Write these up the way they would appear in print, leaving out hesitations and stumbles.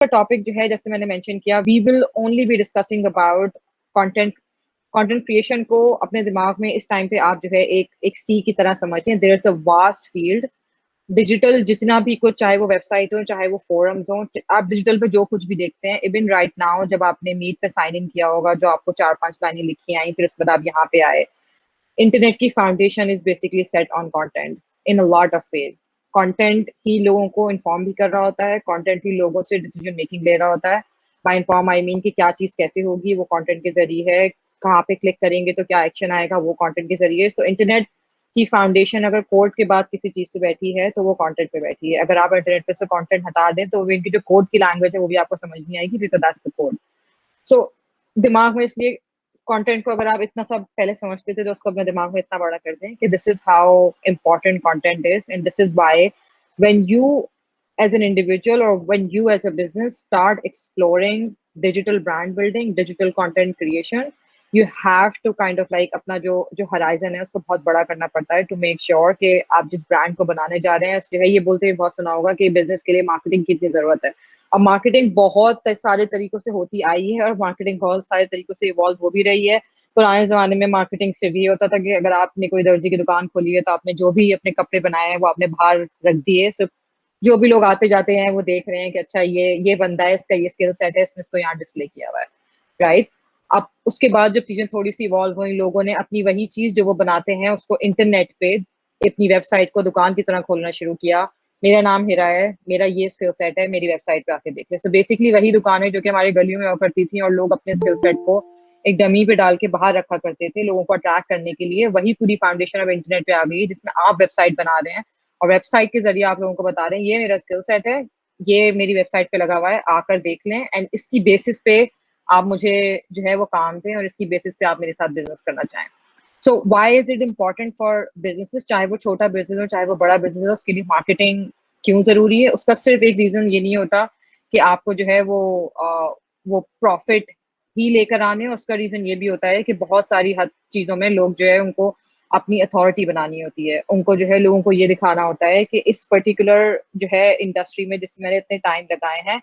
का टॉपिक जो है, जैसे मैंने मेंशन किया, we will only be discussing about content. Content creation को अपने दिमाग में इस टाइम पे आप जो है एक सी की तरह समझते हैं। There is a vast field. Digital जितना भी कुछ, चाहे वो वेबसाइट हो, चाहे वो फोरम्स हो, आप डिजिटल पे जो कुछ भी देखते हैं, इवन राइट नाउ जब आपने मीट पे साइन इन किया होगा, जो आपको 4-5 लाइनें लिखी आई, फिर उसके बाद आप यहाँ पे आए। इंटरनेट की foundation is basically set on content in a lot of ways. Content ही लोगों को इन्फॉर्म भी कर रहा होता है, कंटेंट ही लोगों से डिसीजन मेकिंग ले रहा होता है। बाय इन्फॉर्म आई मीन कि क्या चीज़ कैसे होगी, वो कंटेंट के जरिए है। कहाँ पे क्लिक करेंगे तो क्या एक्शन आएगा, वो कंटेंट के जरिए। सो इंटरनेट की फाउंडेशन अगर कोड के बाद किसी चीज़ से बैठी है तो वो कंटेंट पे बैठी है। अगर आप इंटरनेट पे से कंटेंट हटा दें तो इनकी जो कोड की लैंग्वेज है वो भी आपको समझ नहीं आएगी, बिकॉज दैट्स द कोड। सो दिमाग में इसलिए कंटेंट को अगर आप इतना सब पहले समझते थे तो उसको अपने दिमाग में इतना बड़ा कर दें कि this is how important content is, and this is why when you as an individual or when you as a business start exploring digital brand building, digital content creation, you have to kind of like अपना जो जो horizon है उसको बहुत बड़ा करना पड़ता है to make sure कि आप जिस brand को बनाने जा रहे हैं, जो है ये बोलते हुए बहुत सुना होगा कि business के लिए marketing की इतनी जरूरत है। अब मार्केटिंग बहुत सारे तरीकों से होती आई है और मार्केटिंग बहुत सारे तरीकों से इवॉल्व हो भी रही है। पुराने ज़माने में मार्केटिंग सिर्फ ये होता था कि अगर आपने कोई दर्जी की दुकान खोली है तो आपने जो भी अपने कपड़े बनाए हैं वो आपने बाहर रख दिए। सिर्फ जो भी लोग आते जाते हैं वो देख रहे हैं कि अच्छा ये बंदा है, इसका ये स्किल सेट है, इसने इसको यहाँ डिस्प्ले किया हुआ है, राइट। अब उसके बाद जब चीज़ें थोड़ी सी इवॉल्व हुई, लोगों ने अपनी वही चीज़ जो वो बनाते हैं उसको इंटरनेट पे अपनी वेबसाइट को दुकान की तरह खोलना शुरू किया। मेरा नाम हिरा है, मेरा ये स्किल सेट है, मेरी वेबसाइट पे आके देख ले। सो बेसिकली वही दुकान है जो कि हमारी गलियों में हुआ करती थी और लोग अपने स्किल सेट को एक डमी पे डाल के बाहर रखा करते थे लोगों को अट्रैक्ट करने के लिए। वही पूरी फाउंडेशन अब इंटरनेट पे आ गई है जिसमें आप वेबसाइट बना रहे हैं और वेबसाइट के जरिए आप लोगों को बता रहे हैं ये मेरा स्किल सेट है, ये मेरी वेबसाइट पे लगा हुआ है, आकर देख लें। एंड इसकी बेसिस पे आप मुझे जो है वो काम दें और इसकी बेसिस पे आप मेरे साथ बिजनेस करना चाहें। So why is it important for businesses, चाहे वो छोटा बिजनेस हो चाहे वो बड़ा बिजनेस हो, उसके लिए मार्केटिंग क्यों जरूरी है? उसका सिर्फ एक रीजन ये नहीं होता कि आपको जो है वो प्रॉफिट ही लेकर आने। उसका रीजन ये भी होता है कि बहुत सारी हद चीजों में लोग जो है उनको अपनी अथॉरिटी बनानी होती है। उनको जो है लोगों को ये दिखाना होता है कि इस पर्टिकुलर जो है इंडस्ट्री में जिसमें मैंने इतने टाइम लगाए हैं,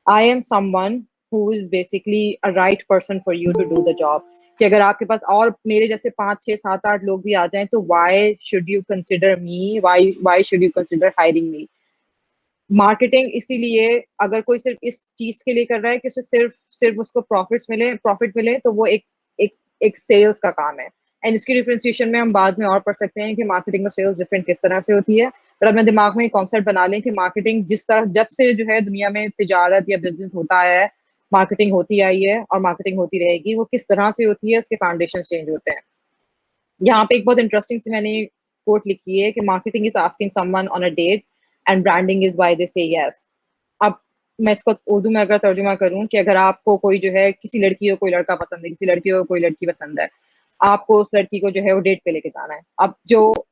I am someone who is basically a right person for you to do the job. कि अगर आपके पास और मेरे जैसे 5 6 7 8 लोग भी आ जाएं तो why should you consider me, why should you consider hiring me? Marketing इसीलिए, अगर कोई सिर्फ इस चीज के लिए कर रहा है कि उसे सिर्फ सिर्फ उसको प्रॉफिट मिले तो वो एक एक सेल्स का काम है। एंड इसकी डिफरेंशिएशन में हम बाद में और पढ़ सकते हैं कि मार्केटिंग और सेल्स डिफरेंट किस तरह से होती है। पर अपने दिमाग में एक कॉन्सेप्ट बना लें कि मार्केटिंग जिस तरह जब से जो है दुनिया में तिजारत या बिजनेस होता है, मार्केटिंग होती आई है और मार्केटिंग होती रहेगी। वो किस तरह से होती है, उसके फाउंडेशन चेंज होते हैं। यहाँ पे एक बहुत इंटरेस्टिंग सी मैंने कोट लिखी है कि marketing is asking someone on a date and branding is why they say yes. अब मैं इसको उर्दू में अगर तर्जुमा करूं कि अगर आपको कोई जो है किसी लड़की को कोई लड़का पसंद है, किसी लड़की को कोई लड़की पसंद है, आपको उस लड़की को जो है वो डेट पे लेके जाना है। अब जो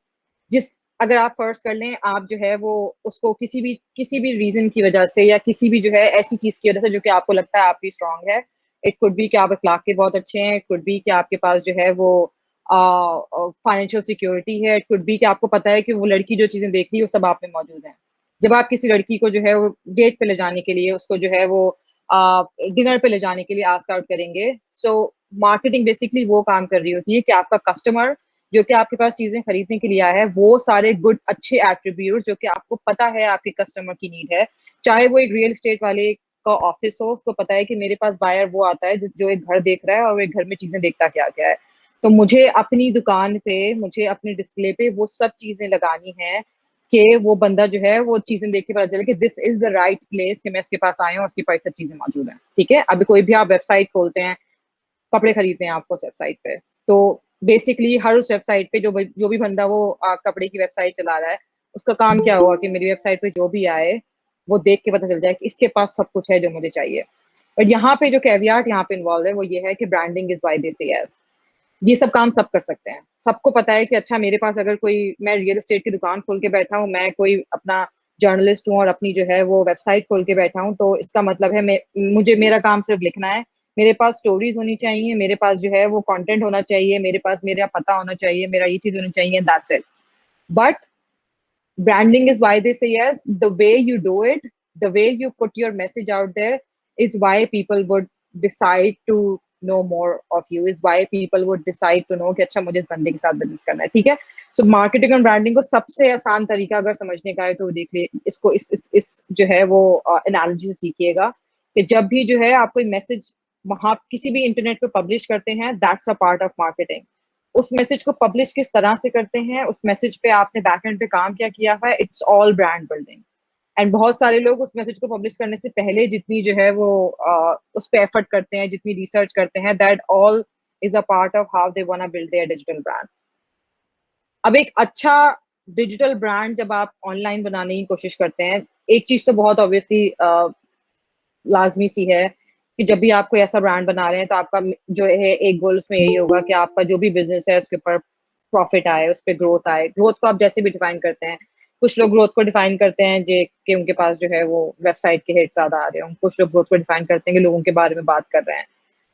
जिस अगर आप फर्ज कर लें आप जो है वो उसको किसी भी रीजन की वजह से या किसी भी जो है ऐसी चीज की वजह से जो कि आपको लगता है आपकी स्ट्रांग है, इट कुड बी कि आप अखलाक के बहुत अच्छे हैं, इट कुड बी कि आपके पास जो है वो फाइनेंशियल सिक्योरिटी है, इट कुड बी कि आपको पता है कि वो लड़की जो चीजें देख रही है वो सब आप में मौजूद है। जब आप किसी लड़की को जो है वो डेट पे ले जाने के लिए, उसको जो है वो डिनर पे ले जाने के लिए आस्क आउट करेंगे। सो मार्केटिंग बेसिकली वो काम कर रही होती है कि आपका कस्टमर जो कि आपके पास चीजें खरीदने के लिए आया है, वो सारे गुड अच्छे एट्रीब्यूट जो कि आपको पता है आपके कस्टमर की नीड है। चाहे वो एक रियल एस्टेट वाले का ऑफिस हो, उसको पता है कि मेरे पास बायर वो आता है जो एक घर देख रहा है और वो एक घर में चीजें देखता क्या क्या है। तो मुझे अपनी दुकान पे, मुझे अपने डिस्प्ले पे वो सब चीजें लगानी है कि वो बंदा जो है वो चीजें देख के पता चले कि this is the right place कि मैं इसके पास आया हूँ, उसके पास सब चीजें मौजूद हैं। ठीक है, अभी कोई भी आप वेबसाइट खोलते हैं, कपड़े खरीदते हैं आपको उस वेबसाइट पे, तो बेसिकली हर उस वेबसाइट पे जो भी बंदा वो कपड़े की वेबसाइट चला रहा है, उसका काम क्या हुआ कि मेरी वेबसाइट पे जो भी आए वो देख के पता चल जाए कि इसके पास सब कुछ है जो मुझे चाहिए। और यहाँ पे जो कैवियाट यहाँ पे इन्वॉल्व है वो ये है कि branding is why they say yes. ये सब काम सब कर सकते हैं। सबको पता है कि अच्छा मेरे पास अगर कोई, मैं रियल एस्टेट की दुकान खोल के बैठा हूँ, मैं कोई अपना जर्नलिस्ट हूँ और अपनी जो है वो वेबसाइट खोल के बैठा हूँ, तो इसका मतलब है मुझे मेरा काम सिर्फ लिखना है। मेरे पास स्टोरीज होनी चाहिए, मेरे पास जो है वो कंटेंट होना चाहिए, मेरे पास मेरा पता होना चाहिए, मेरा ये चीज होनी चाहिए, that's it. But branding is why they say yes, the way you do it the way you put your message out there is why people would decide to know more of you, is why people would decide to know कि अच्छा मुझे इस बंदे के साथ business करना है, ठीक है। सो मार्केटिंग और ब्रांडिंग को सबसे आसान तरीका अगर समझने का है तो देख लिए इसको, इस जो है वो एनालॉजी से सीखिएगा कि जब भी जो है आप कोई मैसेज वहां किसी भी इंटरनेट पे पब्लिश करते हैं, that's a part of marketing. उस मैसेज को पब्लिश किस तरह से करते हैं, उस मैसेज पे आपने बैकएंड पे काम क्या किया हुआ है, it's all brand building. And बहुत सारे लोग उस मैसेज को पब्लिश करने से पहले जितनी जो है वो उस पे एफर्ट करते हैं, जितनी रिसर्च करते हैं, that all is a part of how they want to build their digital brand. अब एक अच्छा डिजिटल ब्रांड जब आप ऑनलाइन बनाने की कोशिश करते हैं, एक चीज तो बहुत ऑब्वियसली लाजमी सी है कि जब भी आप कोई ऐसा ब्रांड बना रहे हैं तो आपका जो है एक गोल उसमें यही होगा कि आपका जो भी बिजनेस है उसके ऊपर प्रॉफिट आए, उस पर ग्रोथ आए। ग्रोथ को आप जैसे भी डिफाइन करते हैं, कुछ लोग ग्रोथ को डिफाइन करते हैं जे कि उनके पास जो है वो वेबसाइट के हिट ज्यादा आ रहे हों, कुछ लोग ग्रोथ को डिफाइन करते हैं कि लोगों के बारे में बात कर रहे हैं।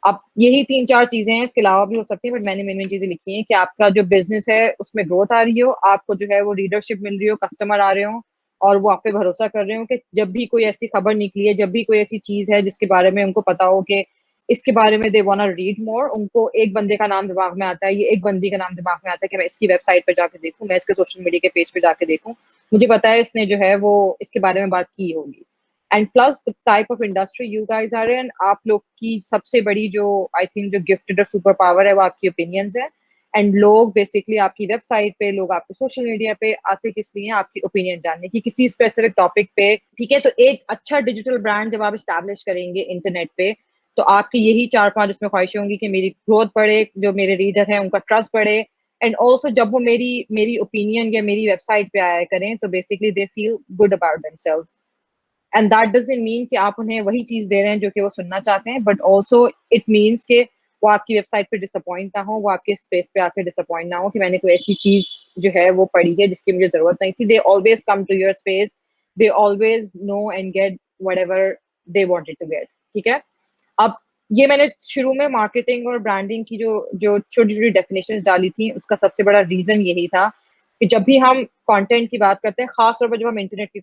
अब यही 3-4 चीजें हैं, इसके अलावा भी हो सकती है, बट मैंने मेन मेन चीजें लिखी हैं कि आपका जो बिजनेस है उसमें ग्रोथ आ रही हो, आपको जो है वो रीडरशिप मिल रही हो, कस्टमर आ रहे हो और वो आप पे भरोसा कर रहे हो कि जब भी कोई ऐसी खबर निकली है, जब भी कोई ऐसी चीज है जिसके बारे में उनको पता हो कि इसके बारे में they want to read more, उनको एक बंदे का नाम दिमाग में आता है, ये एक बंदी का नाम दिमाग में आता है कि मैं इसकी वेबसाइट पे जाके देखूं, मैं इसके सोशल मीडिया के पेज पे जाके देखूं, मुझे पता है इसने जो है वो इसके बारे में बात की होगी। And plus the type of industry you guys are in, आप लोग की सबसे बड़ी जो आई थिंक जो गिफ्टेड और सुपर पावर है वो आपकी ओपिनियंस है। एंड लोग बेसिकली आपकी वेबसाइट पे, लोग आपके सोशल मीडिया पे आते किस लिए, आपकी ओपिनियन जानने की किसी स्पेसिफिक टॉपिक पे, ठीक है। तो एक अच्छा डिजिटल ब्रांड जब आप स्टैब्लिश करेंगे इंटरनेट पे, तो आपकी यही 4-5 उसमें ख्वाहिशें होंगी कि मेरी ग्रोथ बढ़े, जो मेरे रीडर हैं उनका ट्रस्ट बढ़े, एंड ऑल्सो जब वो मेरी मेरी ओपिनियन या मेरी वेबसाइट पे आया करें तो basically they feel good about themselves. And that doesn't mean कि आप उन्हें वही चीज दे रहे हैं जो कि वो सुनना चाहते हैं, बट ऑल्सो इट मीन्स कि वो आपकी वेबसाइट पे डिसअपॉइंट ना हो, वो आपके स्पेस पे आके डिसअपॉइंट ना हो कि मैंने कोई ऐसी चीज जो है वो पढ़ी है जिसकी मुझे जरूरत नहीं थी। They always come to your space, they always know and get whatever they wanted to get, ठीक है। अब ये मैंने शुरू में मार्केटिंग और ब्रांडिंग की जो जो छोटी छोटी डेफिनेशन डाली थी, उसका सबसे बड़ा रीजन यही था कि जब भी हम कंटेंट की बात करते हैं, खास तौर पर जब हम इंटरनेट पे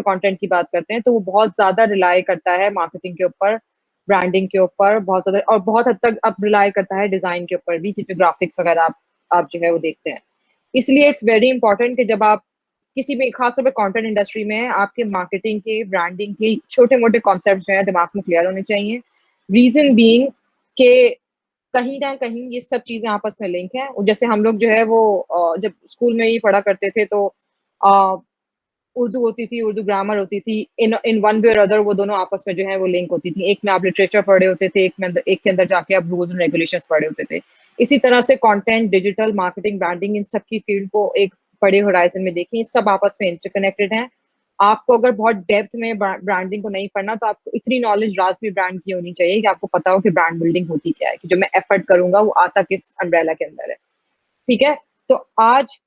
कंटेंट की बात करते हैं, तो वो बहुत ज्यादा रिलाई करता है मार्केटिंग के ऊपर, ब्रांडिंग के ऊपर बहुत ज्यादा, और बहुत हद तक अब रिलाई करता है डिजाइन के ऊपर भी, क्योंकि ग्राफिक्स वगैरह आप जो है वो देखते हैं। इसलिए इट्स वेरी इंपॉर्टेंट कि जब आप किसी भी खासतौर पर कंटेंट इंडस्ट्री में, आपके मार्केटिंग के, ब्रांडिंग के छोटे मोटे कॉन्सेप्ट जो है दिमाग में क्लियर होने चाहिए। रीजन बीइंग के कहीं ना कहीं ये सब चीजें आपस में लिंक है। जैसे हम लोग जो है वो जब स्कूल में ही पढ़ा करते थे तो उर्दू होती थी, उर्दू ग्रामर होती थी, इन वन वे और अदर वो दोनों आपस में जो है वो लिंक होती थी। एक में आप लिटरेचर पढ़े होते थे, एक के अंदर जाके आप रूल्स एंड रेगुलेशंस पढ़े होते थे। इसी तरह से कंटेंट, डिजिटल मार्केटिंग, ब्रांडिंग, इन सब की फील्ड को एक बड़े होराइजन में देखें, सब आपस में इंटरकनेक्टेड हैं। आपको अगर बहुत डेप्थ में ब्रांडिंग को नहीं पढ़ना, तो आपको इतनी नॉलेज राजवी ब्रांड की होनी चाहिए कि आपको पता हो कि ब्रांड बिल्डिंग होती क्या है, कि जो मैं एफर्ट करूंगा वो आता किस अम्ब्रेला के अंदर है, ठीक है। तो आज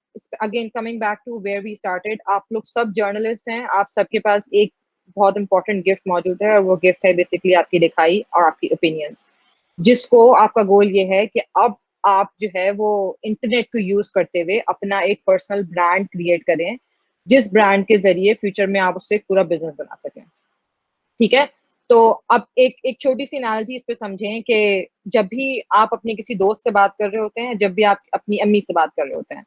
again coming back to where we started, आप लोग सब जर्नलिस्ट हैं, आप सबके पास एक बहुत इंपॉर्टेंट गिफ्ट मौजूद है, और वो गिफ्ट है बेसिकली आपकी लिखाई और आपकी ओपिनियंस, जिसको आपका गोल ये है कि अब आप जो है वो इंटरनेट को यूज करते हुए अपना एक पर्सनल ब्रांड क्रिएट करें, जिस ब्रांड के जरिए फ्यूचर में आप उससे पूरा बिजनेस बना सकें, ठीक है। तो अब एक एक छोटी सी एनालॉजी इस पे समझें कि जब भी आप अपने किसी दोस्त से बात कर रहे होते हैं, जब भी आप अपनी अम्मी से बात कर रहे होते हैं,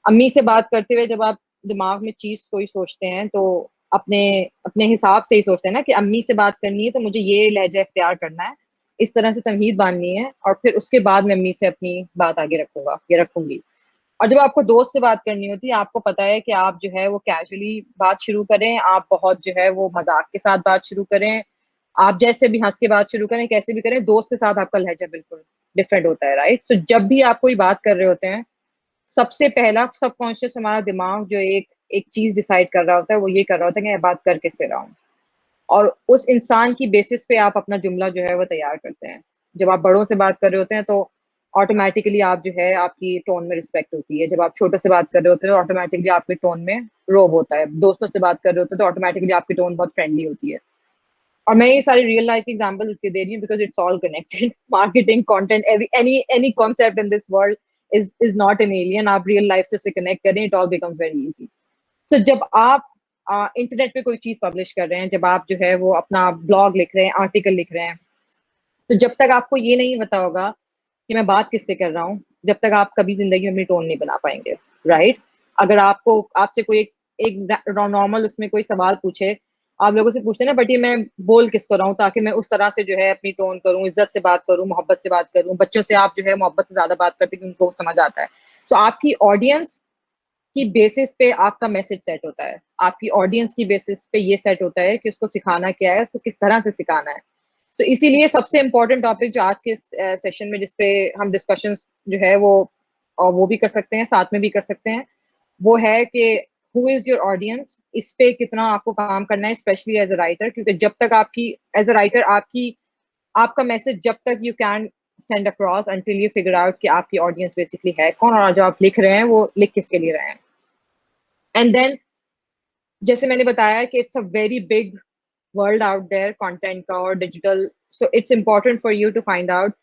अम्मी से बात करते हुए जब आप दिमाग में चीज कोई सोचते हैं तो अपने अपने हिसाब से ही सोचते हैं ना कि अम्मी से बात करनी है तो मुझे ये लहजा इख्तियार करना है, इस तरह से तमहीद बांधनी है, और फिर उसके बाद मैं अम्मी से अपनी बात आगे रखूंगा या रखूंगी। और जब आपको दोस्त से बात करनी होती है, आपको पता है कि आप जो है वो कैजुअली बात शुरू करें, आप बहुत जो है वो मजाक के साथ बात शुरू करें, आप जैसे भी हंस के बात शुरू करें, कैसे भी करें, दोस्त के साथ आपका लहजा बिल्कुल डिफरेंट होता है, राइट। तो जब भी आप कोई बात कर रहे होते हैं, सबसे पहला सबकॉन्शियस हमारा दिमाग जो एक एक चीज डिसाइड कर रहा होता है, वो ये कर रहा होता है कि मैं बात कर किससे रहा हूँ, और उस इंसान की बेसिस पे आप अपना जुमला जो है वो तैयार करते हैं। जब आप बड़ों से बात कर रहे होते हैं तो ऑटोमेटिकली आप जो है आपकी टोन में रिस्पेक्ट होती है, जब आप छोटों से बात कर रहे होते हैं तो ऑटोमेटिकली आपके टोन में रोब होता है, दोस्तों से बात कर रहे होते हैं तो ऑटोमेटिकली आपकी टोन बहुत फ्रेंडली होती है। और मैं ये सारी रियल लाइफ एग्जांपल इसलिए दे रही हूँ because it's all connected. Marketing, content, every any concept in this world is not an alien. आप रियल लाइफ से कनेक्ट करें, it all becomes very easy. So जब आप इंटरनेट पे कोई चीज़ पब्लिश कर रहे हैं, जब आप जो है वो अपना ब्लॉग लिख रहे हैं, आर्टिकल लिख रहे हैं, तो जब तक आपको ये नहीं पता होगा कि मैं बात किससे कर रहा हूँ, जब तक आप कभी ज़िंदगी में अपनी टोन नहीं बना पाएँगे, राइट? अगर आपको आपसे कोई एक नॉर्मल उसमें कोई सवाल पूछे, आप लोगों से पूछते हैं ना, बट ये मैं बोल किसको रहा हूँ ताकि मैं उस तरह से जो है अपनी टोन करूँ, इज़्ज़त से बात करूँ, मोहब्बत से बात करूँ। बच्चों से आप जो है मोहब्बत से ज़्यादा बात करते हैं क्योंकि उनको समझ आता है। सो आपकी ऑडियंस की बेसिस पे आपका मैसेज सेट होता है। आपकी ऑडियंस की बेसिस पे ये सेट होता है कि उसको सिखाना क्या है, उसको किस तरह से सिखाना है। सो इसीलिए सबसे इम्पोर्टेंट टॉपिक जो आज के सेशन में जिस पे हम डिस्कशंस जो है वो भी कर सकते हैं, साथ में भी कर सकते हैं, वो है कि हू इज़ योर ऑडियंस, इस पे कितना आपको काम करना है स्पेशली एज़ अ राइटर, क्योंकि जब तक आपकी एज़ अ राइटर आपका मैसेज जब तक you can send across until you figure out कि आपकी ऑडियंस बेसिकली है कौन, और जो आप लिख रहे हैं वो लिख किसके लिए रहे हैं। एंड देन जैसे मैंने बताया कि it's a very big world out there content का और digital, so it's important for you to find out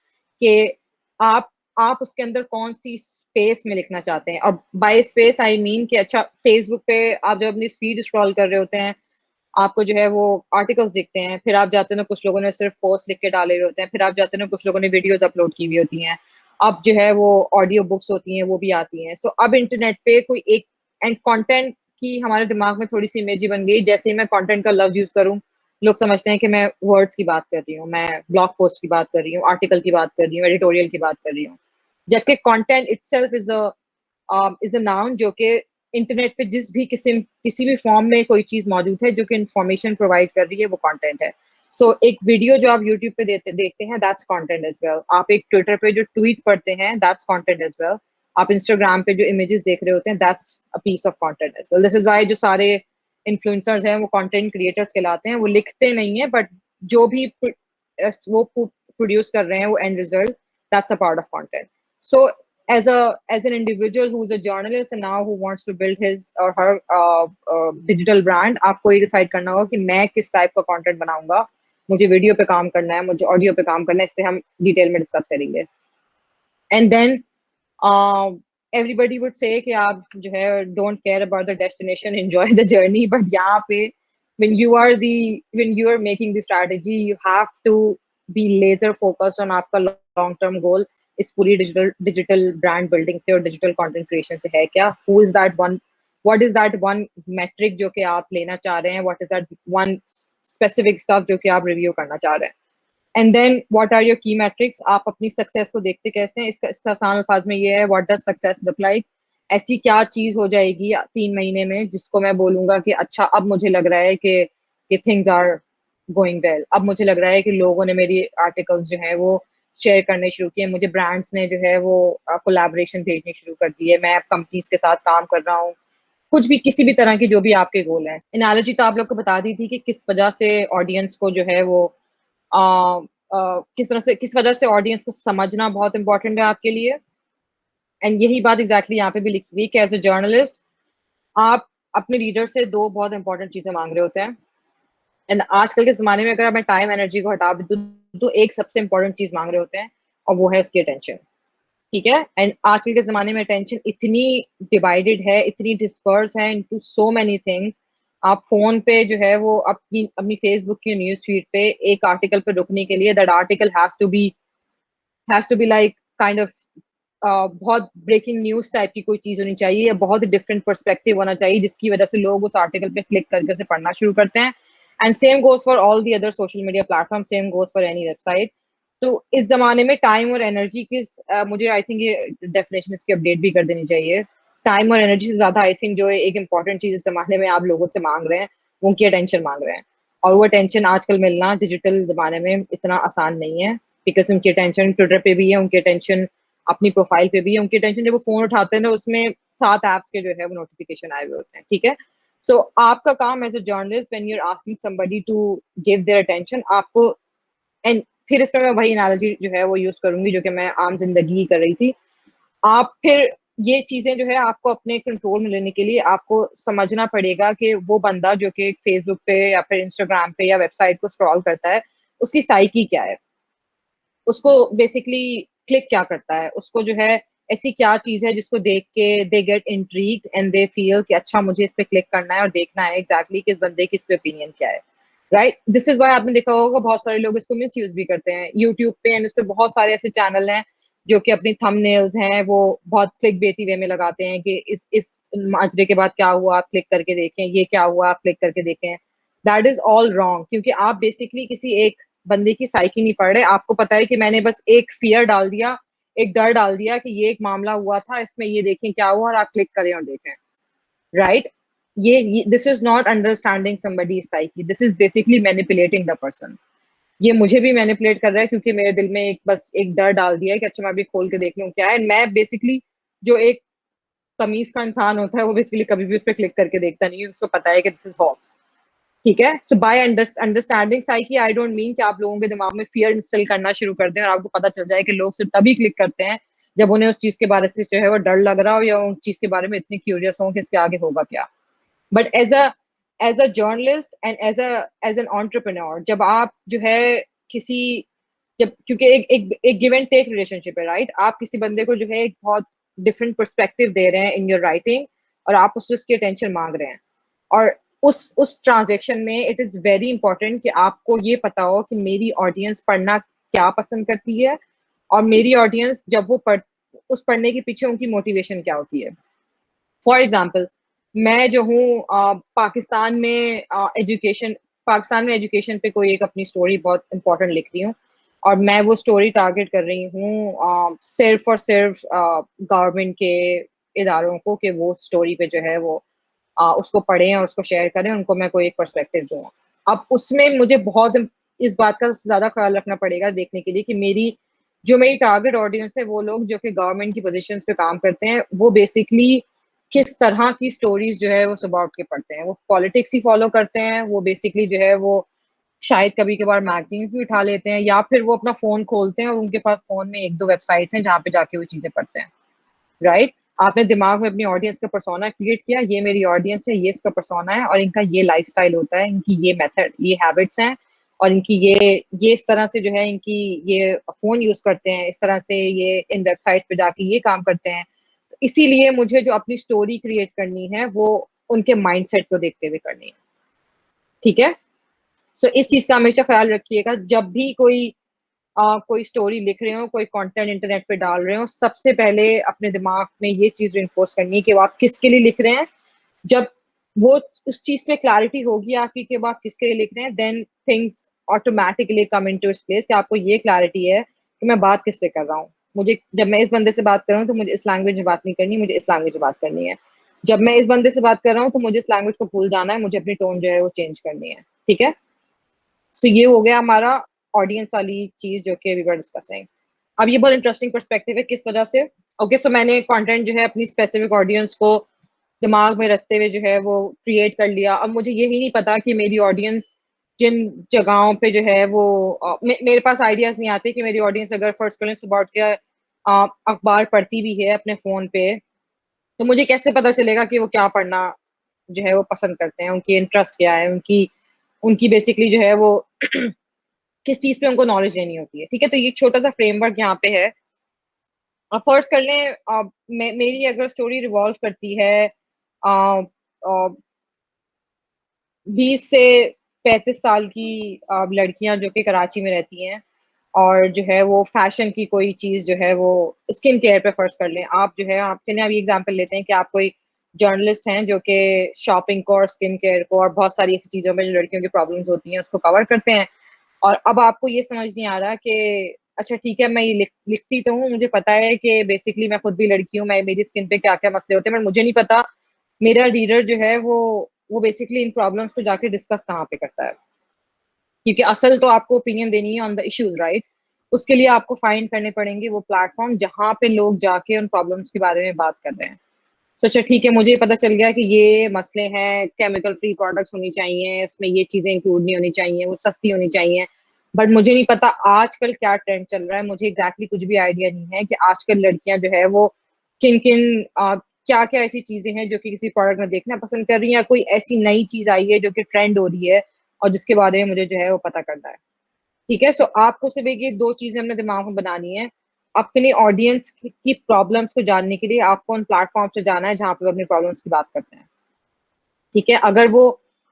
कि आप आप उसके अंदर कौन सी स्पेस में लिखना चाहते हैं। और बाय स्पेस आई मीन कि अच्छा फेसबुक पे आप जब अपनी फीड स्क्रॉल कर रहे होते हैं, आपको जो है वो आर्टिकल्स दिखते हैं, फिर आप जाते हैं ना, कुछ लोगों ने सिर्फ पोस्ट लिख के डाले हुए होते हैं, फिर आप जाते हैं ना, कुछ लोगों ने वीडियोस अपलोड की हुई होती हैं, अब जो है वो ऑडियो बुक्स होती हैं वो भी आती हैं। सो अब इंटरनेट पे कोई एक एंड कंटेंट की हमारे दिमाग में थोड़ी सी इमेज ही बन गई, जैसे ही मैं कंटेंट का लफ्ज यूज करूं, लोग समझते हैं कि मैं वर्ड्स की बात कर रही हूँ, मैं ब्लॉग पोस्ट की बात कर रही हूँ, आर्टिकल की बात कर रही हूँ, एडिटोरियल की बात कर रही हूँ, जबकि content itself is a noun जो कि इंटरनेट पे जिस भी किसी भी फॉर्म में कोई चीज मौजूद है जो कि इंफॉर्मेशन प्रोवाइड कर रही है, वो कंटेंट है। सो एक वीडियो जो आप यूट्यूब पे देखते हैं, दैट्स कंटेंट एज वेल। आप एक ट्विटर पे जो ट्वीट पढ़ते हैं, दैट्स कंटेंट एज वेल। आप इंस्टाग्राम पे जो इमेजेस देख रहे होते हैं, that's a piece of content as well. This is why जो सारे इन्फ्लुएंसर्स हैं वो कंटेंट क्रिएटर्स कहलाते हैं। वो लिखते नहीं है, बट जो भी वो प्रोड्यूस कर रहे हैं वो and result, that's a part of content. So as an individual who's a journalist and now who wants to build his or her digital brand, आपको ये डिसाइड करना होगा कि मैं किस टाइप का कंटेंट बनाऊंगा। मुझे वीडियो पे काम करना है, मुझे ऑडियो पे काम करना है, इस पे हम डिटेल में डिस्कस करेंगे। And then everybody would say कि आप जो है don't care about the destination, enjoy the journey, but यहाँ पे when you are the when you are making the strategy, you have to be laser focused on आपका long term गोल इस पूरी digital brand building से और digital content creation से है क्या। Who is that one, what is that one metric जो कि आप लेना चाह रहे हैं, what is that one specific stuff जो कि आप रिव्यू करना चाह रहे हैं। And then what are your key metrics, आप अपनी सक्सेस को देखते कैसे हैं। इसका आसान अल्फाज में ये है, what does success look like. ऐसी क्या चीज हो जाएगी 3 महीने में जिसको मैं बोलूंगा कि अच्छा अब मुझे लग रहा है कि थिंग्स आर गोइंग वेल, अब मुझे लग रहा है कि लोगों ने मेरी आर्टिकल्स जो है वो शेयर करने शुरू किए, मुझे ब्रांड्स ने जो है वो कोलैबोरेशन भेजनी शुरू कर दी है, मैं अब कंपनीज के साथ काम कर रहा हूँ। कुछ भी किसी भी तरह के जो भी आपके गोल है। एनालॉजी तो आप लोग को बता दी थी कि किस वजह से ऑडियंस को जो है वो किस वजह से ऑडियंस को समझना बहुत इंपॉर्टेंट है आपके लिए। एंड यही बात एग्जैक्टली यहाँ पे भी लिखी हुई कि एज अ जर्नलिस्ट आप अपने रीडर से दो बहुत इंपॉर्टेंट चीजें मांग रहे होते हैं। एंड आजकल के जमाने में अगर मैं टाइम एनर्जी को हटा भी दूं तो एक सबसे इंपॉर्टेंट चीज मांग रहे होते हैं, और वो है उसकी अटेंशन। ठीक है। एंड आजकल के ज़माने में अटेंशन इतनी डिवाइडेड है, इतनी डिस्पर्स है इनटू सो मेनी थिंग्स। आप फ़ोन पे जो है वो अपनी अपनी फ़ेसबुक की न्यूज़ फ़ीड पे एक आर्टिकल पे रुकने के लिए that article has to be like kind of बहुत ब्रेकिंग न्यूज़ टाइप की कोई चीज़ होनी चाहिए, या बहुत डिफरेंट पर्सपेक्टिव होना चाहिए जिसकी वजह से लोग उस आर्टिकल पे क्लिक करके उसे पढ़ना शुरू करते हैं। And same goes for all the other social media platform, same goes for any website. तो इस ज़माने में टाइम और एनर्जी की मुझे आई थिंक ये डेफिनेशन इसकी अपडेट भी कर देनी चाहिए। टाइम और एनर्जी से ज़्यादा आई थिंक जो है एक इम्पॉर्टेंट चीज़ इस ज़माने में आप लोगों से माँग रहे हैं, वो उनकी अटेंशन माँग रहे हैं। और वो अटेंशन आजकल मिलना डिजिटल ज़माने में इतना आसान नहीं है, बिकॉज़ उनकी अटेंशन ट्विटर पे भी है, उनकी अटेंशन अपनी प्रोफाइल पे भी है, उनकी अटेंशन जब वो फ़ोन उठाते हैं ना उसमें 7 ऐप्स के जो है वो नोटिफ़िकेशन आए हुए होते हैं, ठीक है? सो आपका काम as a journalist when you are asking somebody to give their attention, आपको एंड फिर इसमें मैं वही एनालॉजी जो है वो यूज़ करूँगी जो कि मैं आम ज़िंदगी ही कर रही थी। आप फिर ये चीज़ें जो है आपको अपने कंट्रोल में लेने के लिए आपको समझना पड़ेगा कि वो बंदा जो कि फ़ेसबुक पे या फिर इंस्टाग्राम पे या वेबसाइट को स्क्रॉल करता है, उसकी साइकी क्या है? उसको बेसिकली क्लिक क्या करता है? उसको जो है ऐसी क्या चीज है जिसको देख के they get intrigued and they feel कि अच्छा मुझे इस पे क्लिक करना है और देखना है एग्जैक्टली कि इस बंदे की इस पे ओपिनियन क्या है, राइट। दिस इज वाई आपने देखा होगा बहुत सारे लोग इसको मिस यूज भी करते हैं यूट्यूब पे, एंड उस पे बहुत सारे ऐसे चैनल हैं जो कि अपनी थंबनेल्स हैं वो बहुत क्लिक बेटी वे में लगाते हैं कि इस माजरे के बाद क्या हुआ आप क्लिक करके देखें, ये क्या हुआ आप क्लिक करके देखें। दैट इज ऑल रॉन्ग, क्योंकि आप बेसिकली किसी एक बंदे की साइकी नहीं पढ़ रहे। आपको पता है कि मैंने बस एक फियर डाल दिया, एक डर डाल दिया कि ये एक मामला हुआ था, इसमें ये देखें क्या हुआ और आप क्लिक करें और देखें, राइट। ये this is not understanding somebody psyche, this is basically manipulating the person. ये मुझे भी मैनिपुलेट कर रहा है क्योंकि मेरे दिल में एक बस एक डर डाल दिया है कि अच्छा मैं अभी खोल के देख लूं क्या है। मैं बेसिकली जो एक तमीज का इंसान होता है वो बेसिकली कभी भी उस पर क्लिक करके देखता नहीं है, उसको पता है कि दिस इज फॉल्स, ठीक है। So by understanding psyche I don't mean कि आप लोगों के दिमाग में फियर इंस्टॉल करना शुरू कर दें और आपको पता चल जाए कि लोग सिर्फ तभी क्लिक करते हैं जब उन्हें उस चीज के बारे से जो है वो डर लग रहा हो या उस चीज के बारे में इतनी क्यूरियस हो कि इसके आगे होगा क्या। But as a journalist and as an entrepreneur, जब आप जो है किसी जब क्योंकि एक गिव एंड टेक रिलेशनशिप है, राइट। आप किसी बंदे को जो है एक बहुत डिफरेंट पर्सपेक्टिव दे रहे हैं इन योर राइटिंग और आप उससे उसकी अटेंशन मांग रहे हैं, और उस ट्रांजेक्शन में इट इज वेरी इंपॉर्टेंट कि आपको ये पता हो कि मेरी ऑडियंस पढ़ना क्या पसंद करती है और मेरी ऑडियंस जब वो उस पढ़ने के पीछे उनकी मोटिवेशन क्या होती है। फॉर एग्जाम्पल, मैं जो हूँ पाकिस्तान में एजुकेशन पे कोई एक अपनी स्टोरी बहुत इंपॉर्टेंट लिख रही हूँ और मैं वो स्टोरी टारगेट कर रही हूँ सिर्फ और सिर्फ गवर्नमेंट के इदारों को कि वो स्टोरी पे जो है वो उसको पढ़ें और उसको शेयर करें, उनको मैं कोई एक पर्सपेक्टिव दूँ। अब उसमें मुझे बहुत इस बात का ज़्यादा ख्याल रखना पड़ेगा देखने के लिए कि मेरी टारगेट ऑडियंस है वो लोग जो कि गवर्नमेंट की पोजीशंस पे काम करते हैं, वो बेसिकली किस तरह की स्टोरीज जो है वो सुबह उठ के पढ़ते हैं। वो पॉलिटिक्स ही फॉलो करते हैं, वो बेसिकली जो है वो शायद कभी कभार मैगजीन्स भी उठा लेते हैं, या फिर वो अपना फ़ोन खोलते हैं और उनके पास फ़ोन में एक दो वेबसाइट्स हैं जहाँ पे जाके वो चीज़ें पढ़ते हैं, राइट। आपने दिमाग में अपनी ऑडियंस का पर्सोना क्रिएट किया, ये मेरी ऑडियंस है, ये इसका पर्सोना है और इनका ये लाइफस्टाइल होता है, इनकी ये मेथड, ये हैबिट्स हैं और इनकी ये इस तरह से जो है इनकी ये फ़ोन यूज़ करते हैं, इस तरह से ये इन वेबसाइट पे जाके ये काम करते हैं। तो इसीलिए मुझे जो अपनी स्टोरी क्रिएट करनी है वो उनके माइंडसेट को देखते हुए करनी है, ठीक है। सो इस चीज़ का हमेशा ख्याल रखिएगा जब भी कोई स्टोरी लिख रहे हो, कोई कंटेंट इंटरनेट पे डाल रहे हो, सबसे पहले अपने दिमाग में ये चीज़ रिइंफोर्स करनी है कि वो आप किसके लिए लिख रहे हैं। जब वो उस चीज़ पे क्लैरिटी होगी आपकी कि वो आप किसके लिए लिख रहे हैं, then things automatically come into its place कि आपको ये क्लैरिटी है कि मैं बात किससे कर रहा हूँ। मुझे जब मैं इस बंदे से बात कर रहा हूँ तो मुझे इस लैंग्वेज में बात नहीं करनी, मुझे इस लैंग्वेज में बात करनी है। जब मैं इस बंदे से बात कर रहा हूँ तो मुझे इस लैंग्वेज को भूल जाना है, मुझे अपनी टोन जो है वो चेंज करनी है, ठीक है। सो ये हो गया हमारा ऑडियंस वाली चीज जो कि वी वर डिस्कसिंग। अब ये बहुत इंटरेस्टिंग पर्सपेक्टिव है किस वजह से। ओके, सो मैंने कंटेंट जो है अपनी स्पेसिफिक ऑडियंस को दिमाग में रखते हुए जो है वो क्रिएट कर लिया। अब मुझे यही नहीं पता कि मेरी ऑडियंस जिन जगहों पे जो है वो मेरे पास आइडियाज नहीं आते कि मेरी ऑडियंस अगर फर्स्ट करें सुबह उठ के अखबार पढ़ती भी है अपने फोन पे, तो मुझे कैसे पता चलेगा कि वो क्या पढ़ना जो है वो पसंद करते हैं, उनकी इंटरेस्ट क्या है, उनकी उनकी बेसिकली जो है वो किस चीज पे उनको नॉलेज लेनी होती है, ठीक है। तो ये छोटा सा फ्रेमवर्क यहाँ पे है। अब फर्स्ट कर लें, मेरी अगर स्टोरी रिवॉल्व करती है 20 से 35 साल की लड़कियां जो कि कराची में रहती हैं और जो है वो फैशन की कोई चीज जो है वो स्किन केयर पे फर्स्ट कर लें। आप जो है आपके लिए अभी एग्जांपल लेते हैं कि आप कोई जर्नलिस्ट हैं जो कि शॉपिंग को और स्किन केयर को और बहुत सारी ऐसी चीजों में जो लड़कियों की प्रॉब्लम्स होती हैं उसको कवर करते हैं, और अब आपको ये समझ नहीं आ रहा कि अच्छा ठीक है मैं ये लिखती तो हूँ, मुझे पता है कि बेसिकली मैं खुद भी लड़की हूँ, मैं मेरी स्किन पे क्या क्या मसले होते हैं, बट मुझे नहीं पता मेरा रीडर जो है वो बेसिकली इन प्रॉब्लम्स को जाके डिस्कस कहाँ पे करता है, क्योंकि असल तो आपको ओपिनियन देनी है ऑन द इश्यूज, राइट। उसके लिए आपको फाइंड करने पड़ेंगे वो प्लेटफॉर्म जहाँ पे लोग जाके उन प्रॉब्लम्स के बारे में बात कर रहे हैं। तो अच्छा ठीक है, मुझे पता चल गया कि ये मसले हैं, केमिकल फ्री प्रोडक्ट्स होनी चाहिए, इसमें ये चीजें इंक्लूड नहीं होनी चाहिए, वो सस्ती होनी चाहिए। बट मुझे नहीं पता आजकल क्या ट्रेंड चल रहा है, मुझे एग्जैक्टली कुछ भी आइडिया नहीं है कि आजकल लड़कियां जो है वो किन किन क्या क्या ऐसी चीजें हैं जो कि किसी प्रोडक्ट में देखना पसंद कर रही हैं, या कोई ऐसी नई चीज आई है जो कि ट्रेंड हो रही है और जिसके बारे में मुझे जो है वो पता करना है, ठीक है। सो आपको सिर्फ एक ये दो चीजें अपने दिमाग में बनानी है। अपने ऑडियंस की प्रॉब्लम्स को जानने के लिए आपको उन प्लेटफॉर्म पे जाना है जहाँ पे वो अपनी प्रॉब्लम्स की बात करते हैं। ठीक है,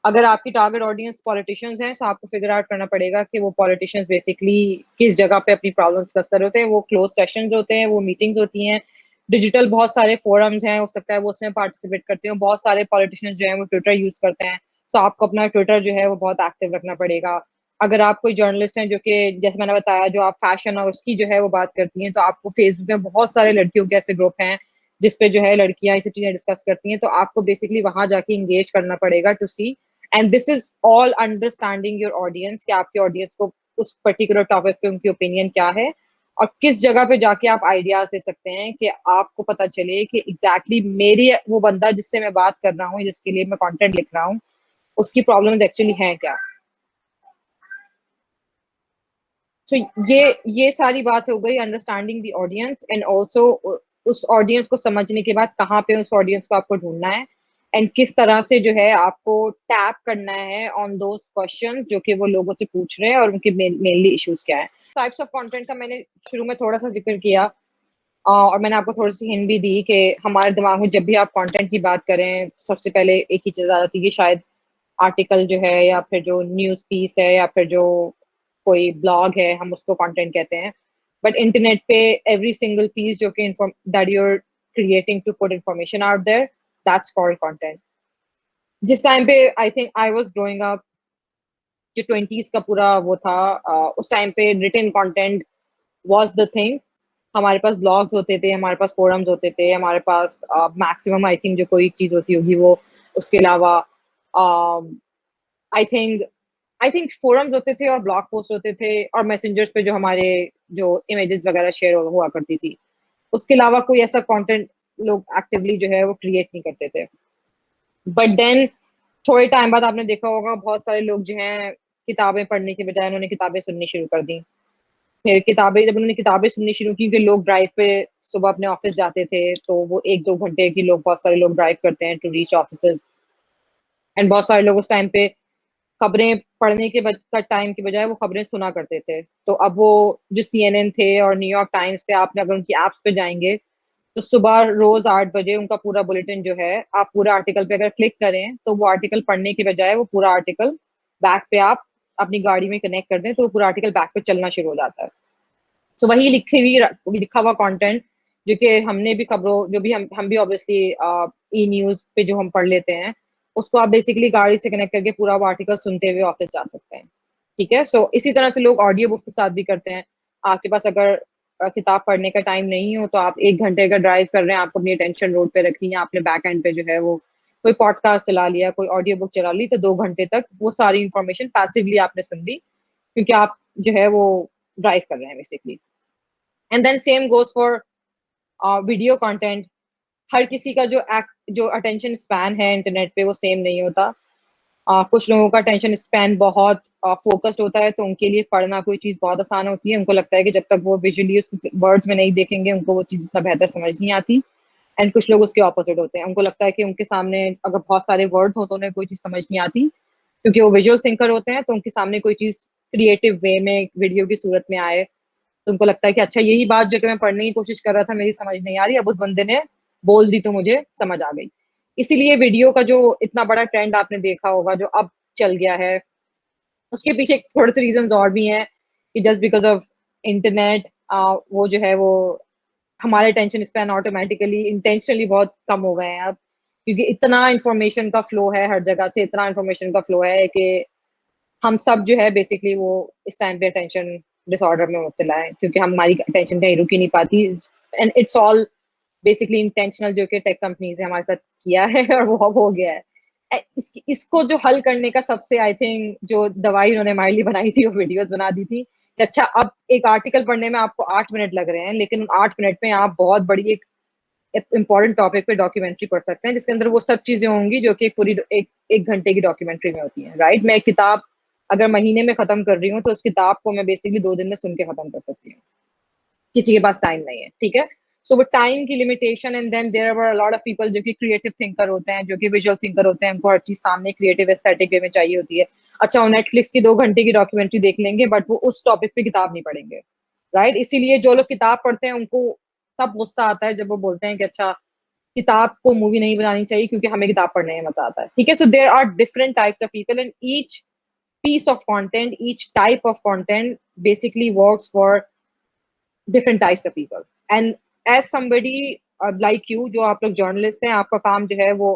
अगर आपकी टारगेट ऑडियंस पॉलिटिशियंस हैं, तो आपको फिगर आउट करना पड़ेगा कि वो पॉलिटिशियंस बेसिकली किस जगह पे अपनी प्रॉब्लम्स डिस्कस कर रहे होते हैं। वो क्लोज सेशंस होते हैं, वो मीटिंग्स होती हैं, डिजिटल बहुत सारे फोरम्स हैं, हो सकता है वो उसमें पार्टिसिपेट करते हो। बहुत सारे पॉलिटिशियंस जो हैं वो ट्विटर यूज करते हैं, तो आपको अपना ट्विटर जो है वो बहुत एक्टिव रखना पड़ेगा। अगर आप कोई जर्नलिस्ट हैं जो कि जैसे मैंने बताया जो आप फैशन और उसकी जो है वो बात करती हैं, तो आपको फेसबुक में बहुत सारे लड़कियों के ऐसे ग्रुप हैं जिसपे जो है लड़कियां ये सब चीजें डिस्कस करती हैं, तो आपको बेसिकली वहां जाके इंगेज करना पड़ेगा to see. And this is all understanding your audience, कि आपके ऑडियंस को उस पर्टिकुलर टॉपिक पे उनकी ओपिनियन क्या है, और किस जगह पे जाके आप आइडियाज दे सकते हैं कि आपको पता चले कि एग्जैक्टली मेरी वो बंदा जिससे मैं बात कर रहा हूँ, जिसके लिए मैं कंटेंट लिख रहा हूँ, उसकी प्रॉब्लम्स एक्चुअली हैं क्या। सो ये सारी बात हो गई understanding the audience, and also उस ऑडियंस को समझने के बाद कहाँ पे उस ऑडियंस को आपको ढूंढना है, एंड किस तरह से जो है आपको टैप करना है ऑन दोस क्वेश्चंस जो कि वो लोगों से पूछ रहे हैं, और उनके मेनली इश्यूज क्या है। टाइप्स ऑफ कंटेंट का मैंने शुरू में थोड़ा सा जिक्र किया, और मैंने आपको थोड़ी सी हिंट भी दी कि हमारे दिमाग में जब भी आप कंटेंट की बात करें, सबसे पहले एक ही चीज आ जाती है कि शायद आर्टिकल जो है, या फिर जो न्यूज पीस है, या फिर जो कोई ब्लॉग है, हम उसको कंटेंट कहते हैं। बट इंटरनेट पे एवरी सिंगल पीस जो कि that you are creating to put information out there, that's called content. जिस टाइम पे I think I was growing up, जो 20s का पूरा वो था, उस टाइम पे written content was the thing. हमारे पास ब्लॉग्स होते थे, हमारे पास फोरम्स होते थे, हमारे पास मैक्सिमम आई थिंक जो कोई चीज होती होगी वो, उसके अलावा आई थिंक आई थिंक फोरम्स होते थे और ब्लॉग पोस्ट होते थे, और मैसेंजर्स पे जो हमारे जो इमेजेस वगैरह शेयर हुआ करती थी। उसके अलावा कोई ऐसा कंटेंट लोग एक्टिवली जो है वो क्रिएट नहीं करते थे। बट देन थोड़े टाइम बाद आपने देखा होगा बहुत सारे लोग जो हैं किताबें पढ़ने के बजाय उन्होंने किताबें सुननी शुरू कर दी। फिर किताबें जब उन्होंने किताबें सुननी शुरू की, क्योंकि लोग ड्राइव पे सुबह अपने ऑफिस जाते थे, तो वो 1-2 घंटे की लोग, बहुत सारे लोग ड्राइव करते हैं टू रीच ऑफिस, एंड बहुत सारे लोग उस टाइम पे खबरें पढ़ने के का टाइम के बजाय वो खबरें सुना करते थे। तो अब वो जो CNN थे और न्यूयॉर्क टाइम्स थे, आपने अगर उनकी एप्स पे जाएंगे, तो सुबह रोज 8 बजे उनका पूरा बुलेटिन जो है, आप पूरा आर्टिकल पे अगर क्लिक करें, तो वो आर्टिकल पढ़ने के बजाय वो पूरा आर्टिकल बैक पे आप अपनी गाड़ी में कनेक्ट कर दें, तो वो पूरा आर्टिकल बैक पे चलना शुरू हो जाता है। तो वही लिखा हुआ कंटेंट जो कि हमने भी खबरों, जो भी हम भी ऑब्वियसली ई न्यूज पे जो हम पढ़ लेते हैं, उसको आप बेसिकली गाड़ी से कनेक्ट करके पूरा वो आर्टिकल सुनते हुए ऑफिस जा सकते हैं। ठीक है, सो इसी तरह से लोग ऑडियो बुक के साथ भी करते हैं। आपके पास अगर किताब पढ़ने का टाइम नहीं हो, तो आप 1 घंटे का ड्राइव कर रहे हैं, आपको अपनी अटेंशन रोड पे रखनी है, आपने बैक एंड पे जो है वो कोई पॉडकास्ट चला लिया, कोई ऑडियो बुक चला ली, तो 2 घंटे तक वो सारी इंफॉर्मेशन पैसिवली आपने सुन ली, क्योंकि आप जो है वो ड्राइव कर रहे हैं basically. And then same goes for video content. हर किसी का जो अटेंशन स्पैन है इंटरनेट पे वो सेम नहीं होता। कुछ लोगों का अटेंशन स्पैन बहुत फोकस्ड होता है, तो उनके लिए पढ़ना कोई चीज बहुत आसान होती है। उनको लगता है कि जब तक वो विजुअली उसको वर्ड्स में नहीं देखेंगे, उनको वो चीज उतना बेहतर समझ नहीं आती। एंड कुछ लोग उसके ऑपोजिट होते हैं, उनको लगता है कि उनके सामने अगर बहुत सारे वर्ड्स हो तो उन्हें कोई चीज समझ नहीं आती, क्योंकि वो विजुअल थिंकर होते हैं, तो उनके सामने कोई चीज क्रिएटिव वे में वीडियो की सूरत में आए, तो उनको लगता है कि अच्छा यही बात जो कि मैं पढ़ने की कोशिश कर रहा था मेरी समझ नहीं आ रही, अब उस बंदे ने बोल दी तो मुझे समझ आ गई। इसीलिए वीडियो का जो इतना बड़ा ट्रेंड आपने देखा होगा जो अब चल गया है, उसके पीछे थोड़े से रीजंस और भी हैं, कि जस्ट बिकॉज ऑफ इंटरनेट, वो जो है वो हमारे टेंशन स्पैन ऑटोमेटिकली इंटेंशनली बहुत कम हो गए हैं अब, क्योंकि इतना इंफॉर्मेशन का फ्लो है, हर जगह से इतना इंफॉर्मेशन का फ्लो है कि हम सब जो है बेसिकली वो इस टाइम पे अटेंशन डिसऑर्डर में मुब्तला है, क्योंकि हमारी अटेंशन कहीं रुक ही नहीं पाती। And it's all basically intentional, जो कि टेक कंपनीज ने हमारे साथ किया है और वो अब हो गया है। इसको जो हल करने का सबसे आई थिंक जो दवाई उन्होंने हमारे लिए बनाई थी, वो वीडियोस बना दी थी कि अच्छा अब एक आर्टिकल पढ़ने में आपको 8 मिनट लग रहे हैं, लेकिन उन 8 मिनट में आप बहुत बड़ी एक इंपॉर्टेंट टॉपिक पे डॉक्यूमेंट्री पढ़ सकते हैं, जिसके अंदर वो सब चीजें होंगी जो कि एक पूरी एक घंटे की डॉक्यूमेंट्री में होती हैं। राइट, मैं एक किताब अगर महीने में खत्म कर रही हूँ, तो उस किताब को मैं बेसिकली 2 दिन में सुन के खत्म कर सकती हूँ। किसी के पास टाइम नहीं है, ठीक है। सो वो टाइम की limitation, and then there were a lot of people जो कि क्रिएटिव थिंकर होते हैं, जो कि विजुअल थिंकर होते हैं, उनको हर चीज सामने क्रिएटिव एस्थेटिक वे में चाहिए होती है। अच्छा वो नेटफ्लिक्स की 2 घंटे की डॉक्यूमेंट्री देख लेंगे, बट वो उस टॉपिक पे किताब नहीं पढ़ेंगे। राइट? इसीलिए जो लोग किताब पढ़ते हैं उनको तब गुस्सा आता है जब वो बोलते हैं कि अच्छा किताब को मूवी नहीं बनानी चाहिए क्योंकि हमें किताब पढ़ने में मजा आता है। ठीक है? So there are different types of people and each piece of content, each type of content basically works for different types of people. And as somebody like you, जो आप लोग जर्नलिस्ट हैं, आपका काम जो है वो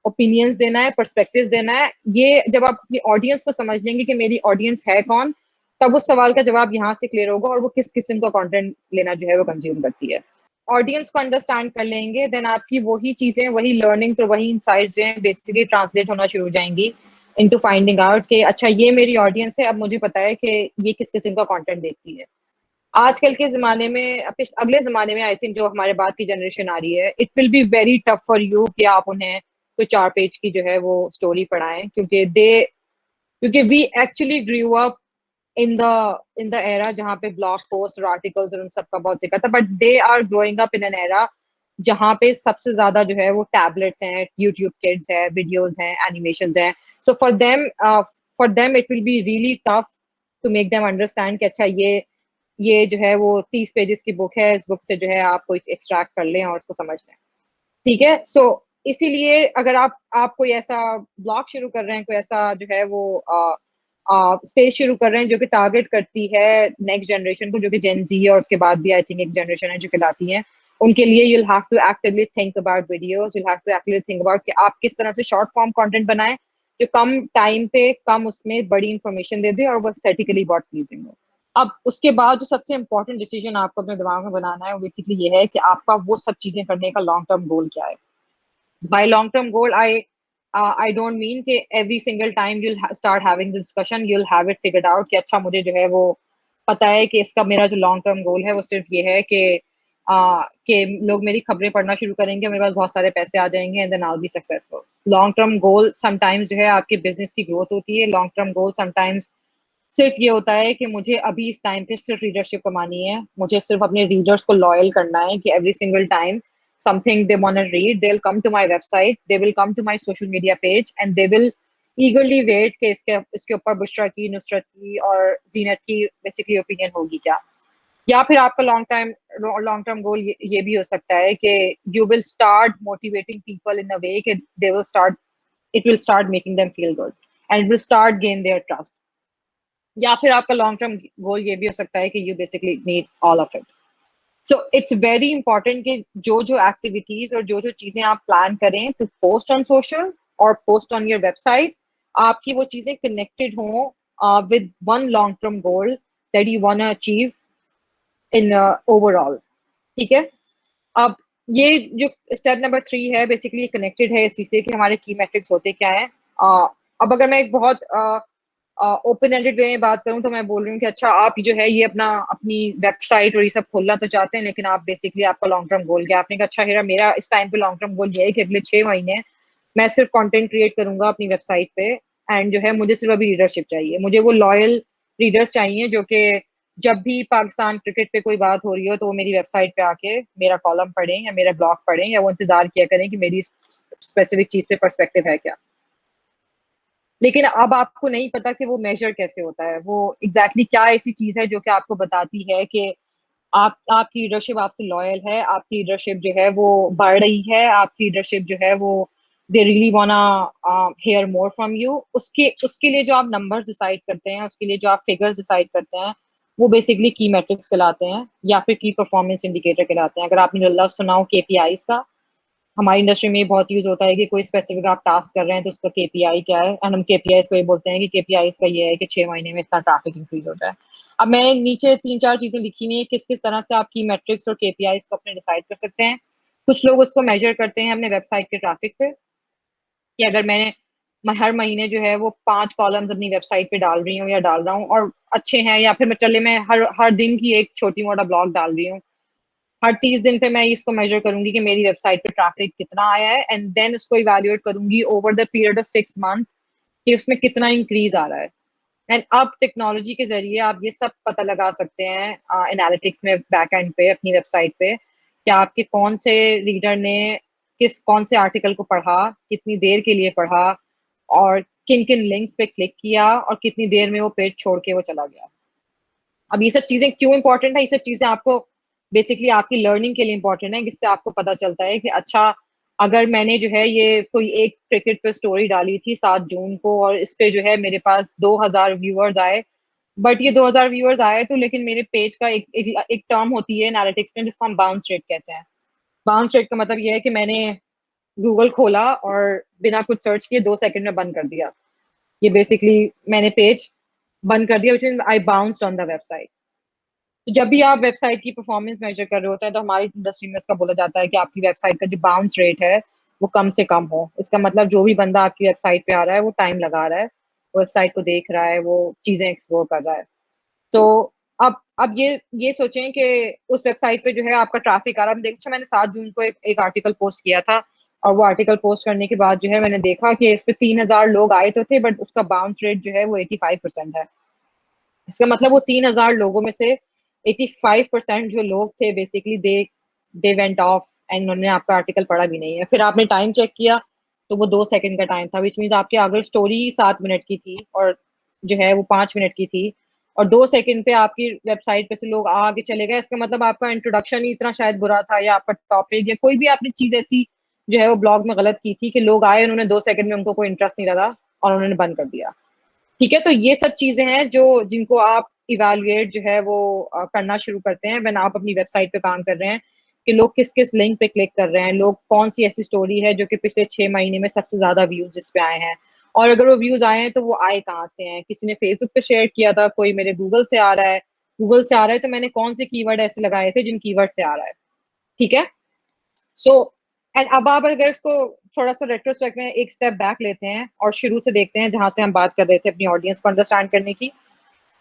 ओपिनियंस देना है, पर्सपेक्टिव्स देना है। ये जब आप अपनी ऑडियंस को समझ लेंगे कि मेरी ऑडियंस है कौन, तब उस सवाल का जवाब यहाँ से क्लियर होगा और वो किस किस्म का कंटेंट लेना जो है वो कंज्यूम करती है। ऑडियंस को अंडरस्टैंड कर लेंगे, देन आपकी वही चीजें, वही लर्निंग, तो वही इनसाइट्स जो हैं बेसिकली ट्रांसलेट होना शुरू हो जाएंगी इनटू फाइंडिंग आउट कि अच्छा ये मेरी ऑडियंस है, अब मुझे पता है कि ये किस किस्म का कंटेंट देखती है। आजकल के ज़माने में अगले ज़माने में आई थिंक जो हमारे बाद की जनरेशन आ रही है, it will be very tough for you कि आप उन्हें कोई 4 पेज की जो है वो स्टोरी पढ़ाएँ क्योंकि we actually grew up in the era जहाँ पे ब्लॉग पोस्ट और आर्टिकल्स और उन सब का बहुत ज़िक्र था, but they are growing up in an era जहाँ पे सबसे ज़्यादा जो है वो टैबलेट्स हैं, यूट्यूब किड्स है, वीडियोज़ हैं, एनिमेशंस हैं। So for them it will be really tough to make them understand कि अच्छा ये जो है वो 30 पेजेस की बुक है, इस बुक से जो है आप कोई एक्सट्रैक्ट कर लें और उसको समझ लें। ठीक है? सो इसीलिए अगर आप कोई ऐसा ब्लॉग शुरू कर रहे हैं, कोई ऐसा जो है वो स्पेस शुरू कर रहे हैं जो कि टारगेट करती है नेक्स्ट जनरेशन को, जो कि जेन ज़ी है और उसके बाद भी आई थिंक एक जनरेशन है जो कहलाती है। उनके लिए you'll have to actively think about videos, you'll have to actively think about कि आप किस तरह से शॉर्ट फॉर्म कंटेंट बनाएं जो कम टाइम पे कम उसमें बड़ी इंफॉर्मेशन दे दे और वो एस्थेटिकली बहुत प्लीजिंग हो। अब उसके बाद जो सबसे इम्पोर्टेंट डिसीजन आपको अपने दिमाग में बनाना है वो बेसिकली ये है कि आपका वो सब चीजें करने का लॉन्ग टर्म गोल क्या है। By long term goal I don't mean कि every single time you'll start having this discussion you'll have it figured out कि अच्छा मुझे जो है वो पता है कि इसका मेरा जो लॉन्ग टर्म गोल है वो सिर्फ ये है कि लोग मेरी खबरें पढ़ना शुरू करेंगे, मेरे पास बहुत सारे पैसे आ जाएंगे and then I will be successful. Long term goal sometimes जो है आपके बिजनेस की ग्रोथ होती है। लॉन्ग टर्म गोल समटाइम्स सिर्फ ये होता है कि मुझे अभी इस टाइम पे सिर्फ रीडरशिप कमानी है, मुझे सिर्फ अपने रीडर्स को लॉयल करना है कि every single time something they want to read, they'll come to my website, they will come to my social media page and they will eagerly wait कि इसके ऊपर बुशरा की, नुसरत की और जीनत की बेसिकली ओपिनियन होगी क्या। या फिर आपका लॉन्ग टर्म गोल ये भी हो सकता है कि you will start motivating people in a way कि they will start it will start making them feel good and it will start gain their trust. या फिर आपका लॉन्ग टर्म गोल ये भी हो सकता है कि you basically need all of it. So it's very important कि जो जो एक्टिविटीज और जो जो चीजें आप प्लान करें टू पोस्ट ऑन सोशल और पोस्ट ऑन योर वेबसाइट, आपकी वो चीजें कनेक्टेड हों with one long term goal that you want to achieve in overall. ठीक है? अब ये जो स्टेप नंबर 3 है बेसिकली कनेक्टेड है इसी से कि हमारे की मेट्रिक्स होते क्या हैं। अब अगर मैं एक बहुत ओपन एंडेड वे में बात करूं तो मैं बोल रही हूँ कि अच्छा आप जो है ये अपनी वेबसाइट और ये सब खोलना तो चाहते हैं, लेकिन आप बेसिकली आपका लॉन्ग टर्म गोल क्या। आपने कहा अच्छा हेरा मेरा इस टाइम पे लॉन्ग टर्म गोल ये है कि अगले 6 महीने मैं सिर्फ कंटेंट क्रिएट करूंगा अपनी वेबसाइट पे एंड जो है मुझे सिर्फ अभी रीडरशिप चाहिए, मुझे वो लॉयल रीडर्स चाहिए जो कि जब भी पाकिस्तान क्रिकेट पे कोई बात हो रही हो तो वो मेरी वेबसाइट पे आके मेरा कॉलम पढ़ें या मेरा ब्लॉग पढ़ें या वो इंतजार किया करें कि मेरी स्पेसिफिक चीज पे पर्सपेक्टिव है क्या। लेकिन अब आपको नहीं पता कि वो मेजर कैसे होता है, वो एग्जैक्टली क्या ऐसी चीज है जो कि आपको बताती है कि आपकी लीडरशिप आपसे लॉयल है, आपकी लीडरशिप जो है वो बढ़ रही है, आपकी लीडरशिप जो है वो दे रियली वाना हेयर मोर फ्रॉम यू। उसके उसके लिए जो आप नंबर्स डिसाइड करते हैं, उसके लिए जो आप फिगर्स डिसाइड करते हैं, वो बेसिकली की मैट्रिक्स कहलाते हैं या फिर की परफॉर्मेंस इंडिकेटर कहलाते हैं। अगर आपने लफ्ज सुना हो केपीआईज का, हमारी इंडस्ट्री में बहुत यूज होता है कि कोई स्पेसिफिक आप टास्क कर रहे हैं तो उसका केपीआई क्या है, एंड हम केपीआईज को ये बोलते हैं कि केपीआईज का ये है कि 6 महीने में इतना ट्रैफिक इंक्रीज हो जाए। अब मैं नीचे 3-4 चीजें लिखी हुई है किस किस तरह से आप की मेट्रिक्स और केपीआईज को अपने डिसाइड कर सकते हैं। कुछ लोग उसको मेजर करते हैं अपने वेबसाइट के ट्रैफिक पे कि अगर मैं हर महीने जो है वो 5 कॉलम्स अपनी वेबसाइट पे डाल रही हूँ या डाल रहा हूँ और अच्छे हैं, या फिर मैं हर हर दिन की एक छोटी मोटा ब्लॉग डाल रही हूँ, हर 30 दिन पे मैं इसको मेजर करूंगी कि मेरी वेबसाइट पे ट्रैफिक कितना आया है एंड देन उसको इवेल्युएट करूंगी over the period of 6 months कि उसमें कितना इंक्रीज आ रहा है। एंड अब टेक्नोलॉजी के जरिए आप ये सब पता लगा सकते हैं एनालिटिक्स में बैक एंड पे अपनी वेबसाइट पे कि आपके कौन से रीडर ने कौन से आर्टिकल को पढ़ा, कितनी देर के लिए पढ़ा और किन किन लिंक्स पे क्लिक किया और कितनी देर में वो पेज छोड़ के वो चला गया। अब ये सब चीजें क्यों इंपॉर्टेंट है? ये सब चीजें आपको बेसिकली आपकी लर्निंग के लिए इंपॉर्टेंट है, जिससे आपको पता चलता है कि अच्छा, अगर मैंने जो है ये कोई एक क्रिकेट पे स्टोरी डाली थी 7 जून को और इस पे जो है मेरे पास 2000 व्यूअर्स आए, बट ये 2000 व्यूअर्स आए तो लेकिन मेरे पेज का एक टर्म होती है एनालिटिक्स में जिसको हम बाउंस रेट कहते हैं। बाउंस रेट का मतलब ये है कि मैंने गूगल खोला और बिना कुछ सर्च किए 2 सेकंड में बंद कर दिया। ये बेसिकली मैंने पेज बंद कर दिया, which means I bounced on the website. तो जब भी आप वेबसाइट की परफॉर्मेंस मेजर कर रहे होते हैं तो हमारी इंडस्ट्री में इसका बोला जाता है कि आपकी वेबसाइट का जो बाउंस रेट है वो कम से कम हो। इसका मतलब जो भी बंदा आपकी वेबसाइट पे आ रहा है वो टाइम लगा रहा है, वेबसाइट को देख रहा है, वो चीजें एक्सप्लोर कर रहा है। तो अब ये सोचें कि उस वेबसाइट पे जो है आपका ट्रैफिक आ रहा है। देखिए, मैंने 7 जून को एक आर्टिकल पोस्ट किया था और वो आर्टिकल पोस्ट करने के बाद जो है मैंने देखा कि इस पे 3000 लोग आए तो थे, बट उसका बाउंस रेट जो है वो 85% है। इसका मतलब वो 3000 लोगों में से 85% जो लोग थे basically they went of and उन्होंने आपका आर्टिकल पढ़ा भी नहीं है। फिर आपने टाइम चेक किया तो वो 2 सेकंड का टाइम था, विच मीन्स आपकी अगर स्टोरी 7 मिनट की थी और जो है वो 5 मिनट की थी और 2 सेकंड पे आपकी वेबसाइट पे से लोग आगे चले गए, इसका मतलब आपका इंट्रोडक्शन ही इतना शायद बुरा था या आपका टॉपिक या कोई भी आपने चीज ऐसी जो है वो ब्लॉग में गलत की थी कि लोग आए, उन्होंने 2 सेकंड में उनको कोई इंटरेस्ट नहीं लगा और उन्होंने बंद कर दिया। ठीक है, तो ये सब चीजें हैं जो जिनको आप इवैल्यूएट जो है वो करना शुरू करते हैं व्हेन आप अपनी वेबसाइट पे काम कर रहे हैं कि लोग किस किस लिंक पे क्लिक कर रहे हैं, लोग कौन सी ऐसी स्टोरी है जो कि पिछले 6 महीने में सबसे ज्यादा व्यूज इस पे आए हैं, और अगर वो व्यूज आए हैं तो वो आए कहाँ से हैं। किसी ने फेसबुक पे शेयर किया था, कोई मेरे गूगल से आ रहा है, गूगल से आ रहा है तो मैंने कौन से कीवर्ड ऐसे लगाए थे जिन कीवर्ड से आ रहा है। ठीक है, सो एंड अब आप अगर इसको थोड़ा सा रेट्रोस्पेक्ट में एक स्टेप बैक लेते हैं और शुरू से देखते हैं जहां से हम बात कर रहे थे अपनी ऑडियंस को अंडरस्टैंड करने की।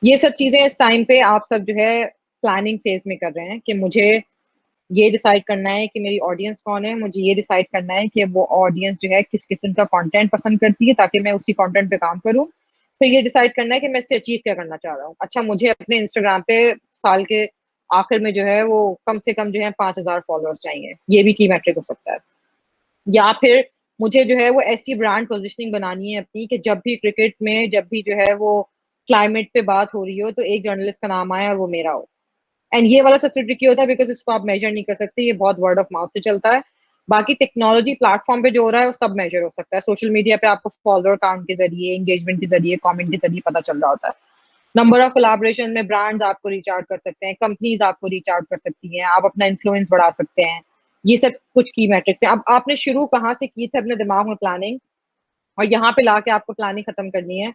ये सब चीजें इस टाइम पे आप सब जो है प्लानिंग फेज में कर रहे हैं कि मुझे ये डिसाइड करना है कि मेरी ऑडियंस कौन है, मुझे ये डिसाइड करना है कि वो ऑडियंस जो है किस किस्म का कंटेंट पसंद करती है ताकि मैं उसी कंटेंट पे काम करूं। फिर ये डिसाइड करना है कि मैं इससे अचीव क्या करना चाह रहा हूँ। अच्छा, मुझे अपने इंस्टाग्राम पे साल के आखिर में जो है वो कम से कम जो है 5000 फॉलोअर्स चाहिए, ये भी की मैट्रिक हो सकता है। या फिर मुझे जो है वो ऐसी ब्रांड पोजीशनिंग बनानी है अपनी कि जब भी क्रिकेट में जब भी जो है वो क्लाइमेट पे बात हो रही हो तो एक जर्नलिस्ट का नाम आए और वो मेरा हो। एंड ये वाला सबसे ट्रिकी होता है बिकॉज इसको आप मेजर नहीं कर सकते, ये बहुत वर्ड ऑफ माउथ से चलता है। बाकी टेक्नोलॉजी प्लेटफॉर्म पे जो हो रहा है वो सब मेजर हो सकता है। सोशल मीडिया पे आपको फॉलोअर काउंट के जरिए, एंगेजमेंट के जरिए, कमेंट के जरिए पता चल रहा होता है। नंबर ऑफ कोलैबोरेशन में ब्रांड्स आपको रीच आउट कर सकते हैं, कंपनीज आपको रीच आउट कर सकती हैं, आप अपना इन्फ्लुएंस बढ़ा सकते हैं। ये सब कुछ की मैट्रिक्स हैं। अब आपने शुरू कहाँ से की थी अपने दिमाग में प्लानिंग, और यहाँ पे लाके आपको प्लानिंग खत्म करनी है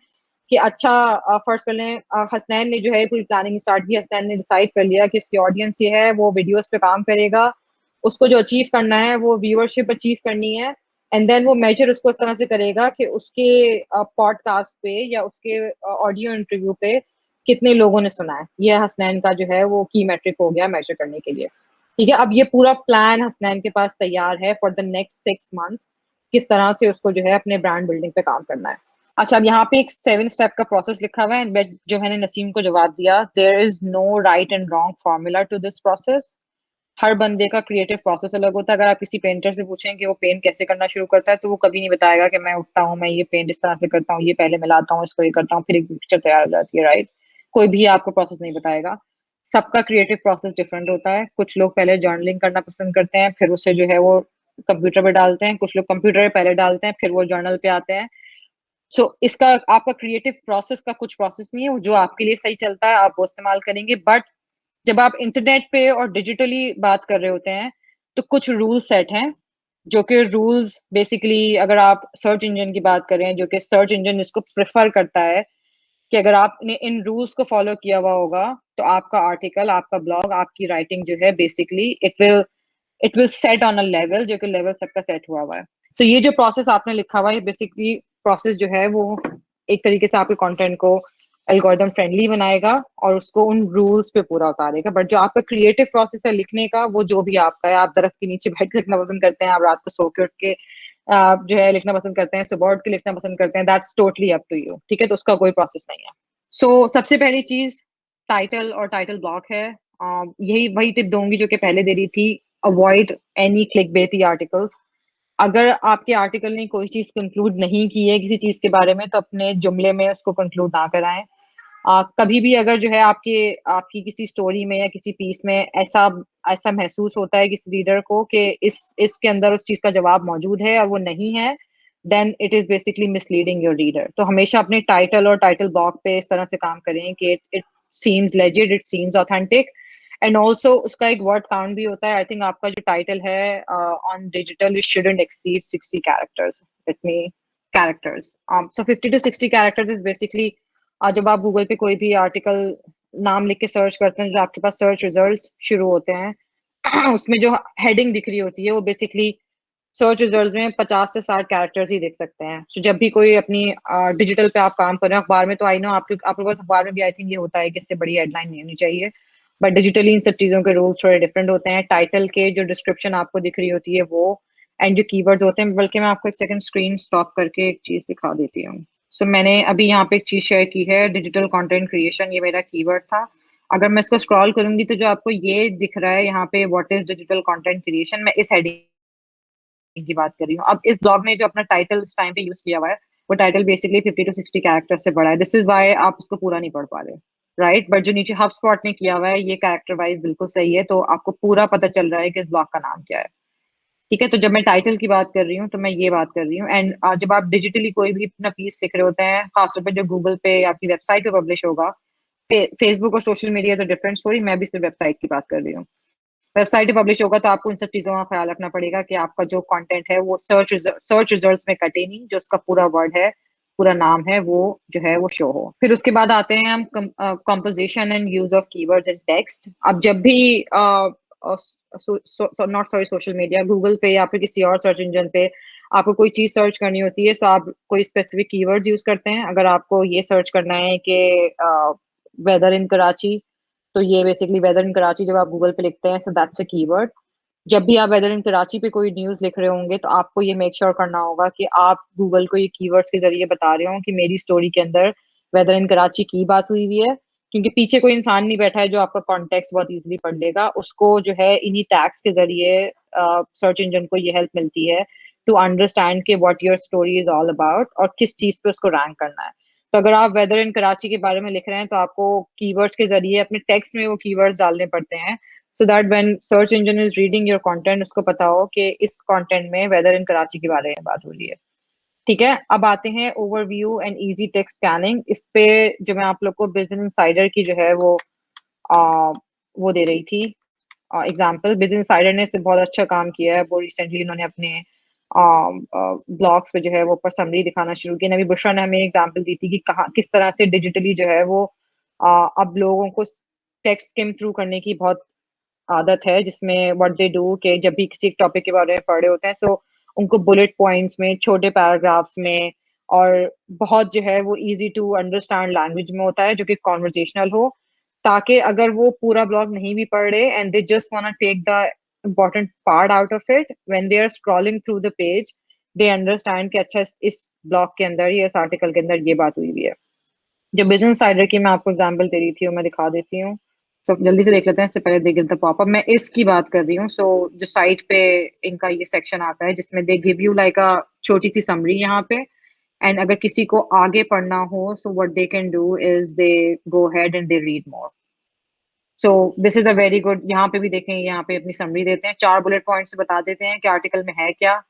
कि अच्छा फर्स्ट पहले हसनैन ने जो है पूरी प्लानिंग स्टार्ट की। हसनैन ने डिसाइड कर लिया कि इसकी ऑडियंस ये है, वो वीडियोस पे काम करेगा, उसको जो अचीव करना है वो व्यूअरशिप अचीव करनी है। एंड देन वो मेजर उसको इस तरह से करेगा कि उसके पॉडकास्ट पे या उसके ऑडियो इंटरव्यू पे कितने लोगों ने सुना है। ये हसनैन का जो है वो की मैट्रिक हो गया मेजर करने के लिए। ठीक है, अब ये पूरा प्लान हसनैन के पास तैयार है फॉर द नेक्स्ट 6 मंथ्स, किस तरह से उसको जो है अपने ब्रांड बिल्डिंग पे काम करना है। अच्छा, अब यहाँ पे एक 7 स्टेप का प्रोसेस लिखा हुआ है, बट जो मैंने नसीम को जवाब दिया, there is no right and wrong formula to this process. हर बंदे का क्रिएटिव प्रोसेस अलग होता है। अगर आप किसी पेंटर से पूछें कि वो पेंट कैसे करना शुरू करता है तो वो कभी नहीं बताएगा कि मैं उठता हूँ, मैं ये पेंट इस तरह से करता हूँ, ये पहले मिलाता हूँ, इसको ये करता हूँ, फिर एक पिक्चर तैयार हो जाती है, राइट। कोई भी आपको प्रोसेस नहीं बताएगा। सबका क्रिएटिव प्रोसेस डिफरेंट होता है। कुछ लोग पहले जर्नलिंग करना पसंद करते हैं, फिर उसे जो है वो कंप्यूटर पे डालते हैं। कुछ लोग कंप्यूटर पे पहले डालते हैं, फिर वो जर्नल पे आते हैं। सो इसका आपका क्रिएटिव प्रोसेस का कुछ प्रोसेस नहीं है, वो जो आपके लिए सही चलता है आप वो इस्तेमाल करेंगे। बट जब आप इंटरनेट पे और डिजिटली बात कर रहे होते हैं तो कुछ रूल सेट हैं, जो कि रूल्स बेसिकली अगर आप सर्च इंजन की बात करें, जो कि सर्च इंजन इसको प्रेफर करता है कि अगर आपने इन रूल्स को फॉलो किया हुआ होगा तो आपका आर्टिकल, आपका ब्लॉग, आपकी राइटिंग जो है basically it will set on a level, जो कि लेवल सबका सेट हुआ हुआ है। तो ये जो प्रोसेस आपने लिखा हुआ है बेसिकली प्रोसेस जो है वो एक तरीके से आपके कंटेंट को एल्गोरिदम फ्रेंडली बनाएगा और उसको उन रूल्स पे पूरा उतारेगा। बट जो आपका क्रिएटिव प्रोसेस है लिखने का, वो जो भी आपका है, आप दरख्त के नीचे बैठ के लिखना पसंद करते हैं, आप रात को सो के उठ के आप जो है लिखना पसंद करते हैं, सुबह उठ के लिखना पसंद करते हैं, that's totally up to you. ठीक है, तो उसका कोई प्रोसेस नहीं है। सो सबसे पहली चीज टाइटल और टाइटल ब्लॉक है। यही वही टिप दूंगी जो कि पहले दे रही थी, अवॉइड एनी क्लिकबेटी आर्टिकल्स। अगर आपके आर्टिकल ने कोई चीज कंक्लूड नहीं की है किसी चीज के बारे में तो अपने जुमले में उसको कंक्लूड ना कराएं। कभी भी अगर जो है आपकी किसी स्टोरी में या किसी पीस में ऐसा ऐसा महसूस होता है किसी रीडर को कि इसके अंदर उस चीज का जवाब मौजूद है और वो नहीं है, then it is basically misleading your reader. तो हमेशा अपने टाइटल और टाइटल ब्लॉक पे इस तरह से काम करें कि it seems legit, it seems authentic. And also उसका एक वर्ड काउंट भी होता है। आई थिंक आपका जो टाइटल है on digital, it shouldn't exceed 60 characters. Let me characters. So 50 to 60 characters is basically, जब आप गूगल पे कोई भी आर्टिकल नाम लिख के सर्च करते हैं, जो आपके पास सर्च रिजल्ट्स शुरू होते हैं उसमें जो हेडिंग दिख रही होती है वो बेसिकली सर्च रिजल्ट्स में 50 से 60 कैरेक्टर्स ही देख सकते हैं। तो जब भी कोई अपनी डिजिटल पे आप काम कर रहे हैं, अखबार में तो आई नो आपके पास अखबार में भी आई थिंक ये होता है कि इससे बड़ी हेडलाइन नहीं होनी चाहिए, बट डिजिटली इन सब चीजों के रूल्स थोड़े डिफरेंट होते हैं। टाइटल के जो डिस्क्रिप्शन आपको दिख रही होती है वो, एंड जो कीवर्ड्स होते हैं, बल्कि मैं आपको एक सेकंड स्क्रीन स्टॉप करके एक चीज दिखा देती हूँ। सो मैंने अभी यहाँ पे एक चीज शेयर की है, डिजिटल कंटेंट क्रिएशन, ये मेरा कीवर्ड था। अगर मैं इसको स्क्रॉल करूंगी तो जो आपको ये दिख रहा है यहाँ पे, what is digital content creation, मैं इस हेडिंग की बात कर रही हूँ। अब इस ब्लॉग ने जो अपना टाइटल इस टाइम पे यूज किया हुआ है, वो टाइटल बेसिकली 50 to 60 कैरेक्टर से बड़ा है। दिस इज वाई आप उसको पूरा नहीं पढ़ पा रहे, राइट? बट जो नीचे हब स्पॉट ने किया हुआ है ये कैरेक्टर वाइज बिल्कुल सही है, तो आपको पूरा पता चल रहा है कि इस ब्लॉग का नाम क्या है। ठीक है, तो जब मैं टाइटल की बात कर रही हूँ तो मैं ये बात कर रही हूँ। एंड जब आप डिजिटली कोई भी अपना पीस लिख रहे होते हैं, खासतौर पर जो गूगल पे या आपकी वेबसाइट पे पब्लिश होगा, फेसबुक और सोशल मीडिया तो डिफरेंट स्टोरी, मैं भी सिर्फ वेबसाइट की बात कर रही हूँ। वेबसाइट पे पब्लिश होगा तो आपको इन सब चीजों का ख्याल रखना पड़ेगा कि आपका जो कंटेंट है वो सर्च रिजल्ट्स में कटे नहीं, जो उसका पूरा वर्ड है, पूरा नाम है, वो जो है वो शो हो। फिर उसके बाद आते हैं हम composition and use of keywords and text. अब जब भी not sorry social media, Google पे या फिर किसी और सर्च इंजन पे आपको कोई चीज सर्च करनी होती है, तो आप कोई स्पेसिफिक कीवर्ड्स यूज करते हैं। अगर आपको ये सर्च करना है कि वेदर इन कराची, तो ये बेसिकली वेदर इन कराची जब आप गूगल पे लिखते हैं, सो दैट्स अ कीवर्ड। जब भी आप वेदर इन कराची पे कोई न्यूज लिख रहे होंगे तो आपको ये मेक श्योर करना होगा कि आप गूगल को ये कीवर्ड्स के जरिए बता रहे हो कि मेरी स्टोरी के अंदर वेदर इन कराची की बात हुई हुई है, क्योंकि पीछे कोई इंसान नहीं बैठा है जो आपका कॉन्टेक्स्ट बहुत इजीली पढ़ लेगा। उसको जो है इन्हीं टैग्स के जरिए सर्च इंजन को ये हेल्प मिलती है टू अंडरस्टैंड कि what your story is all about और किस चीज पे उसको रैंक करना है। तो अगर आप वेदर इन कराची के बारे में लिख रहे हैं तो आपको कीवर्ड्स के जरिए अपने टेक्स्ट में वो कीवर्ड्स डालने पड़ते हैं, so that when search engine is reading your content, उसको पता हो कि इस कंटेंट में वेदर इन कराची के बारे में बात हो रही है। ठीक है, अब आते हैं overview and easy text scanning. इस पे जो मैं आप लोग को बिजनेस इंसाइडर की जो है आ, वो दे रही थी एग्जाम्पल। बिजनेस इंसाइडर ने इस पे बहुत अच्छा काम किया है। वो रिसेंटली उन्होंने अपने ब्लॉग्स पे जो है वो ऊपर समरी दिखाना शुरू की। अभी बुशरा ने हमें एग्जाम्पल दी थी कि कहाँ किस तरह से डिजिटली जो है वो अब लोगों को टेक्स्ट स्किम थ्रू करने की बहुत आदत है, जिसमें व्हाट दे डू कि जब भी किसी टॉपिक के बारे में पढ़ रहे होते हैं, सो उनको बुलेट पॉइंट्स में, छोटे पैराग्राफ्स में, और बहुत जो है वो इजी टू अंडरस्टैंड लैंग्वेज में होता है जो कि कॉन्वर्जेशनल हो, ताकि अगर वो पूरा ब्लॉग नहीं भी पढ़ रहे and they just want take the important part out of it, when they are scrolling through the page, they understand कि अच्छा इस ब्लॉग के अंदर या इस आर्टिकल के अंदर ये बात हुई हुई है। जो बिजनेस साइडर की मैं आपको एग्जांपल दे रही थी वो मैं दिखा देती हूँ। सो जल्दी से देख लेते हैं, इससे पहले दे गिव द पॉपअप। मैं इसकी बात कर रही हूँ। सो जो साइट पे इनका ये सेक्शन आता है जिसमें दे गिव यू लाइक अ छोटी सी समरी यहाँ पे, एंड अगर किसी को आगे पढ़ना हो, so what they can do is they go head and they read more. So this is a very good. यहाँ पे भी देखें, यहाँ पे अपनी समरी देते हैं, 4 बुलेट पॉइंट से बता देते हैं कि आर्टिकल में है क्या,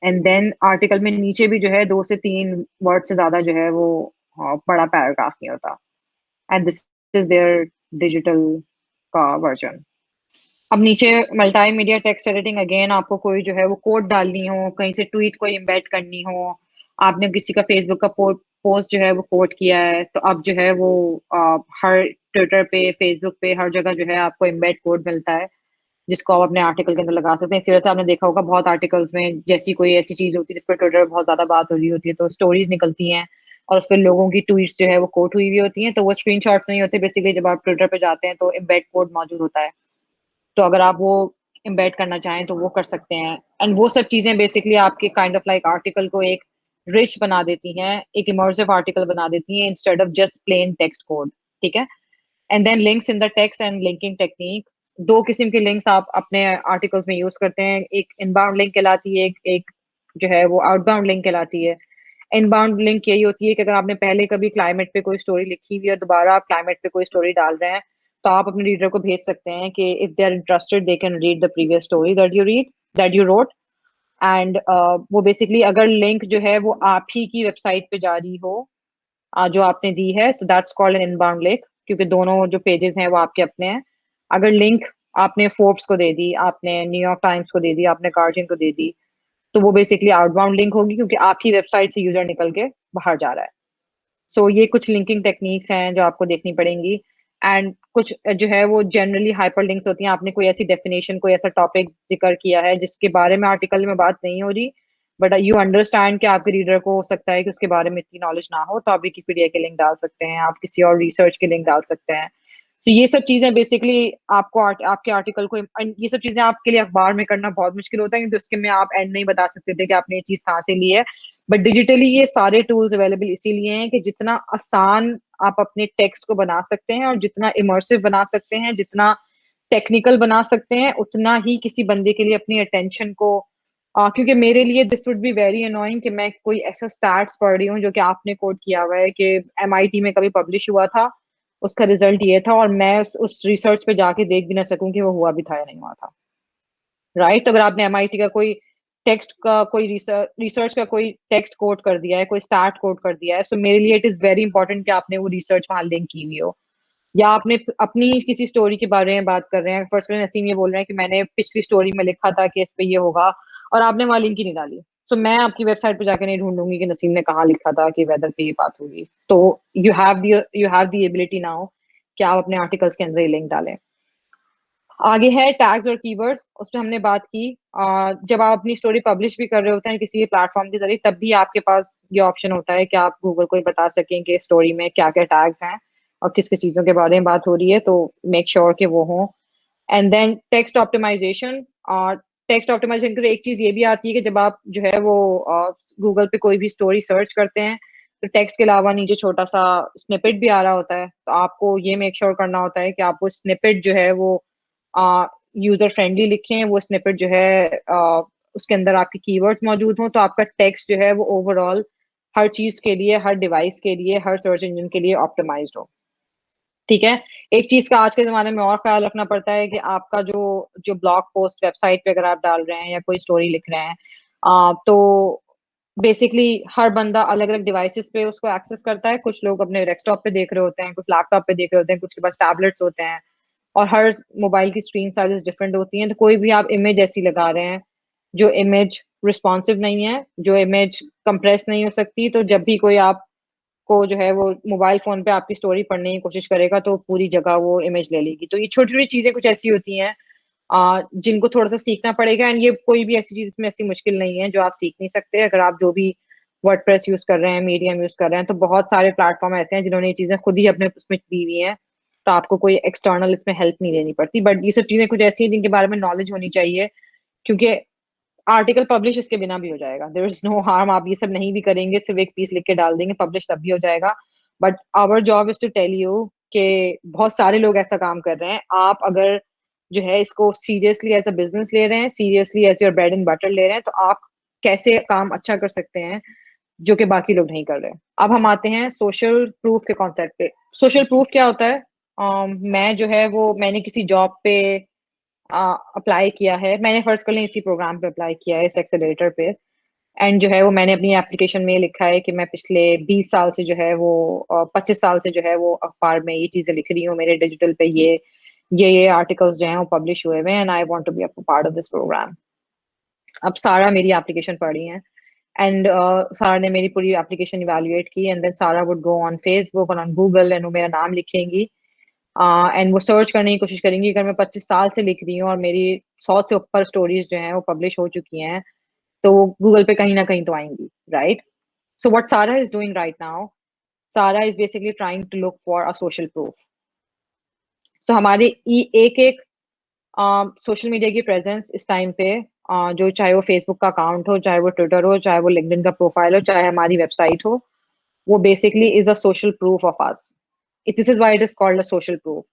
एंड देन आर्टिकल में नीचे भी जो है 2 से 3 वर्ड से ज्यादा जो है वो बड़ा पैराग्राफ नहीं होता। And this is there digital का वर्जन। अब नीचे multi media text editing, again आपको कोई जो है वो कोड डालनी हो, कहीं से ट्वीट को एम्बेड करनी हो, आपने किसी का फेसबुक का पोस्ट जो है वो कोट किया है, तो अब जो है वो हर ट्विटर पे, फेसबुक पे, हर जगह जो है आपको एम्बेड कोड मिलता है, जिसको आप अपने आर्टिकल के अंदर लगा सकते हैं। इसी वजह से आपने देखा होगा बहुत आर्टिकल्स में जैसी कोई ऐसी चीज होती है जिस पर ट्विटर पर बहुत ज्यादा बात हो रही होती है, तो स्टोरीज निकलती हैं और उस पर लोगों की ट्वीट्स जो है वो कोट हुई हुई होती हैं, तो वो स्क्रीनशॉट्स नहीं होते बेसिकली। जब आप ट्विटर पे जाते हैं तो एम्बेड कोड मौजूद होता है, तो अगर आप वो एम्बेड करना चाहें तो वो कर सकते हैं। एंड वो सब चीजें बेसिकली आपके काइंड ऑफ लाइक आर्टिकल को एक रिच बना देती हैं, एक इमर्सिव आर्टिकल बना देती हैं instead of just plain text code. ठीक है, and then links in the text and linking technique. 2 किस्म के लिंक्स आप अपने आर्टिकल्स में यूज करते हैं, एक इनबाउंड लिंक कहलाती है, एक जो है वो आउटबाउंड लिंक कहलाती है। इनबाउंड लिंक यही होती है कि अगर आपने पहले कभी क्लाइमेट पे कोई स्टोरी लिखी हुई है और दोबारा आप क्लाइमेट पे कोई स्टोरी डाल रहे हैं, तो आप अपने रीडर को भेज सकते हैं कि if they are interested they can read the previous story that you wrote. And वो बेसिकली अगर लिंक जो है वो आप ही की वेबसाइट पे जारी हो, जो आपने दी है, तो that's called an inbound link, क्योंकि दोनों जो पेजेस हैं वो आपके अपने हैं। अगर लिंक आपने फोर्ब्स को दे दी, आपने न्यूयॉर्क टाइम्स को दे दी, आपने गार्जियन को दे दी, तो वो बेसिकली आउटबाउंड लिंक होगी, क्योंकि आपकी वेबसाइट से यूजर निकल के बाहर जा रहा है। सो ये कुछ लिंकिंग टेक्निक्स हैं जो आपको देखनी पड़ेंगी। एंड कुछ जो है वो जनरली हाइपर लिंक्स होती हैं। आपने कोई ऐसी डेफिनेशन, कोई ऐसा टॉपिक जिक्र किया है जिसके बारे में आर्टिकल में बात नहीं हो रही, बट यू अंडरस्टैंड कि आपके रीडर को हो सकता है कि उसके बारे में इतनी नॉलेज ना हो, तो आप विकिपीडिया के लिंक डाल सकते हैं, आप किसी और रिसर्च के लिंक डाल सकते हैं। तो ये सब चीजें बेसिकली आपको आपके आर्टिकल को ये सब चीजें आपके लिए अखबार में करना बहुत मुश्किल होता है, क्योंकि उसके में आप एंड नहीं बता सकते थे कि आपने ये चीज कहाँ से ली है। बट डिजिटली ये सारे टूल्स अवेलेबल इसीलिए हैं कि जितना आसान आप अपने टेक्स्ट को बना सकते हैं और जितना इमर्सिव बना सकते हैं, जितना टेक्निकल बना सकते हैं, उतना ही किसी बंदे के लिए अपनी अटेंशन को क्योंकि मेरे लिए this would be very annoying कि मैं कोई ऐसा स्टैट्स पढ़ रही हूँ जो कि आपने कोट किया हुआ है कि एमआईटी में कभी पब्लिश हुआ था, उसका रिजल्ट ये था, और मैं उस रिसर्च पे जाके देख भी ना सकूं कि वो हुआ भी था या नहीं हुआ था। राइट? तो अगर आपने एमआईटी का कोई टेक्स्ट का कोई रिसर्च का कोई टेक्स्ट कोट कर दिया है, कोई स्टार्ट कोट कर दिया है, सो मेरे लिए इट इज वेरी इंपॉर्टेंट कि आपने वो रिसर्च वहां लिंक की हुई हो। या आपने अपनी किसी स्टोरी के बारे में बात कर रहे हैं, फर्स्ट नसीम ये बोल रहे हैं कि मैंने पिछली स्टोरी में लिखा था कि इस पे ये होगा, और आपने वहां लिंक ही नहीं डाली, तो मैं आपकी वेबसाइट पे जाके नहीं ढूंढूंगी कि नसीम ने कहाँ लिखा था कि वेदर पे ये बात होगी। तो you have the ability now कि आप अपने आर्टिकल्स के अंदर ही लिंक डालें। आगे है टैग्स और कीवर्ड्स, उस पर हमने बात की। जब आप अपनी स्टोरी पब्लिश भी कर रहे होते हैं किसी प्लेटफॉर्म के जरिए, तब भी आपके पास ये ऑप्शन होता है कि आप गूगल को बता सकें कि स्टोरी में क्या क्या टैग्स हैं और किस किस चीज़ों के बारे में बात हो रही है, तो मेक श्योर कि वो हों। And then text optimization. और टेक्स्ट ऑप्टिमाइजेशन की एक चीज़ ये भी आती है कि जब आप जो है वो गूगल पे कोई भी स्टोरी सर्च करते हैं, तो टेक्स्ट के अलावा नीचे छोटा सा स्निपेट भी आ रहा होता है, तो आपको ये मेक श्योर करना होता है कि आप वो स्निपेट जो है वो यूजर फ्रेंडली लिखें, वो स्निपेट जो है उसके अंदर आपके कीवर्ड्स मौजूद हों, तो आपका टेक्स्ट जो है वो ओवरऑल हर चीज के लिए, हर डिवाइस के लिए, हर सर्च इंजन के लिए ऑप्टिमाइज्ड हो। ठीक है। एक चीज का आज के जमाने में और ख्याल रखना पड़ता है कि आपका जो जो ब्लॉग पोस्ट वेबसाइट पे अगर आप डाल रहे हैं या कोई स्टोरी लिख रहे हैं, तो बेसिकली हर बंदा अलग अलग डिवाइसेस पे उसको एक्सेस करता है। कुछ लोग अपने डेस्कटॉप पे देख रहे होते हैं, कुछ लैपटॉप पे देख रहे होते हैं, कुछ के पास टैबलेट्स होते हैं, और हर मोबाइल की स्क्रीन साइजेस डिफरेंट होती हैं। तो कोई भी आप इमेज ऐसी लगा रहे हैं जो इमेज रिस्पॉन्सिव नहीं है, जो इमेज कंप्रेस नहीं हो सकती, तो जब भी कोई आप को जो है वो मोबाइल फोन पे आपकी स्टोरी पढ़ने की कोशिश करेगा, तो पूरी जगह वो इमेज ले लेगी। तो ये छोटी छोटी चीजें कुछ ऐसी होती हैं जिनको थोड़ा सा सीखना पड़ेगा। एंड ये कोई भी ऐसी चीज इसमें ऐसी मुश्किल नहीं है जो आप सीख नहीं सकते। अगर आप जो भी वर्डप्रेस यूज कर रहे हैं, मीडियम यूज कर रहे हैं, तो बहुत सारे प्लेटफॉर्म ऐसे हैं जिन्होंने ये चीजें खुद ही अपने उसमें दी हुई हैं, तो आपको कोई एक्सटर्नल इसमें हेल्प नहीं लेनी पड़ती। बट ये सब चीजें कुछ ऐसी हैं जिनके बारे में नॉलेज होनी चाहिए, क्योंकि आर्टिकल पब्लिश इसके बिना भी हो जाएगा। देयर इज नो हार्म, आप ये सब नहीं भी करेंगे, सिर्फ एक पीस लिख के डाल देंगे, पब्लिश तब भी हो जाएगा। But our job is to tell you कि बहुत सारे लोग ऐसा काम कर रहे हैं। आप अगर जो है इसको सीरियसली एज अ बिजनेस ले रहे हैं, seriously as your bread and butter ले रहे हैं, तो आप कैसे काम अच्छा कर सकते हैं जो कि बाकी लोग नहीं कर रहे। अब हम आते हैं सोशल प्रूफ के कॉन्सेप्ट पे। सोशल प्रूफ क्या होता है? मैं जो है वो मैंने किसी जॉब पे अप्लाई किया है, मैंने फर्स्ट कर इसी प्रोग्राम पे अप्लाई किया है, इस एक्सेलरेटर पे। एंड जो है वो मैंने अपनी एप्लीकेशन में लिखा है कि मैं पिछले 20 साल से जो है वो 25 साल से जो है वो अखबार में ये चीजें लिख रही हूँ, मेरे डिजिटल पे ये आर्टिकल्स जो हैं वो पब्लिश हुए हुए हैं, and I want to be a part of this program. अब सारा मेरी एप्लीकेशन पढ़ी है, एंड सारा ने मेरी पूरी एप्लीकेशन इवेल्युएट की, एंड देन सारा वुड गो ऑन फेसबुक और ऑन गूगल, एंड वो मेरा नाम लिखेंगी, एंड वो सर्च करने की कोशिश करेंगी। अगर मैं 25 साल से लिख रही हूँ और मेरी 100 से ऊपर स्टोरीज जो हैं वो पब्लिश हो चुकी हैं, तो वो गूगल पे कहीं ना कहीं तो आएंगी, right? So what Sara is doing right now, Sara is basically trying to look for a social proof. So हमारे एक एक सोशल मीडिया की प्रेजेंस इस टाइम पे, जो चाहे वो फेसबुक का अकाउंट हो, चाहे वो ट्विटर हो, चाहे वो लिंक्डइन का प्रोफाइल हो, चाहे हमारी वेबसाइट हो, वो basically is a social proof of us. This is why it is called a social proof.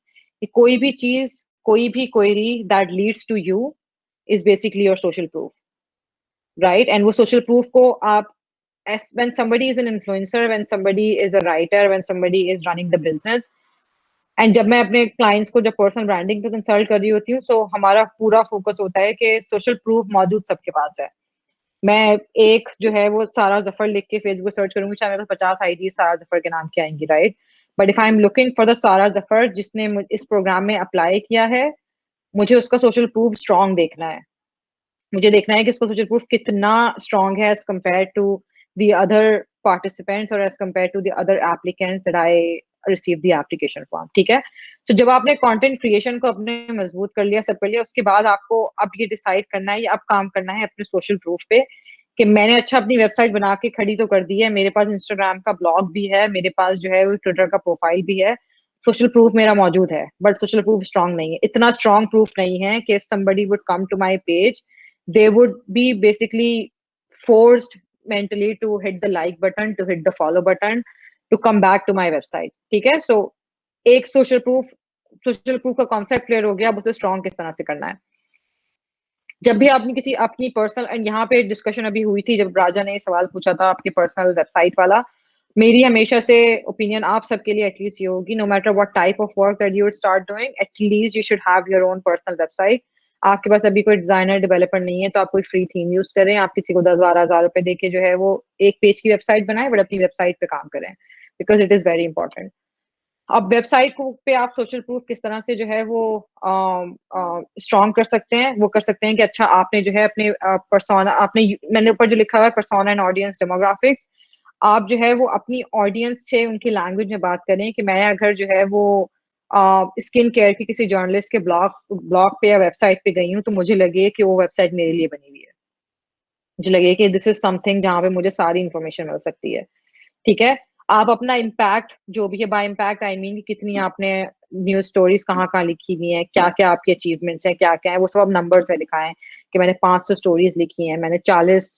कि कोई भी चीज, कोई भी query that leads to you is basically your social proof, right? And वो सोशल प्रूफ को आप as when somebody is an influencer, when somebody is a writer, when somebody is running the business, and जब मैं अपने clients को जब personal branding पे consult कर रही होती हूँ, सो हमारा पूरा फोकस होता है कि सोशल प्रूफ मौजूद सबके पास है। मैं एक जो है वो सारा जफर लिख के फेसबुक सर्च करूंगी, चाहे मेरे पास 50 आईडी सारा जफर के नाम की आएंगी, right? But if I am looking for the सारा जफर जिसने इस प्रोग्राम में अप्लाई किया है, मुझे उसका सोशल प्रूफ स्ट्रांग देखना है। मुझे देखना है कि उसका सोशल प्रूफ कितना स्ट्रांग है as compare to the other participants और as compare to the other applicants that I receive the application form, ठीक है? तो जब आपने कंटेंट क्रिएशन को अपने मजबूत कर लिया, सब कर लिया, उसके बाद आपको अब ये डिसाइड करना है, अब काम करना है अपने सोशल प्रूफ पे कि मैंने अच्छा अपनी वेबसाइट बना के खड़ी तो कर दी है, मेरे पास इंस्टाग्राम का ब्लॉग भी है, मेरे पास जो है वो ट्विटर का प्रोफाइल भी है, सोशल प्रूफ मेरा मौजूद है, बट सोशल प्रूफ स्ट्रांग नहीं है, इतना स्ट्रांग प्रूफ नहीं है कि somebody would come to my page, they would be basically forced mentally to hit the like button, to hit the follow button, to come back to my website, ठीक है? So एक social proof का concept clear हो गया, अब उसे strong किस तरह से करना है। जब भी आपने किसी अपनी पर्सनल, एंड यहाँ पे डिस्कशन अभी हुई थी जब राजा ने सवाल पूछा था आपके पर्सनल वेबसाइट वाला, मेरी हमेशा से ओपिनियन आप सबके लिए एटलीस्ट ये होगी, no matter what type of work that you start doing, at least you should have your own personal website. आपके पास अभी कोई डिजाइनर डेवलपर नहीं है तो आप कोई फ्री थीम यूज करें, आप किसी को 10-12 हज़ार रुपए देके जो है वो एक पेज की वेबसाइट बनाएं, बट अपनी वेबसाइट पे काम करें, because it is very important. अब वेबसाइट को पे आप सोशल प्रूफ किस तरह से जो है वो स्ट्रॉन्ग कर सकते हैं, वो कर सकते हैं कि अच्छा आपने जो है अपने पर्सोना, आपने मैंने ऊपर जो लिखा हुआ है पर्सोना एंड ऑडियंस डेमोग्राफिक्स, आप जो है वो अपनी ऑडियंस से उनकी लैंग्वेज में बात करें कि मैं अगर जो है वो स्किन केयर की किसी जर्नलिस्ट के ब्लॉग पे या वेबसाइट पे गई हूँ, तो मुझे लगे कि वो वेबसाइट मेरे लिए बनी हुई है, मुझे लगे कि दिस इज समथिंग जहाँ पे मुझे सारी इंफॉर्मेशन मिल सकती है, ठीक है? आप अपना इम्पैक्ट जो भी है, बाय इम्पैक्ट आई मीन कितनी आपने न्यूज स्टोरीज कहाँ कहाँ लिखी हुई हैं, क्या क्या आपकी अचीवमेंट्स हैं, क्या क्या है, वो सब आप नंबर्स में दिखाएं कि मैंने 500 स्टोरीज लिखी हैं, मैंने 40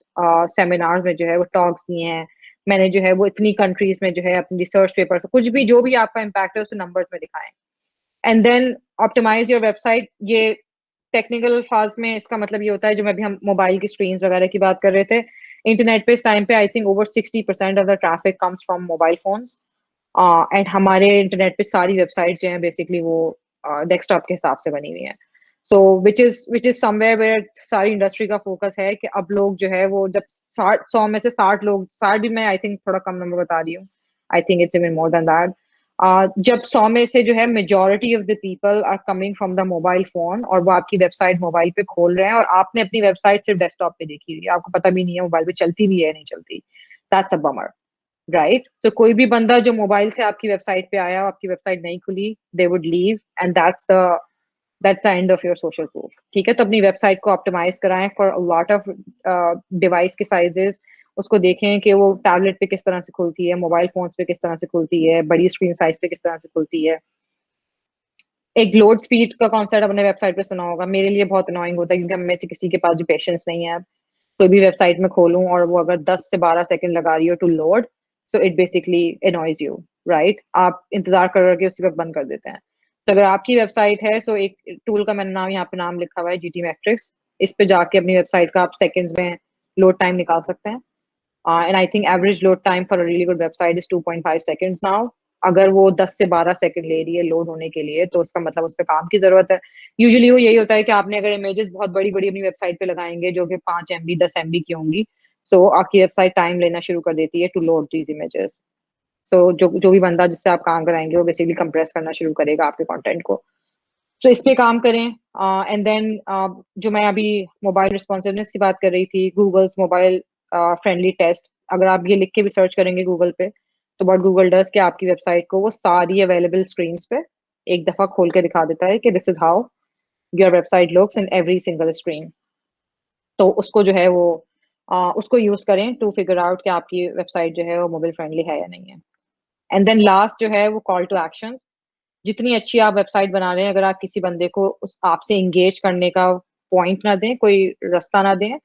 सेमिनार्स में जो है वो टॉक्स दिए हैं, मैंने जो है वो इतनी कंट्रीज में जो है अपनी रिसर्च पेपर, कुछ भी जो भी आपका इम्पैक्ट है उसे नंबर्स में दिखाएं। And then optimize your website. ये टेक्निकल फाज में इसका मतलब ये होता है, जो मैं भी हम मोबाइल की स्क्रीन वगैरह की बात कर रहे थे, इंटरनेट पे इस टाइम पे I think over 60% of the traffic comes from mobile phones, and हमारे इंटरनेट पे सारी वेबसाइट्स जो हैं बेसिकली वो डेस्कटॉप के हिसाब से बनी हुई हैं। सो विच इज समवेयर वेयर सारी इंडस्ट्री का फोकस है कि अब लोग जो है वो जब 100 में से 60 लोग, 60 भी मैं आई थिंक थोड़ा कम नंबर बता रही हूँ, I think it's even more than that, जब 100 में से जो है majority of the people are coming from the mobile phone, और वो आपकी वेबसाइट मोबाइल पे खोल रहे हैं, और आपने अपनी वेबसाइट सिर्फ डेस्कटॉप पे देखी हुई है, आपको पता भी नहीं है मोबाइल पे चलती भी है नहीं चलती, दैट्स अ बमर, राइट? तो कोई भी बंदा जो मोबाइल से आपकी वेबसाइट पे आया, आपकी वेबसाइट नहीं खुली, they would leave, and that's the end of your social proof, ठीक है? तो अपनी वेबसाइट को ऑप्टिमाइज कराएं for a lot of device के साइजेस, उसको देखें कि वो टैबलेट पे किस तरह से खुलती है, मोबाइल फोन्स पे किस तरह से खुलती है, बड़ी स्क्रीन साइज पे किस तरह से खुलती है। एक लोड स्पीड का कॉन्सेप्ट अपने वेबसाइट पे सुना होगा, मेरे लिए बहुत अनोइंग होता है क्योंकि हम में से किसी के पास भी पेशेंस नहीं है। कोई भी वेबसाइट में खोलूं और वो अगर 10 से 12 सेकंड लगा रही हो to load, so it basically annoys you, right? आप इंतजार कर के उसी वक्त बंद कर देते हैं। तो अगर आपकी वेबसाइट है, सो एक टूल का मैंने यहाँ पे नाम लिखा हुआ है जीटी मैट्रिक्स, इस पे जाके अपनी वेबसाइट का आप सेकंड्स में लोड टाइम निकाल सकते हैं। And I think average load time for a really good website is 2.5 seconds now. अगर वो 10 से 12 सेकंड ले रही है लोड होने के लिए, तो उसका मतलब उस पर काम की जरूरत है। यूजुअली वो यही होता है कि आपने अगर इमेजेस बहुत बड़ी बड़ी अपनी वेबसाइट पे लगाएंगे जो कि 5 MB 10 MB की होंगी, सो आपकी वेबसाइट टाइम लेना शुरू कर देती है टू लोड दीज इमेजेस। सो जो जो भी बंदा जिससे आप काम कराएंगे वो बेसिकली कंप्रेस करना शुरू करेगा आपके कंटेंट को। सो इस पे काम करें। एंड देन जो मैं अभी मोबाइल रिस्पॉन्सिवनेस की बात कर रही थी, गूगल्स मोबाइल फ्रेंडली टेस्ट, अगर आप ये लिख के भी सर्च करेंगे गूगल पे, तो बट गूगल डज कि आपकी वेबसाइट को वो सारी अवेलेबल स्क्रीन पे एक दफा खोल के दिखा देता है कि this is how your website looks in every single screen. तो उसको जो है वो उसको यूज करें टू फिगर आउट कि आपकी वेबसाइट जो है वो मोबाइल फ्रेंडली है या नहीं है। एंड देन लास्ट जो है वो कॉल टू एक्शन। जितनी अच्छी आप वेबसाइट बना रहे हैं, अगर आप किसी बंदे को उस आपसे इंगेज करने का पॉइंट ना दें, कोई रास्ता ना दें,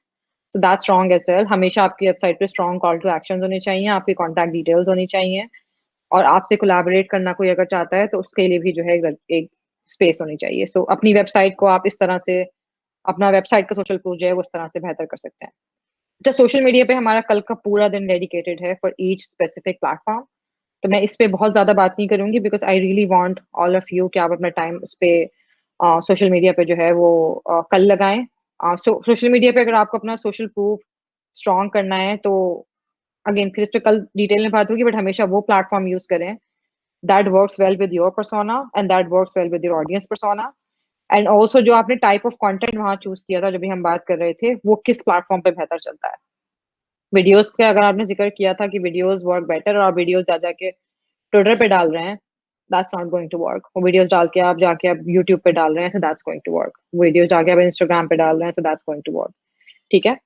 so that's wrong as well. हमेशा आपकी वेबसाइट पे स्ट्रॉन्ग कॉल टू एक्शन होने चाहिए, आपकी कॉन्टैक्ट डिटेल्स होनी चाहिए, और आपसे कोलैबोरेट करना कोई अगर चाहता है तो उसके लिए भी जो है एक स्पेस होनी चाहिए। सो अपनी वेबसाइट को आप इस तरह से, अपना वेबसाइट का सोशल प्रूफ जो है वो इस तरह से बेहतर कर सकते हैं। जब सोशल मीडिया पे हमारा कल का पूरा दिन डेडिकेटेड है फॉर ईच स्पेसिफिक प्लेटफॉर्म, तो मैं इस पे बहुत ज़्यादा बात नहीं करूँगी because I really want all of you कि आप अपना टाइम उस पे सोशल मीडिया पे जो है वो कल लगाएँ। सोशल मीडिया पे अगर आपको अपना सोशल प्रूफ स्ट्रॉन्ग करना है तो अगेन फिर इस पे कल डिटेल में बात होगी, बट हमेशा वो प्लेटफॉर्म यूज़ करें that works well with your persona and that works well with your audience persona. And also जो आपने टाइप ऑफ कंटेंट वहाँ चूज़ किया था, जब भी हम बात कर रहे थे, वो किस प्लेटफॉर्म पे बेहतर चलता है। वीडियोज़ का अगर आपने ज़िक्र किया था कि वीडियोज़ वर्क बेटर और आप वीडियोज़ जा के ट्विटर पे डाल रहे हैं, that's not going to work. वो वीडियोज़ डाल के आप जाके आप यूट्यूब पे डाल रहे हैं, so that's going to work. Videos जाके आप इंस्टाग्राम पे डाल रहे हैं, so that's going to work. ठीक है?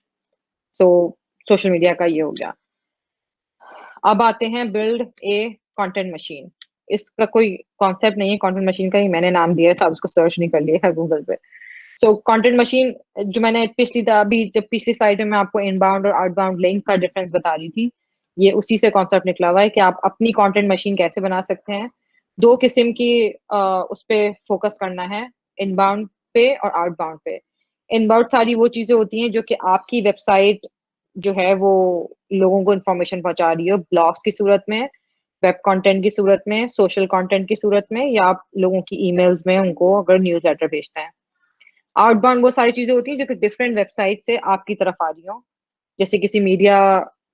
सो सोशल मीडिया का ये हो गया। अब आते हैं बिल्ड ए कंटेंट मशीन। इसका कोई कॉन्सेप्ट नहीं है, कंटेंट मशीन का ही मैंने नाम दिया था, अब उसको सर्च नहीं कर लिया है गूगल पे। सो कंटेंट मशीन जो मैंने अभी जब पिछली स्लाइड में मैं आपको इनबाउंड और आउटबाउंड लिंक का डिफरेंस बता रही थी, ये उसी से कॉन्सेप्ट निकला हुआ है कि आप अपनी कंटेंट मशीन कैसे बना सकते हैं। दो किस्म की उस पे फोकस करना है, इनबाउंड पे और आउटबाउंड पे। इनबाउंड सारी वो चीजें होती हैं जो कि आपकी वेबसाइट जो है वो लोगों को इन्फॉर्मेशन पहुंचा रही है, ब्लॉग्स की सूरत में, वेब कंटेंट की सूरत में, सोशल कंटेंट की सूरत में, या आप लोगों की ईमेल्स में उनको अगर न्यूज़लेटर भेजते हैं। आउटबाउंड वो सारी चीजें होती हैं जो कि डिफरेंट वेबसाइट से आपकी तरफ आ रही हो, जैसे किसी मीडिया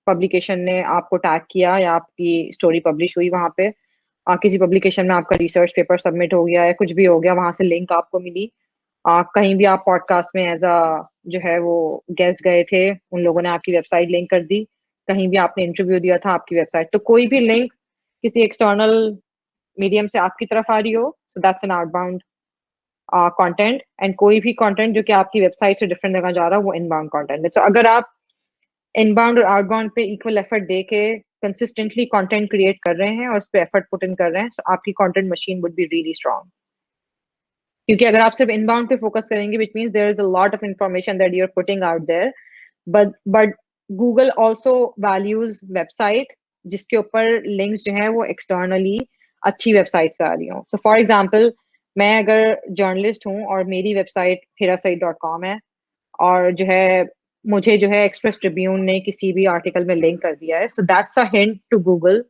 पब्लिकेशन ने आपको टैग किया या आपकी स्टोरी पब्लिश हुई वहां पे, किसी पब्लिकेशन में आपका रिसर्च पेपर सबमिट हो गया है, कुछ भी हो गया, वहां से लिंक आपको मिली, कहीं भी आप पॉडकास्ट में एज अ जो है वो गेस्ट गए थे, उन लोगों ने आपकी वेबसाइट लिंक कर दी, कहीं भी आपने इंटरव्यू दिया था आपकी वेबसाइट, तो कोई भी लिंक किसी एक्सटर्नल मीडियम से आपकी तरफ आ रही हो, so that's an outbound content. And कोई भी कंटेंट जो कि आपकी वेबसाइट से डिफरेंट जगह जा रहा है वो इनबाउंड कंटेंट है। सो अगर आप इनबाउंड और आउटबाउंड पे इक्वल एफर्ट दे के कंसिस्टेंटली कंटेंट क्रिएट कर रहे हैं और उस पर एफर्ट पुट इन कर रहे हैं, so आपकी content machine would be really strong. क्योंकि अगर आप सिर्फ इनबाउंड पे फोकस करेंगे, which means there is a lot of information that you are putting out there, but Google also values website जिसके ऊपर लिंक्स जो है वो एक्सटर्नली अच्छी वेबसाइट से आ रही हो। सो फॉर एग्जाम्पल, मैं अगर जर्नलिस्ट हूँ और मेरी वेबसाइट hirasite.com है, और जो है मुझे जो है एक्सप्रेस ट्रिब्यून ने किसी भी आर्टिकल में लिंक कर दिया है, so that's a hint to Google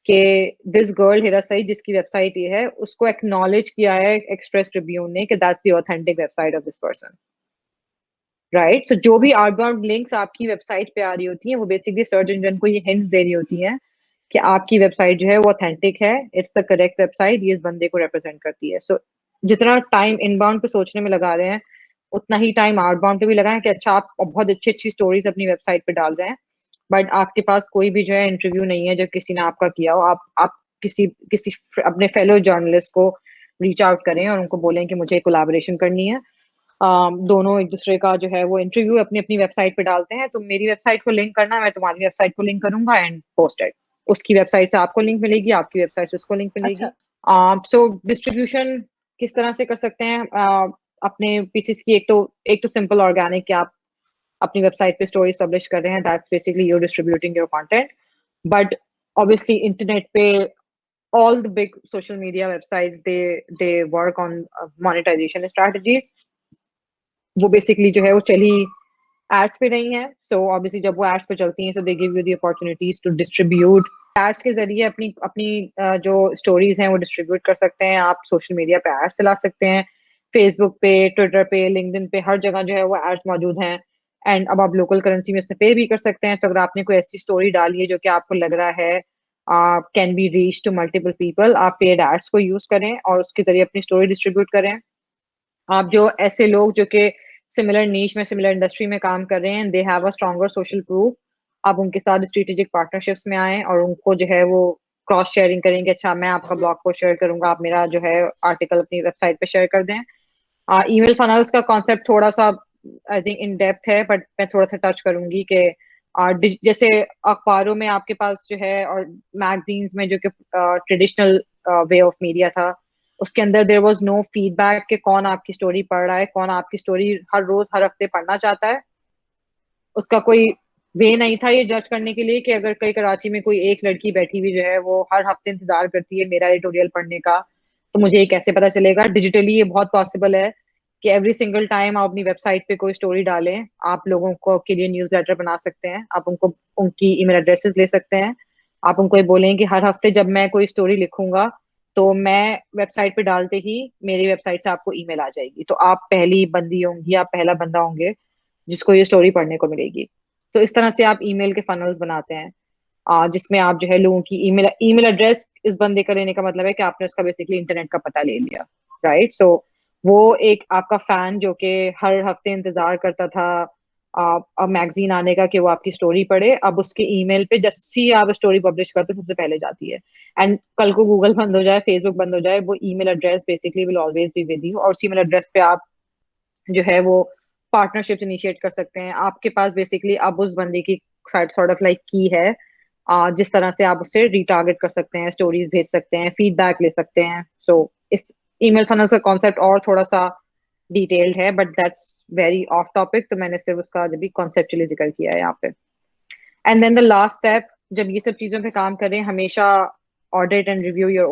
कि दिस गर्ल हिरा सईद जिसकी वेबसाइट ये है, उसको एक्नॉलेज किया है एक्सप्रेस ट्रिब्यून ने कि that's the authentic website of this person, right. So जो भी आउटबाउंड लिंक्स आपकी वेबसाइट पे आ रही होती हैं वो बेसिकली सर्च इंजन को ये हिंट्स दे रही होती हैं कि आपकी वेबसाइट जो है वो ऑथेंटिक है, इट्स द करेक्ट वेबसाइट, ये इस बंदे को रिप्रेजेंट करती है। सो जितना टाइम इनबाउंड पे सोचने में लगा रहे हैं, उतना ही टाइम आउटबाउंड पे भी लगाएं कि अच्छा आप बहुत अच्छी अच्छी स्टोरीज अपनी वेबसाइट पे डाल रहे हैं, बट आपके पास कोई भी जो है इंटरव्यू नहीं है जो किसी ने आपका किया हो, आप किसी किसी अपने फेलो जर्नलिस्ट को रीच आउट करें और उनको बोलें कि मुझे कोलैबोरेशन करनी है। दोनों एक दूसरे का जो है वो इंटरव्यू अपनी अपनी वेबसाइट पे डालते हैं, तुम मेरी वेबसाइट को लिंक करना, मैं तुम्हारी वेबसाइट को लिंक करूंगा एंड पोस्टेड, उसकी वेबसाइट से आपको लिंक मिलेगी, आपकी वेबसाइट से उसको लिंक मिलेगी। अच्छा। सो डिस्ट्रीब्यूशन किस तरह से कर सकते हैं अपने पीसीस की, एक तो सिंपल ऑर्गेनिक कि आप अपनी वेबसाइट पे स्टोरीज पब्लिश कर रहे हैं, that's basically you distributing your content. But obviously internet पे all the big social media websites, they work on monetization strategies। वो बेसिकली जो है वो चली एड्स पे नहीं है, सो ऑब्वियसली जब वो एड्स पे चलती हैं, so they give you the opportunities to distribute ads के जरिए अपनी अपनी जो स्टोरीज हैं वो डिस्ट्रीब्यूट कर सकते हैं। आप सोशल मीडिया पे एड्स चला सकते हैं, फेसबुक पे, ट्विटर पे, लिंक्डइन पे, हर जगह जो है वो एड्स मौजूद हैं। एंड अब आप लोकल करेंसी में से पे भी कर सकते हैं, तो अगर आपने कोई ऐसी स्टोरी डाली है जो कि आपको लग रहा है can be reach to multiple people, आप पेड एड्स को यूज करें और उसके जरिए अपनी स्टोरी डिस्ट्रीब्यूट करें। आप जो ऐसे लोग जो कि सिमिलर नीश में, सिमिलर इंडस्ट्री में काम कर रहे हैं, दे have a stronger social proof, आप उनके साथ स्ट्रेटेजिक पार्टनरशिप्स में आए और उनको जो है वो क्रॉस शेयरिंग करेंगे, अच्छा मैं आपका ब्लॉग पोस्ट शेयर करूंगा, आप मेरा जो है आर्टिकल अपनी वेबसाइट पे शेयर कर दें। ईमेल फनल्स का कॉन्सेप्ट थोड़ा सा आई थिंक इन डेप्थ है, बट मैं थोड़ा सा टच करूंगी कि जैसे अखबारों में आपके पास जो है और मैगजीन्स में जो कि ट्रेडिशनल वे ऑफ मीडिया था, उसके अंदर देयर वाज नो फीडबैक कि कौन आपकी स्टोरी पढ़ रहा है, कौन आपकी स्टोरी हर रोज हर हफ्ते पढ़ना चाहता है। उसका कोई वे नहीं था ये जज करने के लिए कि अगर कहीं कराची में कोई एक लड़की बैठी हुई जो है वो हर हफ्ते इंतजार करती है मेरा एडिटोरियल पढ़ने का, तो मुझे ये कैसे पता चलेगा। डिजिटली ये बहुत पॉसिबल है कि एवरी सिंगल टाइम आप अपनी वेबसाइट पे कोई स्टोरी डालें, आप लोगों को के लिए न्यूज़लेटर बना सकते हैं, आप उनको उनकी ईमेल एड्रेसेस ले सकते हैं, आप उनको ये बोलें कि हर हफ्ते जब मैं कोई स्टोरी लिखूंगा तो मैं वेबसाइट पे डालते ही मेरी वेबसाइट से आपको ईमेल आ जाएगी, तो आप पहली बंदी होंगी, आप पहला बंदा होंगे जिसको ये स्टोरी पढ़ने को मिलेगी। तो इस तरह से आप ईमेल के फनल्स बनाते हैं, जिसमें आप जो है लोगों की ईमेल ईमेल एड्रेस इस बंदे का लेने का मतलब है कि आपने उसका बेसिकली इंटरनेट का पता ले लिया, राइट। सो वो एक आपका फैन जो कि हर हफ्ते इंतजार करता था अब मैगजीन आने का कि वो आपकी स्टोरी पढ़े, अब उसके ईमेल पे जैसे ही आप स्टोरी पब्लिश करते हो सबसे पहले जाती है। एंड कल को गूगल बंद हो जाए, फेसबुक बंद हो जाए, वो email address basically will always be with you, और उस ईमेल एड्रेस पे आप जो है वो पार्टनरशिप इनिशिएट कर सकते हैं। आपके पास बेसिकली अब उस बंदे की साइड सॉर्ट ऑफ लाइक की है, जिस तरह से आप उससे रीटारगेट कर सकते हैं, स्टोरीज भेज सकते हैं, फीडबैक ले सकते हैं। सो इस ईमेल फनल का कॉन्सेप्ट और थोड़ा सा डिटेल्ड है, but that's very of topic, तो मैंने सिर्फ उसका जब भी कॉन्सेप्चुअली जिक्र किया है यहाँ पे। And then the last step, जब ये सब चीजों पे काम करें, हमेशा audit and review your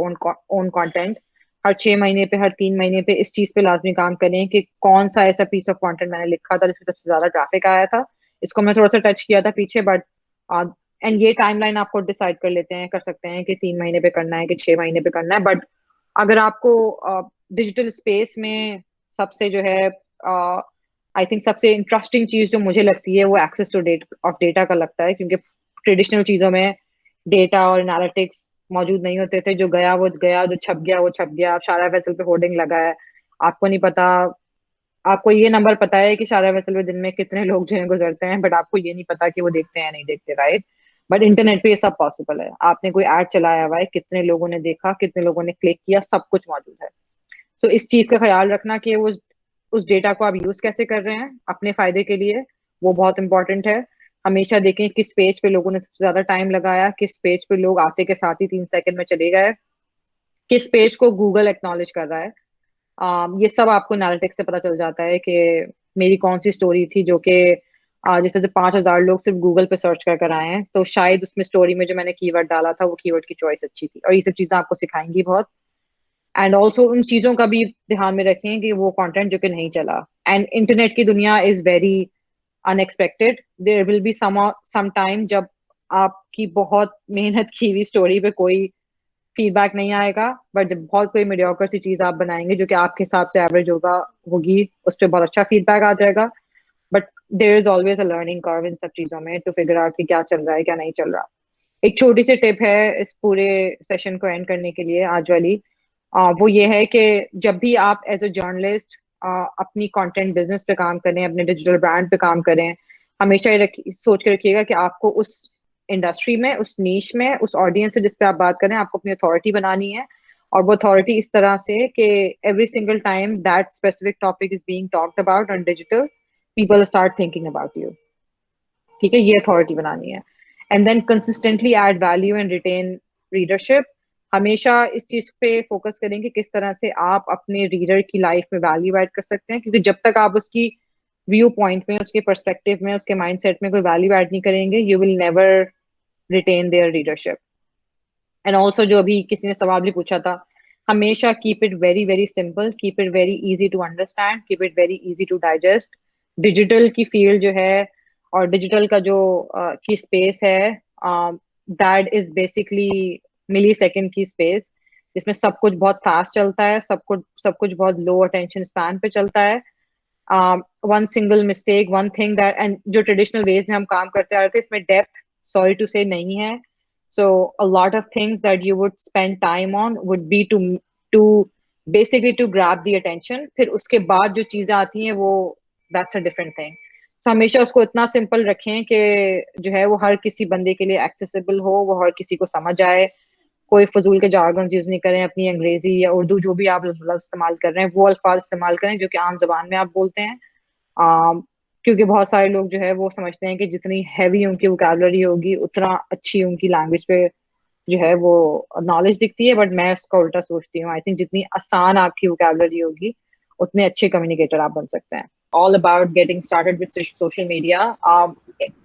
own content. हर 6 महीने पे, हर 3 महीने पे इस चीज पे लाजमी काम करें कि कौन सा ऐसा पीस ऑफ कंटेंट मैंने लिखा था जिसमें सबसे ज्यादा ट्रैफिक आया था। इसको मैं थोड़ा सा टच किया था पीछे, बट एंड ये टाइमलाइन आपको डिसाइड कर लेते हैं, कर सकते हैं कि 3 महीने पे करना है कि 6 महीने पे करना है। बट अगर आपको डिजिटल स्पेस में सबसे जो है आई थिंक सबसे इंटरेस्टिंग चीज जो मुझे लगती है वो excess to date of data का लगता है, क्योंकि ट्रेडिशनल चीजों में डेटा और एनालिटिक्स मौजूद नहीं होते थे। जो गया वो गया, जो छप गया वो छप गया। अब शारा फैसल पे होर्डिंग लगा है, आपको नहीं पता, आपको ये नंबर पता है कि शारा फैसल पे दिन में कितने लोग जो है गुजरते हैं, बट आपको ये नहीं पता कि वो देखते हैं या नहीं देखते, राइट। बट इंटरनेट पे ये सब पॉसिबल है। आपने कोई एड चलाया हुआ है, कितने लोगों ने देखा, कितने लोगों ने क्लिक किया, सब कुछ मौजूद है। सो इस चीज का ख्याल रखना कि वो उस डेटा को आप यूज कैसे कर रहे हैं अपने फायदे के लिए, वो बहुत इंपॉर्टेंट है। हमेशा देखें किस पेज पे लोगों ने सबसे ज्यादा टाइम लगाया, किस पेज पे लोग आते के साथ ही 3 सेकंड में चले गए, किस पेज को गूगल एक्नॉलेज कर रहा है। ये सब आपको एनालिटिक्स से पता चल जाता है कि मेरी कौन सी स्टोरी थी जो कि जिसमें से 5,000 लोग सिर्फ गूगल पे सर्च कर कर आए हैं, तो शायद उसमें स्टोरी में जो मैंने कीवर्ड डाला था वो कीवर्ड की चॉइस अच्छी थी। और ये सब चीजें आपको सिखाएंगी बहुत। एंड ऑल्सो उन चीजों का भी ध्यान में रखें कि वो कंटेंट जो कि नहीं चला। एंड इंटरनेट की दुनिया is very unexpected. There will be some time जब आपकी बहुत मेहनत की हुई स्टोरी पे कोई फीडबैक नहीं आएगा, बट जब बहुत कोई मीडियोकर सी चीज आप बनाएंगे जो कि आपके हिसाब से एवरेज होगी, उस पर बहुत अच्छा फीडबैक आ जाएगा। But there is always a learning curve in सब चीजों में टू फिगर आउट कि क्या चल रहा है क्या नहीं चल रहा। एक छोटी सी टिप है इस पूरे सेशन को एंड करने के लिए आज वाली, वो ये है कि जब भी आप एज अ जर्नलिस्ट अपनी कंटेंट बिजनेस पे काम करें, अपने डिजिटल ब्रांड पे काम करें, हमेशा ये सोच के रखिएगा कि आपको उस इंडस्ट्री में, उस नीश में, उस ऑडियंस से जिस पे आप बात करें, आपको अपनी अथॉरिटी बनानी है। और वो अथॉरिटी इस तरह से कि every single time that specific topic is being talked about on digital, people start thinking about you. ठीक है, ये अथॉरिटी बनानी है। And then consistently add value and retain readership. हमेशा इस चीज पे फोकस करें कि किस तरह से आप अपने रीडर की लाइफ में वैल्यू ऐड कर सकते हैं, क्योंकि जब तक आप उसकी व्यू पॉइंट में, उसके पर्सपेक्टिव में, उसके माइंडसेट में कोई वैल्यू ऐड नहीं करेंगे, you will never retain their readership. And also जो अभी किसी ने सवाल भी पूछा था, हमेशा keep it very very simple, keep it very easy to understand, keep it very easy to digest. Digital की फील्ड जो है और डिजिटल का जो की स्पेस है, that is basically millisecond की स्पेस, जिसमें सब कुछ बहुत फास्ट चलता है, सब कुछ बहुत लो अटेंशन स्पैन पे चलता है। One single mistake, one thing that, and जो ट्रेडिशनल वेज में हम काम करते आ रहे थे, इसमें डेप्थ सॉरी टू से नहीं है। So a lot of things that you would spend time on would be to basically to grab the attention. फिर उसके बाद जो चीजें आती हैं वो that's a different thing. So हमेशा उसको इतना सिंपल रखें कि जो है वो हर किसी बंदे के लिए एक्सेसिबल हो, वो हर किसी को समझ आए। कोई फजूल के जार्गन यूज नहीं करें, अपनी अंग्रेजी या उर्दू जो भी आप लफ्ज इस्तेमाल कर रहे हैं वो अल्फाज इस्तेमाल करें जो कि आम जबान में आप बोलते हैं। um, क्योंकि बहुत सारे लोग जो है वो समझते हैं कि जितनी हैवी उनकी वोकैबुलरी होगी उतना अच्छी उनकी लैंग्वेज पे जो है वो नॉलेज दिखती है, बट मैं उसका उल्टा सोचती हूँ। आई थिंक जितनी आसान आपकी वोकैबुलरी होगी उतने अच्छे कम्युनिकेटर आप बन सकते हैं। All about getting started with social media.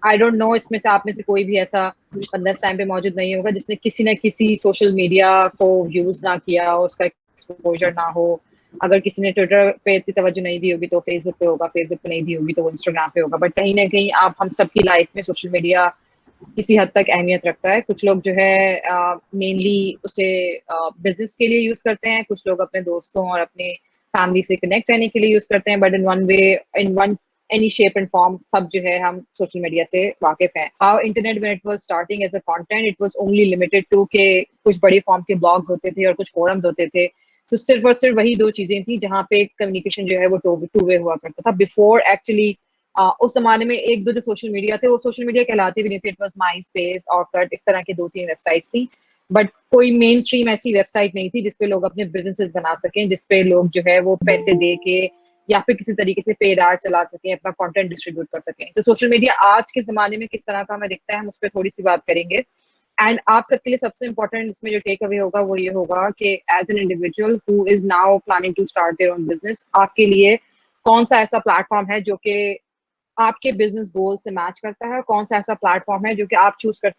I don't know इसमें से आप में से कोई भी ऐसा बंदा इस टाइम पे मौजूद नहीं होगा जिसने किसी न किसी सोशल मीडिया को यूज ना किया हो, उसका एक्सपोजर ना हो। अगर किसी ने ट्विटर पे इतनी तवज्जो नहीं दी होगी तो फेसबुक पे होगा, फेसबुक पे नहीं दी होगी तो वो इंस्टाग्राम पे होगा। बट कहीं ना कहीं आप हम सबकी लाइफ में सोशल मीडिया किसी हद तक अहमियत रखता है। कुछ लोग जो है मेनली उसे बिजनेस के लिए यूज करते हैं, कुछ लोग अपने दोस्तों और अपने फैमिली से कनेक्ट रहने के लिए यूज करते हैं। But in one way, in one any shape and form, सब जो है हम सोशल मीडिया से वाकिफ हैं। How internet when it was starting as a content, it was only limited to के कुछ बड़े फॉर्म के ब्लॉग्स होते थे और कुछ फोरम्स होते थे। तो सिर्फ और सिर्फ वही दो चीजें थी जहाँ पे कम्युनिकेशन जो है वो टू वे हुआ करता था। बिफोर एक्चुअली उस जमाने में एक दो जो सोशल मीडिया थे वो सोशल मीडिया कहलाते भी नहीं थे। इट वाज माई स्पेस, ऑरकट, इस तरह की दो तीन वेबसाइट्स थी। बट कोई मेन स्ट्रीम ऐसी वेबसाइट नहीं थी जिसपे लोग अपने बिजनेसेस बना सकें, जिसपे लोग जो है वो पैसे दे के या फिर किसी तरीके से पेड एड चला सकें, अपना कंटेंट डिस्ट्रीब्यूट कर सकें। तो सोशल मीडिया आज के जमाने में किस तरह का हमें दिखता है, हम उस पर थोड़ी सी बात करेंगे। एंड आप सबके लिए सबसे इंपॉर्टेंट इसमें जो टेक अवे होगा वो ये होगा कि as an individual who is now planning to start their own business, आपके लिए कौन सा ऐसा प्लेटफॉर्म है जो कि आपके बिजनेस गोल से मैच करता है, कौन सा ऐसा प्लेटफॉर्म है जो कि आप चूज कर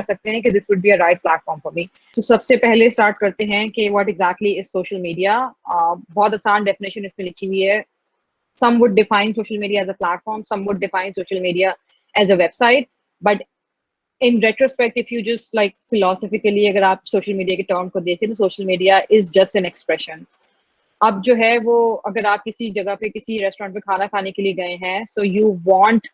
सकते हैं कि this would be a right platform for me. तो सबसे पहले स्टार्ट करते हैं कि what exactly is social media. बहुत आसान डेफिनेशन इसमें लिखी हुई है। some would define social media as a platform, some would define social media as a website, but in retrospect, if you just like philosophically अगर आप social media के term को देखें तो social media is just an expression। अब जो है वो अगर आप किसी जगह पे किसी रेस्टोरेंट पे खाना खाने के लिए गए हैं, so you want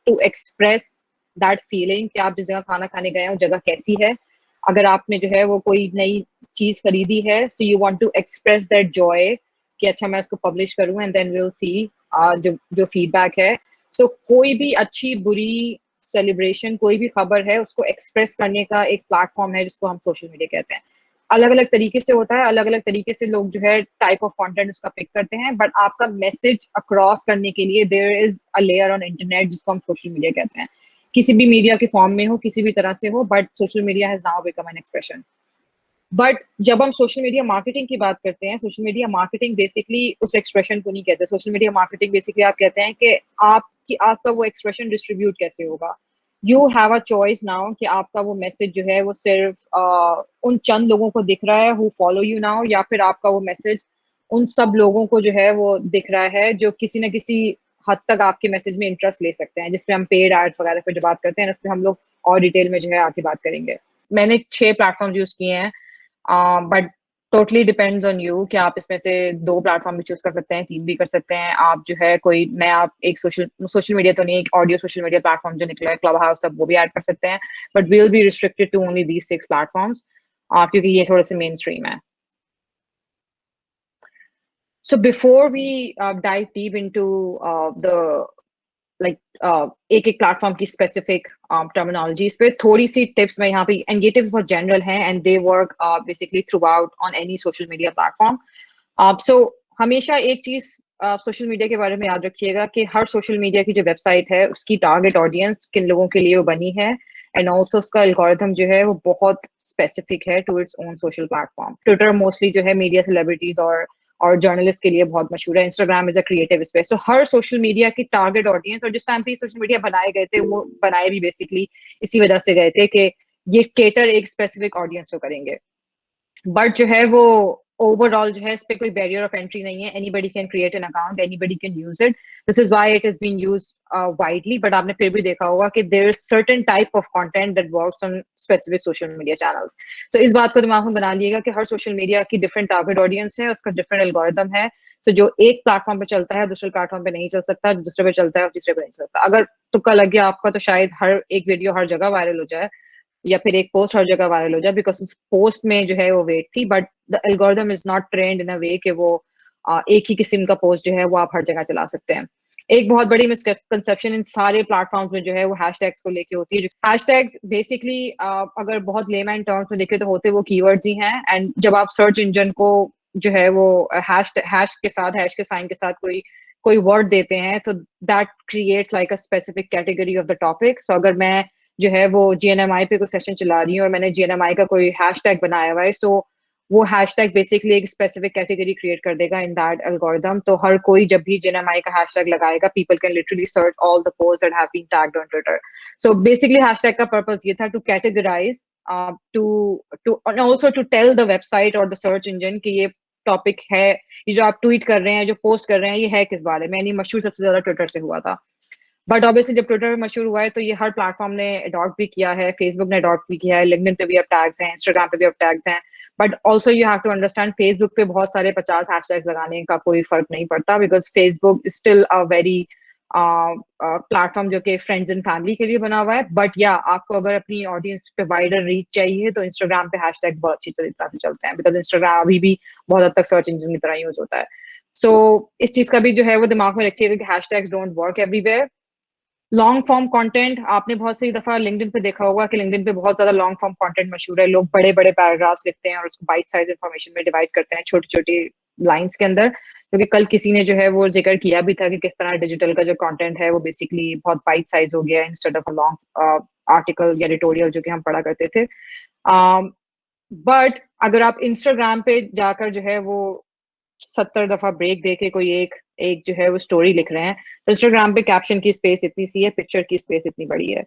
to express that feeling कि आप जिस जगह खाना खाने गए हैं वो जगह कैसी है। अगर आपने जो है वो कोई नई चीज खरीदी है, so you want to express that joy कि अच्छा मैं इसको पब्लिश करूं एंड देन विल सी जो जो फीडबैक है। सो कोई भी अच्छी बुरी सेलिब्रेशन, कोई भी खबर है, उसको एक्सप्रेस करने का एक प्लेटफॉर्म है जिसको हम सोशल मीडिया कहते हैं। अलग अलग तरीके से होता है, अलग अलग तरीके से लोग जो है टाइप ऑफ कंटेंट उसका पिक करते हैं, बट आपका मैसेज अक्रॉस करने के लिए there is a layer on internet जिसको हम सोशल मीडिया कहते हैं। किसी भी मीडिया के फॉर्म में हो, किसी भी तरह से हो, but social media has now become an expression. But जब हम सोशल मीडिया मार्केटिंग की बात करते हैं, सोशल मीडिया मार्केटिंग बेसिकली उस एक्सप्रेशन को नहीं कहते। सोशल मीडिया मार्केटिंग बेसिकली आप कहते हैं कि आपका वो एक्सप्रेशन डिस्ट्रीब्यूट कैसे होगा। You have a choice now कि आपका वो मैसेज जो है वो सिर्फ उन चंद लोगों को दिख रहा है हु फॉलो यू नाउ, या फिर आपका वो मैसेज उन सब लोगों को जो है वो दिख रहा है जो किसी न किसी हद तक आपके मैसेज में इंटरेस्ट ले सकते हैं, जिसपे हम पेड एड्स वगैरह पे जो बात करते हैं उस पर हम लोग और डिटेल में जो है आगे बात करेंगे। मैंने 6 प्लेटफॉर्म यूज किए हैं, but totally depends on you कि आप इसमें से 2 प्लेटफॉर्म भी चूज कर सकते हैं, 3 भी कर सकते हैं। आप जो है कोई नया आप एक सोशल सोशल मीडिया तो नहीं, एक ऑडियो सोशल मीडिया प्लेटफॉर्म जो निकला है क्लब हाउस, अब वो भी ऐड कर सकते हैं। But will be restricted to only these 6 platforms क्योंकि ये थोड़े से मेन स्ट्रीम है। So before we dive deep into the like एक एक प्लेटफॉर्म की स्पेसिफिक टर्मिनोलॉजीज पे थोड़ी सी टिप्स मैं यहाँ पे, एंड ये टिप्स बहुत जनरल हैं and they work basically throughout on any social media platform. So हमेशा एक चीज सोशल मीडिया के बारे में याद रखिएगा कि हर सोशल मीडिया की जो वेबसाइट है उसकी टारगेट ऑडियंस किन लोगों के लिए वो बनी है, एंड ऑल्सो उसका एल्गोरिथम जो है वो बहुत स्पेसिफिक है to its own social platform. Twitter mostly जो है मीडिया सेलिब्रिटीज और जर्नलिस्ट के लिए बहुत मशहूर है। Instagram is a creative space. तो हर सोशल मीडिया की टारगेट ऑडियंस, और जिस टाइम पे सोशल मीडिया बनाए गए थे वो बनाए भी बेसिकली इसी वजह से गए थे कि ये केटर एक स्पेसिफिक ऑडियंस को करेंगे। बट जो है वो ओवरऑल जो है इस पे कोई बैरियर ऑफ एंट्री नहीं है। Anybody can create an account, anybody can use it. This is why it is been use widely. But आपने फिर भी देखा होगा कि there is certain type of content that works on specific social media channels. तो इस बात को दिमाग में बना लिएगा कि हर सोशल मीडिया की डिफरेंट टारगेट ऑडियंस है, उसका डिफरेंट एल्गोरिथम है। तो जो एक प्लेटफॉर्म पे चलता है दूसरे प्लेटफॉर्म पे नहीं चल सकता, जो दूसरे पे चलता है और तीसरे पे नहीं चल सकता। अगर तुक्का लग गया आपका तो शायद हर एक वीडियो हर जगह वायरल हो जाए या फिर एक पोस्ट हर जगह वायरल हो जाए, बिकॉज उस पोस्ट में जो है वो वेट थी। But the algorithm is not trained in a way कि वो एक ही किस्म का पोस्ट जो है वो आप हर जगह चला सकते हैं। एक बहुत बड़ी मिसकंसेप्शन इन सारे प्लेटफॉर्म्स में जो है वो हैशटैग्स को लेके होती है। हैशटैग्स बेसिकली अगर बहुत लेमैन टर्म्स में देखे तो होते वो कीवर्ड्स ही हैं। एंड जब आप सर्च इंजन को जो है वो हैश के साथ, हैश के साइन के साथ कोई कोई वर्ड देते हैं तो that creates like a specific category of the topic. So अगर मैं जो है वो जीएनएमआई पे कोई सेशन चला रही हूँ और मैंने जीएनएमआई का कोई हैशटैग बनाया हुआ है, सो वो हैशटैग बेसिकली एक स्पेसिफिक कैटेगरी क्रिएट कर देगा इन दैट एल्गोरिथम। तो हर कोई जब भी जीएनएमआई का हैशटैग लगाएगा, people can literally search all the post that have been tagged on Twitter. So basically hashtag का पर्पस ये था to categorise, to to also to tell the website और द सर्च इंजन कि ये टॉपिक है, ये जो आप ट्वीट कर रहे हैं, जो पोस्ट कर रहे हैं, ये है किस बारे में? यानी मशहूर सबसे ज्यादा ट्विटर से हुआ था। बट ऑब्वियसली जब ट्विटर मशहूर हुआ है तो ये हर प्लेटफॉर्म ने अडॉप्ट भी किया है, फेसबुक ने अडॉप्ट भी किया है, लिंक्डइन पे भी अब टैग्स हैं, इंस्टाग्राम पे भी अब टैग्स हैं। But also you have to understand Facebook पे बहुत सारे 50 हैशटैग्स लगाने का कोई फर्क नहीं पड़ता, because Facebook is still a very platform जो कि फ्रेंड्स एंड फैमिली के लिए बना हुआ है। बट या आपको अगर अपनी ऑडियंस पे वाइडर रीच चाहिए तो इंस्टाग्राम पे हैशटैग्स बहुत अच्छी तरह से चलते हैं, बिकॉज इंस्टाग्राम अभी भी बहुत हद तक सर्च इंजन की तरह यूज होता है। सो इस चीज का भी जो है वो दिमाग में रखिएगा कि hashtags don't work everywhere. Long form content आपने बहुत सी दफा लिंक्डइन पे देखा होगा कि लिंक्डइन पे बहुत ज्यादा लॉन्ग फॉर्म कंटेंट मशहूर है, लोग बड़े बड़े पैराग्राफ्स लिखते हैं और उसको बाइट साइज इंफॉर्मेशन में डिवाइड करते हैं छोटी छोटी लाइंस के अंदर। क्योंकि कल किसी ने जो है वो जिक्र किया भी था कि किस तरह डिजिटल का जो कंटेंट है वो बेसिकली बहुत बाइट साइज हो गया है instead of a long article या एडिटोरियल जो कि हम पढ़ा करते थे। बट अगर आप इंस्टाग्राम पे जाकर जो है वो 70 दफा ब्रेक देके कोई एक एक जो है वो स्टोरी लिख रहे हैं, तो इंस्टाग्राम पे कैप्शन की स्पेस इतनी सी है, पिक्चर की स्पेस इतनी बड़ी है।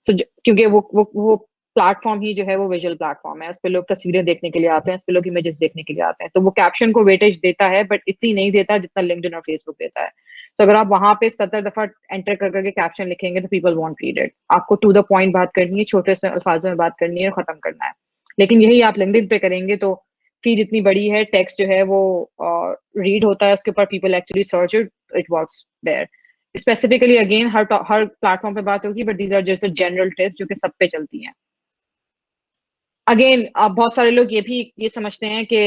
तो क्योंकि वो प्लेटफॉर्म ही जो है वो विजुअल प्लेटफॉर्म है, उस पर लोग तस्वीरें देखने के लिए आते हैं, उस पर लोग इमेजेस देखने के लिए आते हैं, तो वो कैप्शन को वेटेज देता है बट इतनी नहीं देता जितना लिंक्डइन और फेसबुक देता है। तो अगर आप वहां पे 70 दफा एंटर कर करके कैप्शन लिखेंगे तो पीपल वॉन्ट रीड इट। आपको टू द पॉइंट बात करनी है, छोटे से अल्फाजों में बात करनी है और खत्म करना है। लेकिन यही आप लिंक्डइन पे करेंगे तो फीड इतनी बड़ी है, टेक्स्ट जो है वो रीड होता है उसके ऊपर, people actually search it, it works there. Specifically again हर प्लेटफॉर्म पे बात होगी, but these are just general tips जो कि सब पे चलती हैं। अगेन बहुत सारे लोग ये भी ये समझते हैं कि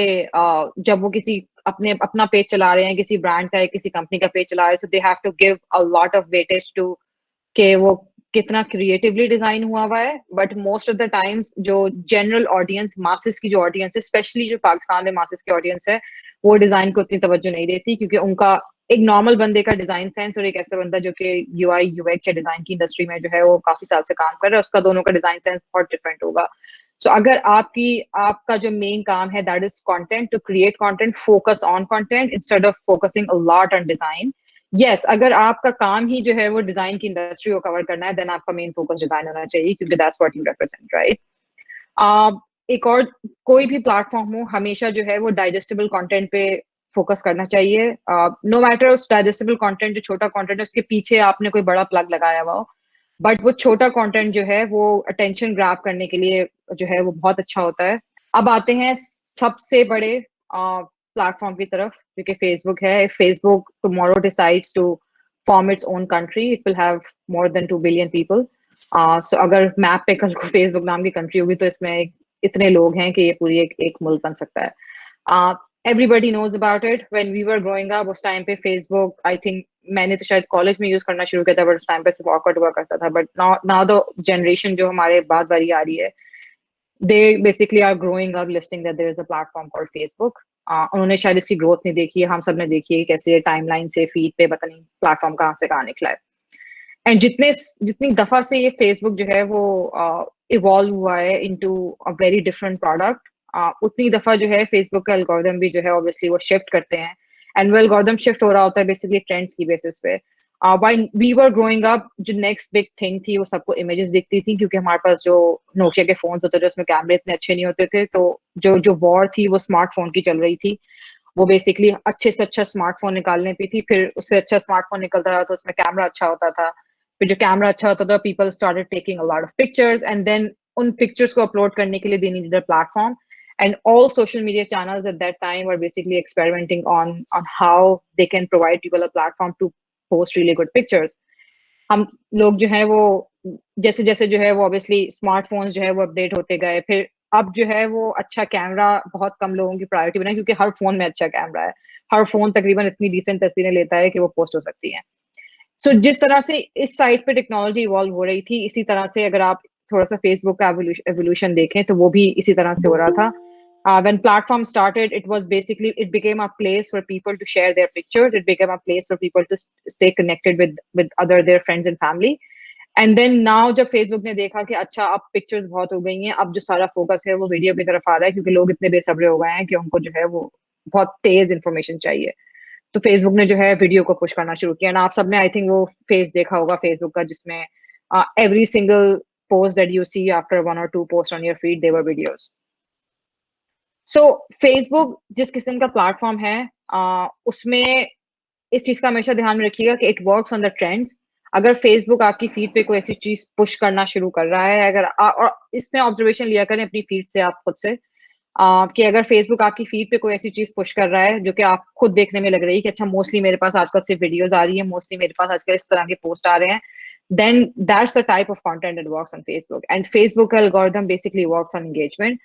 जब वो किसी अपना पेज चला रहे हैं, किसी ब्रांड का या किसी कंपनी का पेज चला रहे हैं, so they have to give a lot of weightage to कि वो कितना क्रिएटिवली डिजाइन हुआ है। But most of the times जो जनरल ऑडियंस, मासेस की जो ऑडियंस है, स्पेशली जो पाकिस्तान में मासेस की ऑडियंस है, वो डिजाइन को उतनी तवज्जो नहीं देती, क्योंकि उनका एक नॉर्मल बंदे का डिजाइन सेंस और एक ऐसा बंदा जो कि यूआई यूएक्स या डिजाइन की इंडस्ट्री में जो है वो काफी साल से काम कर रहा है, उसका दोनों का डिजाइन सेंस बहुत डिफरेंट होगा। सो अगर आपका जो मेन काम है that is content, to create content, focus on content instead of focusing a lot on design. Yes, अगर आपका काम ही जो है वो डिजाइन की इंडस्ट्री को कवर करना है, देन आपका मेन फोकस डिजाइन होना चाहिए, क्योंकि that's what you represent, right. एक और कोई भी प्लेटफॉर्म हो, हमेशा जो है वो डाइजेस्टेबल कंटेंट पे फोकस करना चाहिए। नो मैटर उस डाइजेस्टेबल कंटेंट, जो छोटा कंटेंट है, उसके पीछे आपने कोई बड़ा प्लग लगाया हुआ हो, बट वो छोटा कंटेंट जो है वो अटेंशन ग्रैब करने के लिए जो है वो बहुत अच्छा होता है। अब आते हैं सबसे बड़े प्लेटफॉर्म की तरफ, जो कि फेसबुक है। Facebook tomorrow decides to form its own country, it will have more than 2 billion people. So अगर मैप पे कल को फेसबुक नाम की कंट्री होगी तो इसमें इतने लोग हैं कि ये पूरी एक मुल्क बन सकता है। Everybody knows about it. When we were growing up उस टाइम पे फेसबुक, आई थिंक मैंने तो शायद कॉलेज में यूज करना शुरू किया था, बट उस टाइम पे सिर्फ ऑकवर्ड हुआ करता था। बट नाउ द जनरेशन जो हमारे बाद वाली आ रही है, they basically are growing up listing that there is a platform called Facebook. उन्होंने शायद इसकी ग्रोथ नहीं देखी है, हम सब ने देखी है कैसे टाइमलाइन से फीड पे पता नहीं प्लेटफॉर्म कहाँ से कहाँ निकला है। एंड जितनी दफा से ये फेसबुक जो है वो इवॉल्व हुआ है into a very different product, उतनी दफा जो है फेसबुक का एल्गोरिदम भी जो है ऑब्वियसली वो शिफ्ट करते हैं। एंड वो एल्गोरिदम शिफ्ट हो रहा होता है बेसिकली ट्रेंड्स की बेसिस पे। While we were growing up, जो नेक्स्ट बिग थिंग थी वो सबको इमेजेस दिखती थी, क्योंकि हमारे पास जो नोकिया के फोन्स होते थे उसमें कैमरे इतने अच्छे नहीं होते थे, तो जो जो वॉर थी वो स्मार्टफोन की चल रही थी। वो बेसिकली अच्छे से अच्छा स्मार्टफोन निकालने पे थी, फिर उससे अच्छा स्मार्टफोन निकलता था तो उसमें कैमरा अच्छा होता था, फिर जो कैमरा अच्छा होता था people started taking a lot of pictures, and then उन पिक्चर्स को अपलोड करने के लिए they needed a platform. And all social media channels at that time were basically experimenting on how they can provide people a platform to post really good pictures. हम लोग जो है वो जैसे जैसे जो है वो ऑब्वियसली स्मार्टफोन्स जो है वो अपडेट होते गए, फिर अब जो है वो अच्छा कैमरा बहुत कम लोगों की प्रायोरिटी बना, क्योंकि हर फोन में अच्छा कैमरा है, हर फोन तकरीबन इतनी डिसेंट तस्वीरें लेता है कि वो पोस्ट हो सकती हैं। सो जिस तरह से इस साइड पे टेक्नोलॉजी इवॉल्व हो रही थी, इसी तरह से अगर आप थोड़ा सा फेसबुक का एवोल्यूशन देखें तो वो भी इसी तरह से हो रहा था। When platform started, it was basically, it became a place for people to share their pictures. It became a place for people to stay connected with other their friends and family. And then now जब Facebook ने देखा कि अच्छा अब pictures बहुत हो गई हैं, अब जो सारा फोकस है वो वीडियो की तरफ आ रहा है, क्योंकि लोग इतने बेसब्रे हो गए हैं कि उनको जो है वो बहुत तेज इंफॉर्मेशन चाहिए, तो फेसबुक ने जो है वीडियो को पुश करना शुरू किया। ना आप सबने आई थिंक वो फेस देखा होगा फेसबुक का, जिसमें every single post that you see after 1 or 2 post on your feed, they were videos. So Facebook जिस किस्म का प्लेटफॉर्म है, उसमें इस चीज का हमेशा ध्यान में रखिएगा कि it works on the trends. अगर फेसबुक आपकी फीड पे कोई ऐसी चीज पुश करना शुरू कर रहा है, अगर और इसमें ऑब्जर्वेशन लिया करें अपनी फीड से, आप खुद से, कि अगर फेसबुक आपकी फीड पे कोई ऐसी चीज पुश कर रहा है जो कि आप खुद देखने में लग रही है कि अच्छा मोस्टली मेरे पास आजकल सिर्फ वीडियोस आ रही है, मोस्टली मेरे पास आजकल इस तरह के पोस्ट आ रहे हैं, then that's the type of content that works on Facebook. And Facebook algorithm basically works on engagement.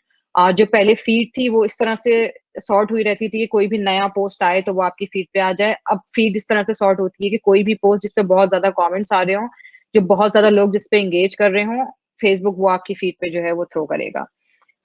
जो पहले फीड थी वो इस तरह से सॉर्ट हुई रहती थी कि कोई भी नया पोस्ट आए तो वो आपकी फीड पे आ जाए। अब फीड इस तरह से सॉर्ट होती है कि कोई भी पोस्ट जिसपे बहुत ज्यादा कमेंट्स आ रहे हो, जो बहुत ज्यादा लोग जिसपे एंगेज कर रहे हो, फेसबुक वो आपकी फीड पे जो है वो थ्रो करेगा।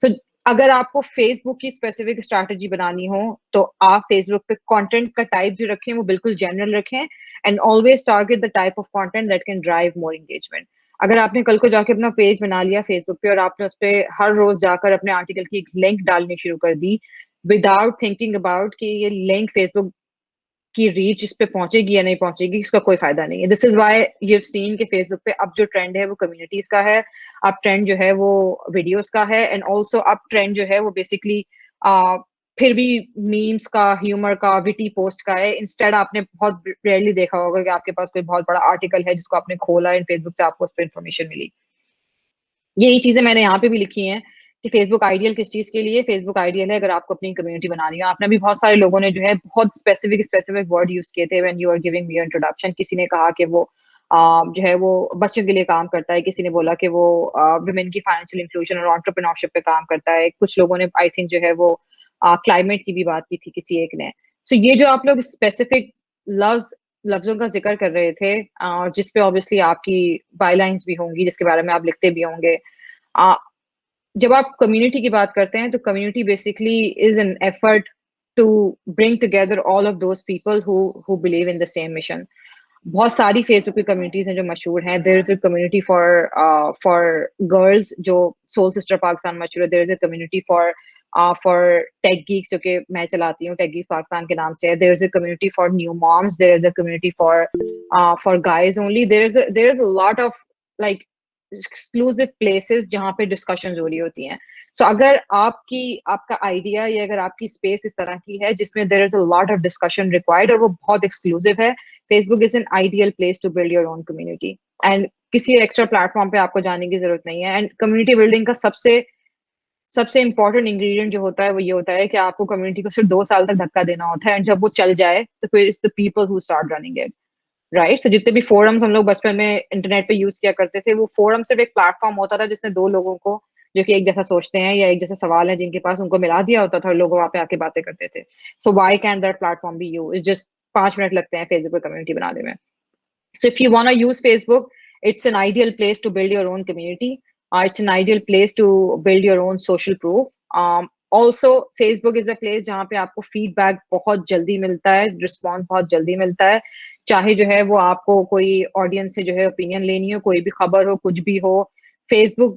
तो अगर आपको फेसबुक की स्पेसिफिक स्ट्रैटेजी बनानी हो तो आप फेसबुक पे कंटेंट का टाइप जो रखें वो बिल्कुल जनरल रखें, and always target the type of content that can drive more engagement. अगर आपने कल को जाके अपना पेज बना लिया फेसबुक पे और आपने उस पर हर रोज जाकर अपने आर्टिकल की एक लिंक डालनी शुरू कर दी विदाउट थिंकिंग अबाउट कि ये लिंक फेसबुक की रीच इस पे पहुंचेगी या नहीं पहुंचेगी, इसका कोई फायदा नहीं है। This is why you seen के फेसबुक पे अब जो ट्रेंड है वो कम्युनिटीज का है, अब ट्रेंड जो है वो वीडियोस का है, एंड ऑल्सो अब ट्रेंड जो है वो बेसिकली फिर भी मीम्स का, ह्यूमर का, विटी पोस्ट का है। इंस्टेड आपने बहुत रेयरली देखा होगा कि आपके पास कोई बहुत बड़ा आर्टिकल है जिसको आपने खोला एंड फेसबुक से आपको उस पर इन्फॉर्मेशन मिली। यही चीजें मैंने यहाँ पे भी लिखी हैं कि फेसबुक आइडियल किस चीज के लिए। फेसबुक आइडियल है अगर आपको अपनी कम्युनिटी बनानी हो। आपने भी बहुत सारे लोगों ने जो है बहुत स्पेसिफिक स्पेसिफिक वर्ड यूज किए थे when you are giving me introduction. किसी ने कहा कि वो जो है वो बच्चों के लिए काम करता है, किसी ने बोला कि वो वुमेन की फाइनेंशियल इंक्लूजन और एंटरप्रेन्योरशिप पे काम करता है, कुछ लोगों ने आई थिंक जो है वो क्लाइमेट की भी बात की थी किसी एक ने। सो ये जो आप लोग स्पेसिफिक लफ्ज लफ्जों का जिक्र कर रहे थे, और जिसपे ऑब्वियसली आपकी बायलाइंस भी होंगी जिसके बारे में आप लिखते भी होंगे। आ, जब आप कम्युनिटी की बात करते हैं तो community basically is an effort to bring together all of those people who believe in the same mission. बहुत सारी फेसबुक की कम्युनिटीज हैं जो मशहूर हैं। There is a community for for girls जो सोल सिस्टर पाकिस्तान मशहूर है। There is a community for tech geeks जो कि मैं चलाती हूँ, टेक गीक्स पाकिस्तान के नाम से है। There is a community for new moms, there is a community for guys only, there is a lot of like exclusive places जहाँ पे डिस्कशन हो रही होती हैं। सो अगर आपका आइडिया या अगर आपकी स्पेस इस तरह की है जिसमें there is a lot of discussion required और वो बहुत एक्सक्लूसिव है, Facebook is an ideal place to build your own community. And किसी एक्स्ट्रा प्लेटफॉर्म पे आपको जाने की जरूरत नहीं है। एंड कम्युनिटी बिल्डिंग का सबसे सबसे इंपॉर्टेंट इंग्रेडिएंट जो होता है वो ये होता है कि आपको कम्युनिटी को सिर्फ 2 साल तक धक्का देना होता है, एंड जब वो चल जाए तो फिर it's the people who start running it, right. So जितने भी फोरम्स हम लोग बचपन में इंटरनेट पे यूज किया करते थे, वो फोरम सिर्फ एक प्लेटफॉर्म होता था जिसने दो लोगों को जो कि एक जैसा सोचते हैं या एक जैसे सवाल है जिनके पास, उनको मिला दिया होता था और लोग वहां पे आके बातें करते थे। So why can that platform be you? It's just 5 minute लगते हैं फेसबुक पे कम्युनिटी बनाने में। So if you want to use Facebook, it's an ideal place to build your own community. It's an ideal place to build your own social proof. Also, Facebook is a place जहाँ पे आपको feedback बहुत जल्दी मिलता है, response बहुत जल्दी मिलता है। चाहे जो है वो आपको कोई audience से जो है opinion लेनी हो, कोई भी खबर हो, कुछ भी हो, Facebook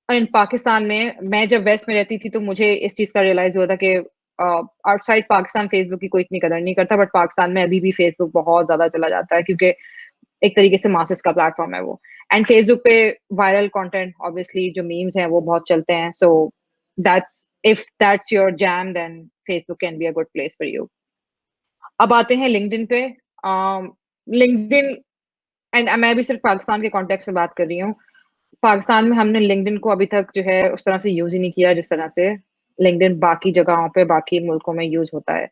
इन पाकिस्तान में, मैं जब वेस्ट में रहती थी तो मुझे इस चीज का रियलाइज हुआ था कि आउटसाइड पाकिस्तान फेसबुक की कोई इतनी कदर नहीं करता, बट पाकिस्तान में अभी भी फेसबुक बहुत ज्यादा चला जाता है क्योंकि एक तरीके से मासेस का प्लेटफॉर्म है वो। एंड फेसबुक पे वायरल कंटेंट ऑब्वियसली जो मीम्स हैं वो बहुत चलते हैं। So that's if that's your jam then Facebook can be a good place for you. अब आते हैं लिंक्डइन पे। लिंक्डइन, एंड मैं भी सिर्फ पाकिस्तान के कॉन्टेक्स्ट में बात कर रही हूँ। पाकिस्तान में हमने लिंक्डइन को अभी तक जो है उस तरह से यूज ही नहीं किया जिस तरह से लिंक्डइन बाकी जगहों पे, बाकी मुल्कों में यूज होता है।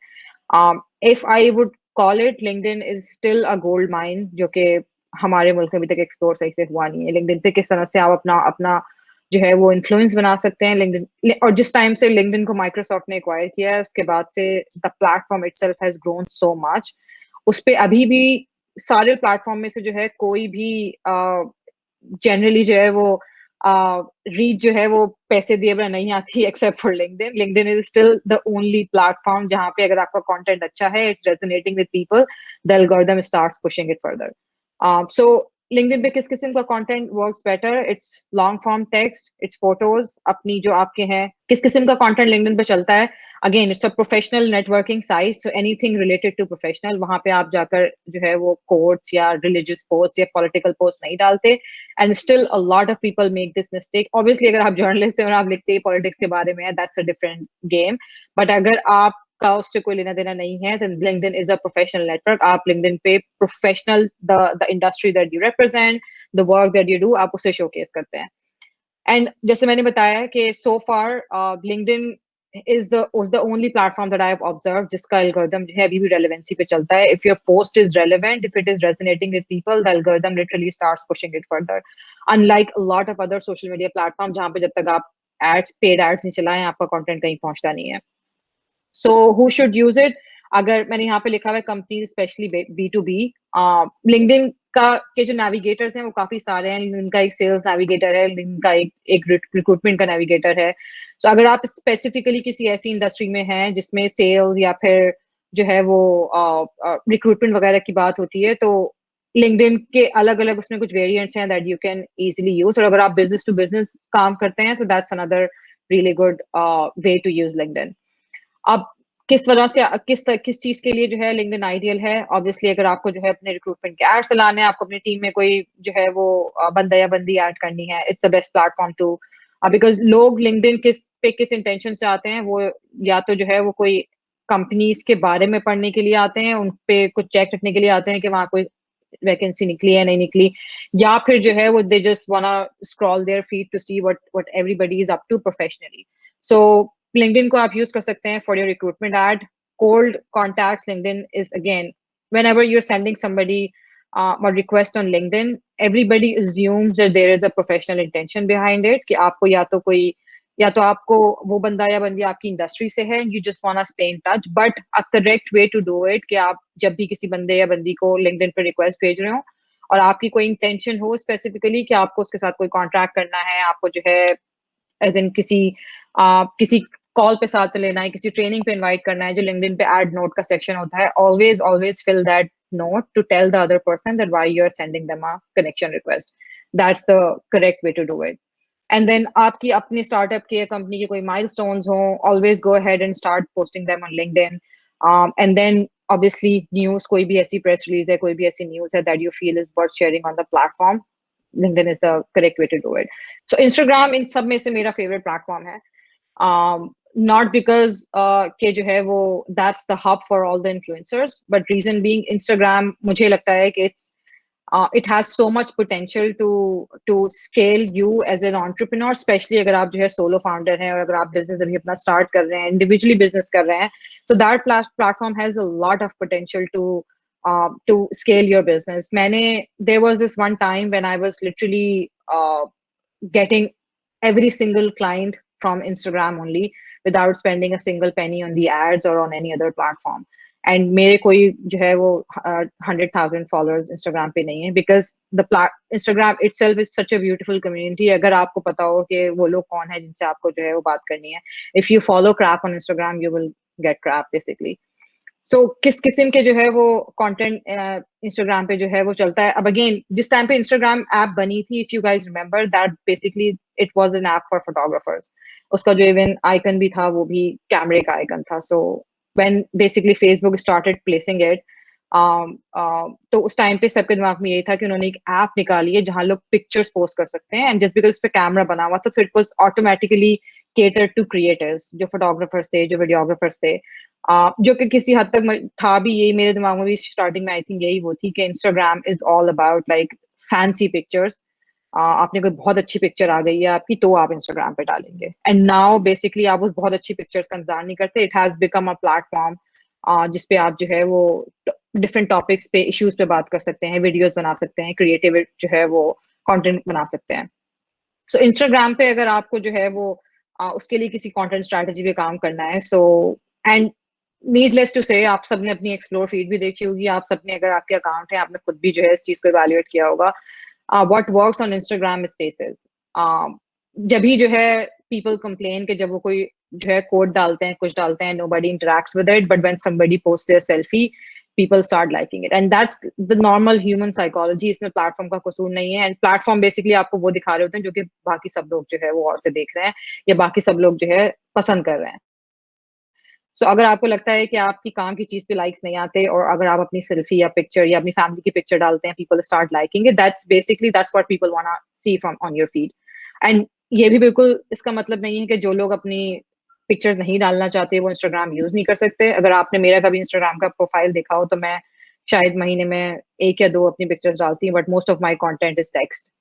If I would call it, LinkedIn is still a gold mine जो कि हमारे मुल्क में अभी तक एक्सप्लोर सही से हुआ नहीं है। लिंक्डइन पे किस तरह से आप अपना अपना जो है वो इन्फ्लुएंस बना सकते हैं लिंक्डइन। और जिस टाइम से लिंक्डइन को माइक्रोसॉफ्ट ने एक्वायर किया है उसके बाद से the platform itself has grown so much. उस पे अभी भी सारे प्लेटफॉर्म में से जो है कोई भी जनरली जो है वो रीच जो है वो पैसे दिए बिना नहीं आती except for LinkedIn. LinkedIn is still the only platform जहाँ पे अगर आपका कंटेंट अच्छा है, it's resonating with people, the algorithm starts pushing it further. So LinkedIn पे किस किस्म का content works better, it's long form text, it's photos अपनी जो आपके हैं, किस किस्म का कंटेंट लिंक्डइन पे चलता है। Again it's a professional networking site, so anything related to professional, वहां पे आप जाकर जो है वो कोट्स या रिलीजियस पोस्ट या पॉलिटिकल पोस्ट नहीं डालते। And still a lot of people make this mistake. Obviously अगर आप जर्नलिस्ट हैं और आप लिखते हैं पॉलिटिक्स के बारे में, that's a different game. But अगर आप का उससे कोई लेना देना नहीं है, then LinkedIn is a professional network। आप LinkedIn पे professional the industry that you represent, the work that you do, आप उसे शोकेस करते हैं। एंड जैसे मैंने बताया कि सो फार LinkedIn is the only platform that I have observed जिसका एल्गोरिदम जो है अभी भी रेलेवेंसी पे चलता है। If your post is relevant, if it is resonating with people, the algorithm literally starts pushing it further, unlike a lot of other social media platform जहाँ पे जब तक आप एड्स पेड एड्स नहीं चलाएं आपका कंटेंट कहीं पहुंचता नहीं है। So who should use it? अगर मैंने यहाँ पे लिखा हुआ है कंपनी स्पेशली B2B, लिंक्डइन का के जो नेविगेटर्स हैं वो काफी सारे हैं। इनका एक सेल्स नेविगेटर है, इनका एक रिक्रूटमेंट का नेविगेटर है। सो अगर आप स्पेसिफिकली किसी ऐसी इंडस्ट्री में हैं जिसमें सेल्स या फिर जो है वो रिक्रूटमेंट वगैरह की बात होती है, तो लिंक्डइन के अलग अलग उसमें कुछ वेरिएंट्स हैं that you can easily use. और अगर आप बिजनेस टू बिजनेस काम करते हैं, so that's another really good way to use LinkedIn. अब किस वजह से किस चीज के लिए जो है लिंक्डइन आइडियल है? ऑब्वियसली अगर आपको जो है अपने रिक्रूटमेंट के एड्स चलाने हैं, आपको अपनी टीम में कोई जो है वो बंदा या बंदी ऐड करनी है, it's the best platform to. Because लोग लिंक्डइन किस इंटेंशन से आते हैं, वो या तो जो है वो कोई कंपनीज के बारे में पढ़ने के लिए आते हैं, उन पे कुछ चेक रखने के लिए आते हैं कि वहां कोई वैकेंसी निकली है नहीं निकली, या फिर जो है वो they just wanna scroll their feed to see what everybody is up to professionally. So LinkedIn को आप यूज कर सकते हैं for your recruitment ad. Cold contacts LinkedIn is again, whenever you're sending somebody a request on LinkedIn, everybody assumes that there is a professional intention behind it, कि आपको या तो आपको वो बंदा या बंदी आपकी इंडस्ट्री से है, you just wanna stay in touch, but a correct way to do it कि आप जब भी किसी बंदे या बंदी को LinkedIn पे रिक्वेस्ट भेज रहे हो और आपकी कोई इंटेंशन हो स्पेसिफिकली कि आपको उसके साथ कोई कॉन्ट्रैक्ट करना है, आपको जो है एज इन किसी कॉल पे साथ लेना है, किसी ट्रेनिंग पे इनवाइट करना है, जो लिंक्डइन पे एड नोट का सेक्शन होता है, always always fill that note to tell the other person that why you are sending them a connection request. That's the correct way to do it. And then आपकी अपनी startup की company के कोई milestones हो, always go ahead and start posting them on LinkedIn. And then obviously news, कोई भी ऐसी press release है, कोई भी ऐसी न्यूज है that you feel is worth sharing on the platform, LinkedIn is the correct way to do it. So Instagram इन सब में से मेरा favorite platform है, not because के जो है वो that's the hub for all the influencers, but reason being Instagram मुझे लगता है कि it has so much potential to scale you as an entrepreneur, especially अगर आप जो है solo founder हैं और अगर आप business अभी अपना start कर रहे हैं, individually business कर रहे हैं, so that platform has a lot of potential to scale your business. There was this one time when I was literally getting every single client from Instagram only without spending a single penny on the ads or on any other platform. And मेरे कोई जो है वो 100,000 followers Instagram पे नहीं है, because Instagram itself is such a beautiful community. अगर आपको पता हो कि वो लोग कौन है जिनसे आपको जो है वो बात करनी है, if you follow crap on Instagram, you will get crap basically. सो किस किस्म के जो है वो कंटेंट इंस्टाग्राम पे जो है वो चलता है? अब अगेन जिस टाइम पे इंस्टाग्राम ऐप बनी थी, if you guys remember, that basically it was an app for photographers. उसका जो इवन आइकन भी था वो भी कैमरे का आइकन था। So when basically Facebook started placing it, तो उस टाइम पे सबके दिमाग में यही था कि उन्होंने एक ऐप निकाली है जहां लोग पिक्चर्स पोस्ट कर सकते हैं, एंड जस्ट बिकॉज उस पे कैमरा बना हुआ था, so it was automatically catered to creators, जो फोटोग्राफर्स थे, जो वीडियोग्राफर्स थे, जो कि किसी हद तक था भी। यही मेरे दिमाग में भी स्टार्टिंग में आई थिंक यही वो थी कि Instagram is all about like fancy pictures. आपने कोई बहुत अच्छी पिक्चर आ गई है आपकी, तो आप इंस्टाग्राम पे डालेंगे, एंड नाउ बेसिकली आप उस बहुत अच्छी पिक्चर्स का इंतजार नहीं करते। It has become a platform जिसपे आप जो है वो डिफरेंट टॉपिक्स पे, इश्यूज पे बात कर सकते हैं, वीडियोस बना सकते हैं, क्रिएटिव जो है वो कंटेंट बना सकते हैं। सो इंस्टाग्राम पे अगर आपको जो है वो उसके लिए किसी कंटेंट स्ट्रैटेजी पे काम करना है, सो एंड नीडलेस टू से आप सबने अपनी एक्सप्लोर फीड भी देखी होगी, आप सबने अगर आपके अकाउंट है आपने खुद भी जो है इस चीज को इवैल्यूएट किया होगा। What works on Instagram spaces, जब भी जो है पीपल कंप्लेन कि जब वो कोई जो है कोड डालते हैं, कुछ डालते हैं, nobody interacts with it, but when somebody post their selfie, people start liking it, and that's the normal human psychology. इसमें प्लेटफॉर्म का कसूर नहीं है, एंड प्लेटफॉर्म बेसिकली आपको वो दिखा रहे होते हैं जो कि बाकी सब लोग जो है वो और से देख रहे हैं, या बाकी सब लोग जो है पसंद कर रहे हैं। सो अगर आपको लगता है कि आपकी काम की चीज पे लाइक्स नहीं आते, और अगर आप अपनी सेल्फी या पिक्चर या अपनी फैमिली की पिक्चर डालते हैं, people start liking it, that's what people want see from on your feed. And ये भी बिल्कुल इसका मतलब नहीं है कि जो लोग अपनी पिक्चर्स नहीं डालना चाहते वो इंस्टाग्राम यूज नहीं कर सकते। अगर आपने मेरा कभी इंस्टाग्राम का प्रोफाइल देखा हो तो मैं शायद महीने में 1 या 2 अपनी पिक्चर्स डालती हूँ, but most of my content is text.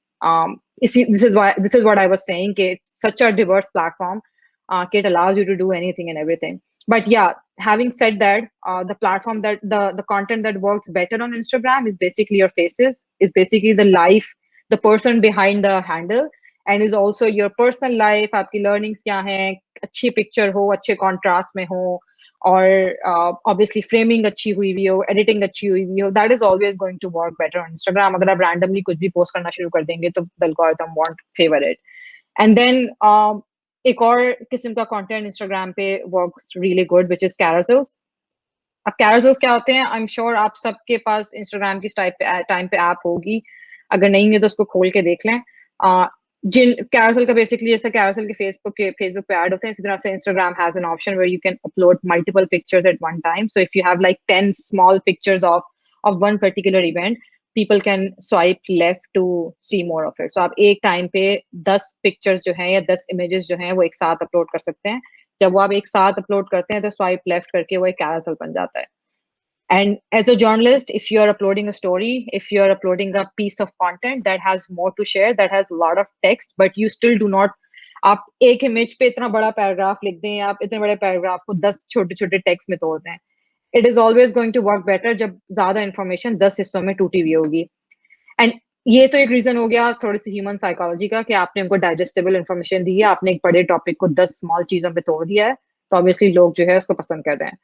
इसी this is what I was saying कि such a diverse platform, it allows you to do anything and everything. But yeah, having said that, the platform that the content that works better on Instagram is basically your faces, is basically the life, the person behind the handle, and is also your personal life. आपकी learnings क्या हैं, अच्छी picture हो, अच्छे contrast में हो, और obviously framing अच्छी हुई हुई हो, editing अच्छी हुई हुई हो, that is always going to work better on Instagram. अगर आप randomly कुछ भी post करना शुरू कर देंगे तो the algorithm won't favor it. And then एक और किस्म का कंटेंट इंस्टाग्राम पे works really good, which is carousels. अब कैरोसेल्स क्या होते हैं, आई एम श्योर आप सबके पास इंस्टाग्राम की टाइम पे ऐप होगी, अगर नहीं है तो उसको खोल के देख लें। जिन कैरोसेल का बेसिकली, जैसे कैरोसेल के फेसबुक पे ऐड होते हैं, इसी तरह से Instagram has an option where you can upload multiple pictures at one time. So if you have like 10 small pictures of one particular event, people can swipe left to see more of it. So आप एक time पे 10 pictures जो हैं या 10 images जो हैं वो एक साथ अपलोड कर सकते हैं। जब वो आप एक साथ अपलोड करते हैं तो स्वाइप लेफ्ट करके वो एक कैरोसेल बन जाता है। And as a journalist, if you are uploading a story, if you are uploading a piece of content that has more to share, that has a lot of text, but you still do not, आप एक image पे इतना बड़ा paragraph लिख दें, आप इतने बड़े पैराग्राफ को 10 छोटे छोटे टेक्स्ट में तोड़ दें, it is always going to work better जब ज्यादा इन्फॉर्मेशन 10 हिस्सों में टूटी हुई होगी। एंड ये तो एक रीजन हो गया थोड़ी सी ह्यूमन साइकोलॉजी का, कि आपने उनको डाइजेस्टेबल इन्फॉर्मेशन दी है, आपने एक बड़े टॉपिक को 10 स्मॉल चीजों पे तोड़ दिया है, तो ऑब्वियसली लोग जो है उसको पसंद कर रहे हैं।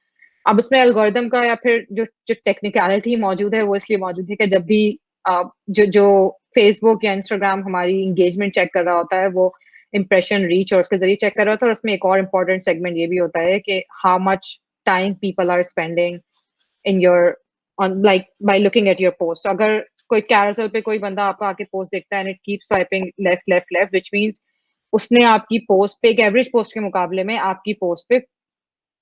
अब इसमें एल्गोरिदम का या फिर जो टेक्निकलिटी मौजूद है वो इसलिए मौजूद है कि जब भी जो फेसबुक या इंस्टाग्राम हमारी इंगेजमेंट चेक कर रहा होता है, वो इंप्रेशन रीच और उसके जरिए चेक कर रहा होता है। और उसमें एक और इम्पोर्टेंट सेगमेंट ये भी होता है कि how much time people are spending in your on, like by looking at your post. अगर कोई कैरोसेल पे कोई बंदा आपका आके पोस्ट देखता है and it keep swiping left left left, which means उसने आपकी पोस्ट पे, एक एवरेज पोस्ट के मुकाबले में आपकी पोस्ट पे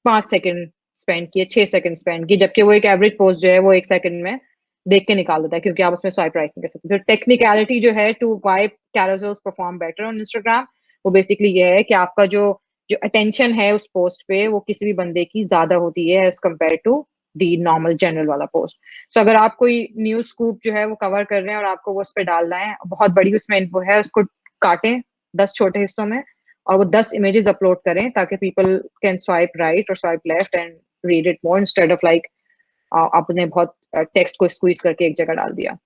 5 सेकंड स्पेंड किए, 6 सेकंड स्पेंड किए, जबकि वो एक एवरेज पोस्ट जो है वो 1 सेकंड में देख के निकाल देता है, क्योंकि आप उसमें स्वाइप राइट नहीं कर सकते। तो टेक्निकलिटी जो है to why carousels perform better on Instagram, वो बेसिकली ये है कि आपका जो जो अटेंशन है उस पोस्ट पे वो किसी भी बंदे की ज्यादा होती है as compare to the normal general वाला पोस्ट। सो अगर आप कोई न्यूज स्कूप जो है वो कवर कर रहे हैं और आपको वो उस पर डालना है, बहुत बड़ी उसमें इन्फो है, उसको काटें 10 छोटे हिस्सों में और वो 10 इमेजेस अपलोड करें, ताकि पीपल कैन स्वाइप राइट और swipe left and read it more, instead of like आपने बहुत टेक्स्ट को स्क्वीज करके एक जगह डाल दिया।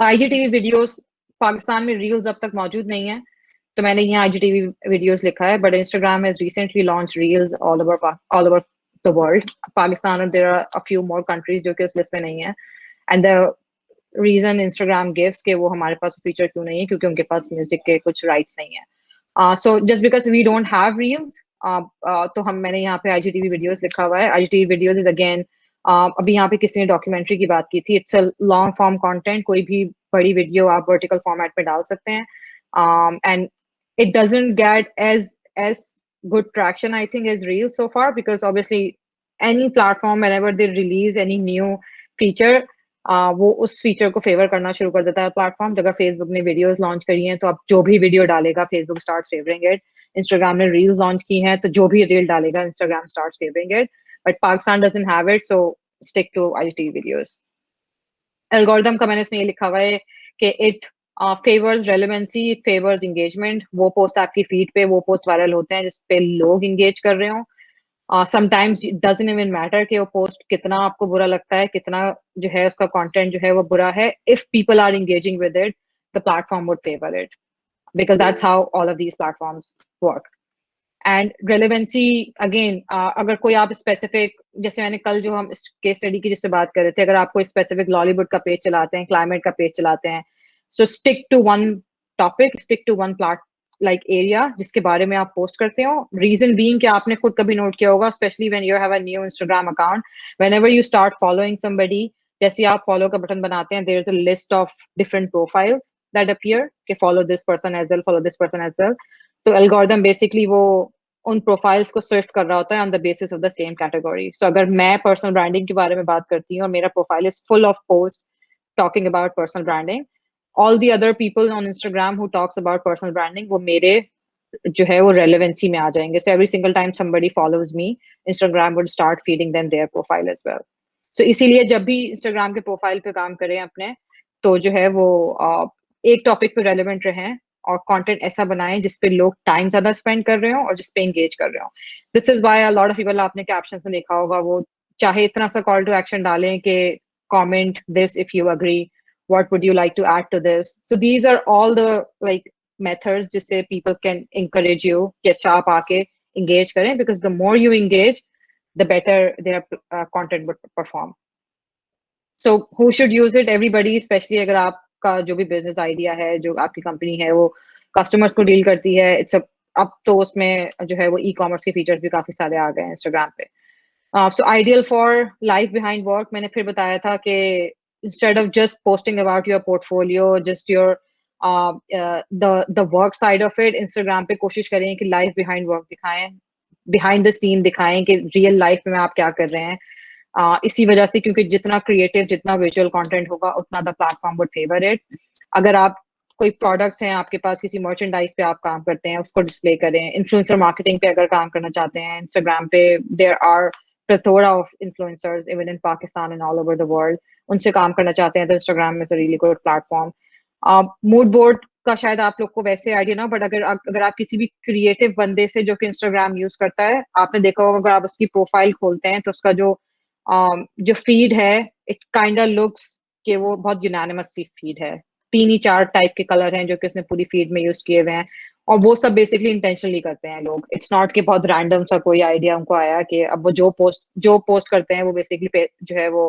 आईजीटीवी वीडियोस, पाकिस्तान में रील्स अब तक मौजूद नहीं है, तो मैंने यहाँ आईजीटीवी वीडियोस लिखा है, but Instagram has recently launch reels all over the world. Pakistan और there are a few more countries जो कि उस लिस्ट में नहीं है, and the reason Instagram gives कि वो हमारे पास फीचर क्यों नहीं है, क्योंकि उनके पास म्यूजिक के कुछ राइट्स नहीं है। So just because we don't have reels, तो मैंने यहाँ पे आईजीटीवी वीडियोस लिखा हुआ है। आईजीटीवी वीडियोस इज अगेन, अभी यहाँ पे किसी ने डॉक्यूमेंट्री की बात की थी, it's a long form content, कोई भी बड़ी वीडियो आप वर्टिकल फॉर्मेट में डाल सकते हैं, and it doesn't get as good traction, I think, as Reels so far, because obviously any platform whenever they release any new feature, वो उस फीचर को फेवर करना शुरू कर देता है प्लेटफॉर्म। अगर फेसबुक ने वीडियोस लॉन्च करी हैं तो अब जो भी वीडियो डालेगा Facebook starts favouring it. Instagram ने रील्स लॉन्च की हैं तो जो भी रील डालेगा Instagram starts favouring it, but Pakistan doesn't have it, so stick to IGTV videos. Algorithm का मैंने इसमें ये लिखा हुआ है कि it favours relevancy, it favours engagement. वो पोस्ट आपकी फीड पे, वो पोस्ट वायरल होते हैं जिस पे लोग एंगेज कर रहे हो। समटाइम्स डजंट इवन मैटर कि वो पोस्ट कितना आपको बुरा लगता है, कितना जो है उसका कंटेंट जो है वो बुरा है, if people are engaging with it the platform would favour it, because that's how all of these platforms work. And relevancy again, अगर कोई आप स्पेसिफिक, जैसे मैंने कल जो हम केस स्टडी की जिस पे बात कर रहे थे, अगर आप कोई स्पेसिफिक लॉलीवुड का पेज चलाते हैं, क्लाइमेट का पेज चलाते हैं, so stick to one topic, stick to one like area जिसके बारे में आप पोस्ट करते हो. Reason being कि आपने खुद कभी नोट किया होगा, especially when you have a new Instagram account, whenever you start following somebody, जैसे आप follow का बटन बनाते हैं, there's a list of different profiles that appear कि follow this person as well, follow this person as well. तो algorithm basically वो उन profiles को sift कर रहा होता है on the basis of the same category. So अगर मैं personal branding के बारे में बात करती हूँ और मेरा profile is full of posts talking about personal branding, all the other people on Instagram who talks about personal branding वो मेरे जो है वो relevancy में आ जाएंगे. So every single time somebody follows me, Instagram would start feeding them their profile as well. So इसीलिए जब भी Instagram के profile पे काम करें अपने, तो जो है वो एक topic पे relevant रहें और content ऐसा बनाएं जिस पे लोग time ज़्यादा spend कर रहे हो और जिस पे engage कर रहे हो. This is why a lot of people, आपने captions में देखा होगा, वो चाहे इतना सा call to action डालें कि comment this if you agree, what would you like to add to this. So these are all the like methods जिससे people can encourage you कि अच्छा आप आके engage करें, because the more you engage, the better their content would perform. So who should use it? Everybody, especially अगर आपका जो भी business idea है, जो आपकी company है, वो customers को deal करती है. It's a अब तो उसमें जो है वो e-commerce के features भी काफी सारे आ गए हैं Instagram पे. So ideal for life behind work, मैंने फिर बताया था कि instead of just posting about your portfolio, just your the work side of it, Instagram पे कोशिश करें कि life behind work दिखाएं, behind the scene दिखाएं कि real life में आप क्या कर रहे हैं. इसी वजह से, क्योंकि जितना क्रिएटिव, जितना विजुअल कंटेंट होगा, उतना the platform would favour it. अगर आप कोई प्रोडक्ट्स हैं आपके पास, किसी मर्चेंडाइज पे आप काम करते हैं, उसको डिस्प्ले करें. इन्फ्लुएंसर मार्केटिंग पे अगर काम करना चाहते हैं, इंस्टाग्राम पे there are plethora of influencers even in Pakistan and all over the world. उनसे काम करना चाहते हैं तो Instagram is a really good platform. Mood board का शायद आप लोग को वैसे आइडिया ना, बट अगर आप किसी भी क्रिएटिव बंदे से जो कि Instagram यूज करता है, आपने देखा होगा अगर आप उसकी प्रोफाइल खोलते हैं तो उसका जो फीड है, इट काइंडा लुक्स कि वो बहुत यूनानिमस सी फीड है. 3 ही 4 टाइप के कलर हैं जो कि उसने पूरी फीड में यूज किए हुए हैं, और वो सब बेसिकली इंटेंशनली करते हैं लोग. इट्स नॉट कि बहुत रैंडम सा कोई आइडिया उनको आया कि अब वो जो पोस्ट करते हैं वो बेसिकली जो है वो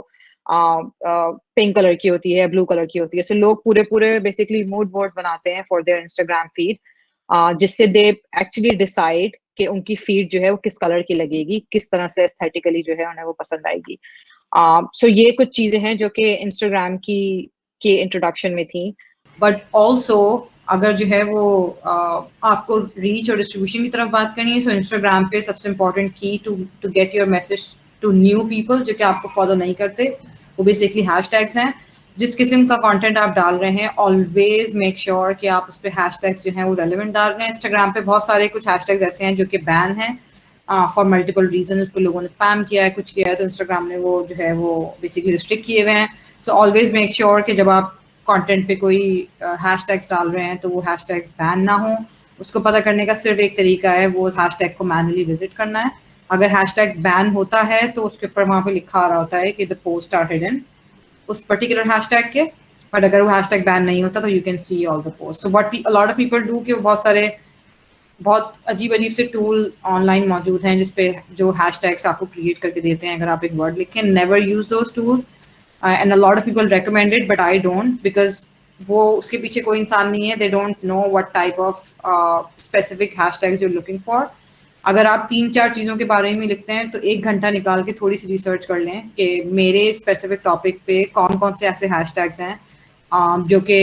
पिंक कलर की होती है, ब्लू कलर की होती है. सो लोग पूरे बेसिकली मूड बोर्ड्स बनाते हैं फॉर देयर इंस्टाग्राम फीड, जिससे दे एक्चुअली डिसाइड कि उनकी फीड जो है वो किस कलर की लगेगी, किस तरह से एस्थेटिकली जो है उन्हें वो पसंद आएगी. सो ये कुछ चीजें हैं जो कि इंस्टाग्राम की इंट्रोडक्शन में थी. बट ऑल्सो अगर जो है वो आपको रीच और डिस्ट्रीब्यूशन की तरफ बात करनी है, सो इंस्टाग्राम पे सबसे important key to get your message to new people जो कि आपको फॉलो नहीं करते, वो बेसिकली हैशटैग्स हैं. जिस किस्म का कंटेंट आप डाल रहे हैं, ऑलवेज मेक श्योर कि आप उस पर हैशटैग्स जो हैं वो रेलेवेंट डाल रहे हैं. इंस्टाग्राम पे बहुत सारे कुछ हैशटैग्स ऐसे हैं जो कि बैन हैं फॉर मल्टीपल रीजन. उस पर लोगों ने स्पैम किया है, कुछ किया है, तो इंस्टाग्राम ने वो जो है वो बेसिकली रिस्ट्रिक्ट किए हुए हैं. सो ऑलवेज मेक श्योर कि जब आप कंटेंट पे कोई हैशटैग्स डाल रहे हैं तो वो हैशटैग्स बैन ना हो. उसको पता करने का सिर्फ एक तरीका है, वो हैशटैग को मैनुअली विजिट करना है. अगर हैशटैग बैन होता है तो उसके ऊपर वहाँ पे लिखा आ रहा होता है कि द पोस्ट आर हिडन उस पर्टिकुलर हैशटैग के. बट अगर वो हैशटैग बैन नहीं होता तो you can see all the post. So what a lot of people do कि बहुत सारे बहुत अजीब से टूल ऑनलाइन मौजूद हैं जिसपे जो हैशटैग्स आपको क्रिएट करके देते हैं. अगर आप एक वर्ड लिखें, never use those tools. And a lot of people recommend it, but I don't, because वो उसके पीछे कोई इंसान नहीं है. They don't know what type of specific hashtags you're looking for. अगर आप 3-4 चीज़ों के बारे में लिखते हैं तो 1 घंटा निकाल के थोड़ी सी रिसर्च कर लें कि मेरे स्पेसिफिक टॉपिक पे कौन कौन से ऐसे हैशटैग्स हैं जो कि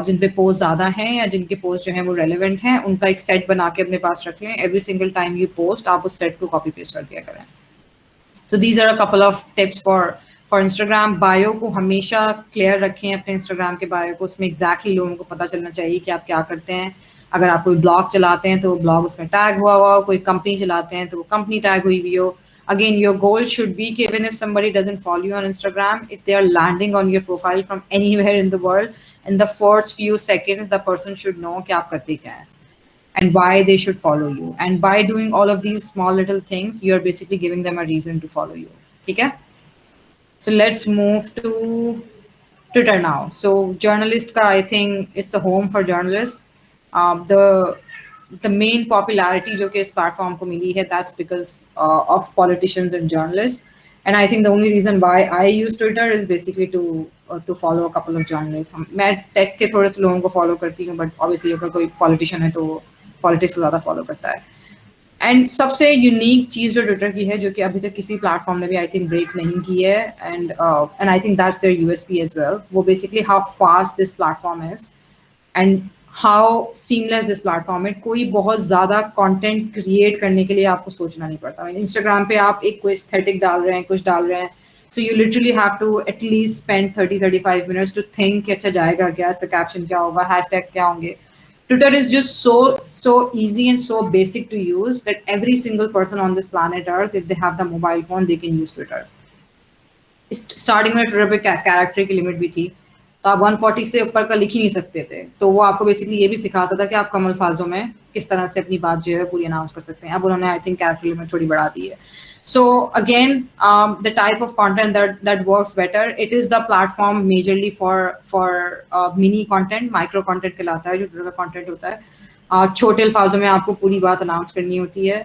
जिन पे पोस्ट ज़्यादा हैं या जिनके पोस्ट जो हैं वो रेलेवेंट हैं. उनका एक सेट बना के अपने पास रख लें. Every single time you post आप उस सेट को कॉपी पेस्ट कर दिया करें. So these are a couple of tips for Instagram. Bio को हमेशा क्लियर रखें, अपने इंस्टाग्राम के बायो को. उसमें एग्जैक्टली लोगों को पता चलना चाहिए कि आप क्या करते हैं. अगर आप कोई ब्लॉग चलाते हैं तो वो ब्लॉग उसमें टैग हुआ हो, कोई कंपनी चलाते हैं तो वो कंपनी टैग हुई हुई हो. Again, your goal should be कि even if somebody doesn't follow you on Instagram, if they are landing on your profile from anywhere in the world, in the first few seconds, the person should know कि आप करते क्या हैं and why they should follow you. And by doing all of these small little things, you're basically giving them a reason to follow you. ठीक है? So let's move to Twitter now. So journalist का I think it's a home for journalists. The main popularity जो कि इस platform को मिली है, that's because of politicians and journalists. And I think the only reason why I use Twitter is basically to follow a couple of journalists. मैं take के थोड़े से लोगों को फॉलो करती हूँ, बट ऑब्वियसली अगर कोई पॉलिटिशियन है तो पॉलिटिक्स ज़्यादा फॉलो करता है. एंड सबसे यूनिक चीज़ जो ट्विटर की है, जो कि अभी तक किसी प्लेटफॉर्म ने भी आई थिंक ब्रेक नहीं की है, and I think that's their USP as well, वो basically how fast this platform is and how seamless this platform है. कोई बहुत ज़्यादा कंटेंट क्रिएट करने के लिए आपको सोचना नहीं पड़ता. इंस्टाग्राम पे आप एक कोई एस्थेटिक डाल रहे हैं, कुछ डाल रहे हैं, so you literally have to at least spend 30-35 minutes to think कि अच्छा जाएगा क्या, इसका कैप्शन क्या होगा, हैशटैग्स क्या होंगे. Twitter is just so easy and so basic to use that every single person on this planet Earth, if they have the mobile phone, they can use Twitter. Starting में Twitter पे character की limit भी थी, तो आप 140 से ऊपर का लिख ही नहीं सकते थे. तो वो आपको बेसिकली ये भी सिखाता था कि आप कम अल्फाजों में किस तरह से अपनी बात जो है पूरी अनाउंस कर सकते हैं. अब उन्होंने आई थिंक कैरेक्टर लिमिट थोड़ी बढ़ा दी है. So again, the type of content that works better, it is the platform majorly for mini content, micro content कहलाता है जो ट्विटर का content होता है. छोटे अल्फाजों में आपको पूरी बात अनाउंस करनी होती है.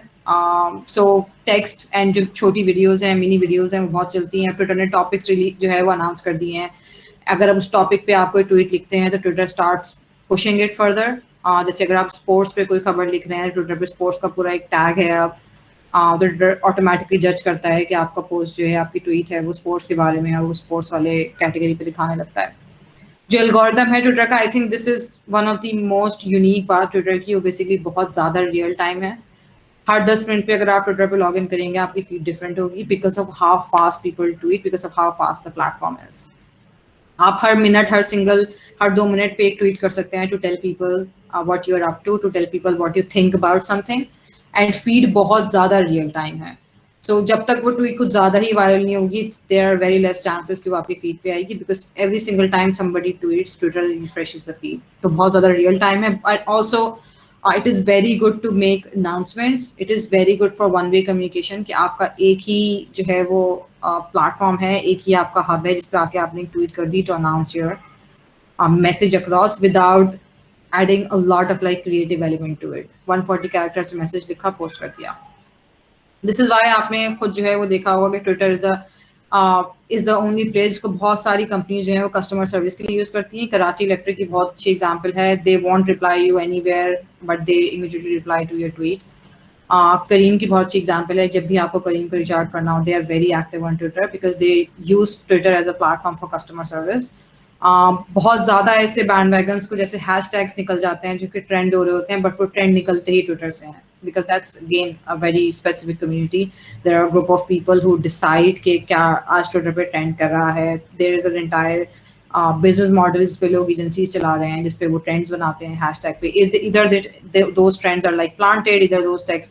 सो टेक्स्ट एंड जो छोटी वीडियोस हैं, मिनी वीडियोस हैं, वो बहुत चलती हैं. ट्विटर ने टॉपिक्स जो है वो अनाउंस कर दिए हैं. अगर आप उस टॉपिक पे आप कोई ट्वीट लिखते हैं तो Twitter starts pushing it further. जैसे अगर आप स्पोर्ट्स पे कोई खबर लिख रहे हैं, ट्विटर पे स्पोर्ट्स का पूरा एक टैग है, आप तो ट्विटर ऑटोमेटिकली जज करता है कि आपका पोस्ट जो है, आपकी ट्वीट है, वो स्पोर्ट्स के बारे में है और वो स्पोर्ट्स वाले कैटेगरी पे दिखाने लगता है. जो एल्गोरिथम है ट्विटर का, I think this is one of the most unique बात ट्विटर की, वो बेसिकली बहुत ज़्यादा रियल टाइम है. हर 10 मिनट पे अगर आप ट्विटर पे लॉग इन करेंगे, आपकी फीड डिफरेंट होगी because of how fast people tweet, because of how fast the platform is. आप हर मिनट, हर 2 मिनट पे एक ट्वीट कर सकते हैं to tell people what you are up to tell people what you think about something. And feed बहुत ज़्यादा real time है. सो जब तक वो ट्वीट कुछ ज़्यादा ही वायरल नहीं होगी, there are very less chances कि वो आपकी फीड पे आएगी, because every single time somebody tweets, Twitter refreshes the feed. तो बहुत ज़्यादा रियल टाइम है. But also it is very good to make announcements. It is very good for one way communication कि आपका एक ही जो है वो प्लेटफॉर्म है, एक ही आपका हब है जिस पे आके आपने ट्वीट कर दी to announce your message across without adding a lot of like creative element to it. 140 characters message लिखा, पोस्ट कर दिया. This is why आपने खुद जो है वो देखा होगा कि Twitter is the only place जिसको बहुत सारी कंपनीज जो है वो कस्टमर सर्विस के लिए यूज करती हैं. कराची इलेक्ट्रिक की बहुत अच्छी एग्जांपल है. They won't reply you anywhere but they immediately reply to your tweet. Karim की बहुत अच्छी एग्जांपल है. जब भी आपको करीम को रिचार्ज करना हो, they are very active on Twitter because they use Twitter as a platform for customer service. बहुत ज़्यादा ऐसे बैंड वैगन्स को जैसे हैशटैग्स निकल जाते हैं जो कि ट्रेंड हो रहे होते हैं, बट वो ट्रेंड निकलते ही ट्विटर से हैं. Because that's again a very specific community. There are a group of people who decide कि क्या आज ट्विटर पे ट्रेंड कर रहा है. There is an entire business model जिस पे लोग एजेंसीज चला रहे हैं, जिस पे वो ट्रेंड्स बनाते हैं हैशटैग पे. Either those trends are like planted, either those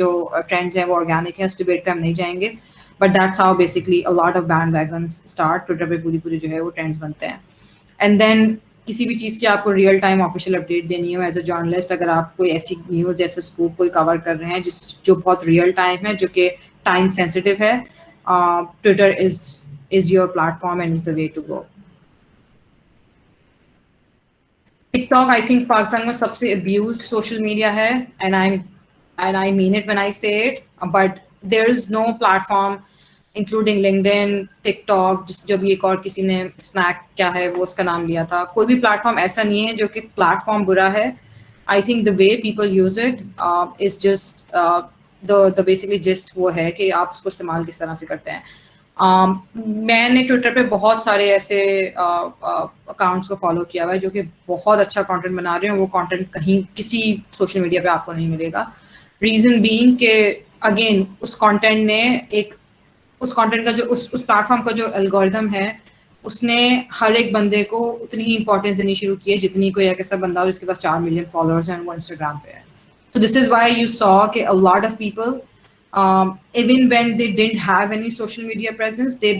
जो ट्रेंड्स हैं वो ऑर्गेनिक हैं. उस डिबेट पे हम नहीं जाएंगे, but that's how basically a lot of band wagons start. Twitter पे पूरी जो है वो ट्रेंड्स बनते हैं. एंड देन किसी भी चीज़ की आपको रियल टाइम ऑफिशियल अपडेट देनी हो एज अ जर्नलिस्ट, अगर आप कोई ऐसी न्यूज़ ऐसे स्कूप कोई कवर कर रहे हैं जो बहुत रियल टाइम है, जो कि टाइम सेंसिटिव है, Twitter is your platform and is the way to go. TikTok I think Pakistan में सबसे अब्यूज्ड सोशल मीडिया है, and I mean it when I say it. But there is no platform including LinkedIn, TikTok, जो भी एक और किसी ने snack क्या है वो उसका नाम लिया था, कोई भी प्लेटफॉर्म ऐसा नहीं है जो कि प्लेटफॉर्म बुरा है. I think the way people use it is just the basically just वो है कि आप उसको इस्तेमाल किस तरह से करते हैं. मैंने ट्विटर पे बहुत सारे ऐसे अकाउंट्स को फॉलो किया हुआ है जो कि बहुत अच्छा कंटेंट बना रहे हैं. वो कंटेंट कहीं किसी सोशल मीडिया पे आपको नहीं मिलेगा. रीज़न बीइंग के अगेन उस कंटेंट का जो उस प्लेटफॉर्म का जो एल्गोरिथम है, उसने हर एक बंदे को उतनी ही इंपॉर्टेंस देनी शुरू की है जितनी कोई एक ऐसा बंदा हो जिसके पास 4 मिलियन फॉलोअर्स हैं, वो इंस्टाग्राम पे है. So this is why you saw कि a lot of people even when they didn't have any social media presence, they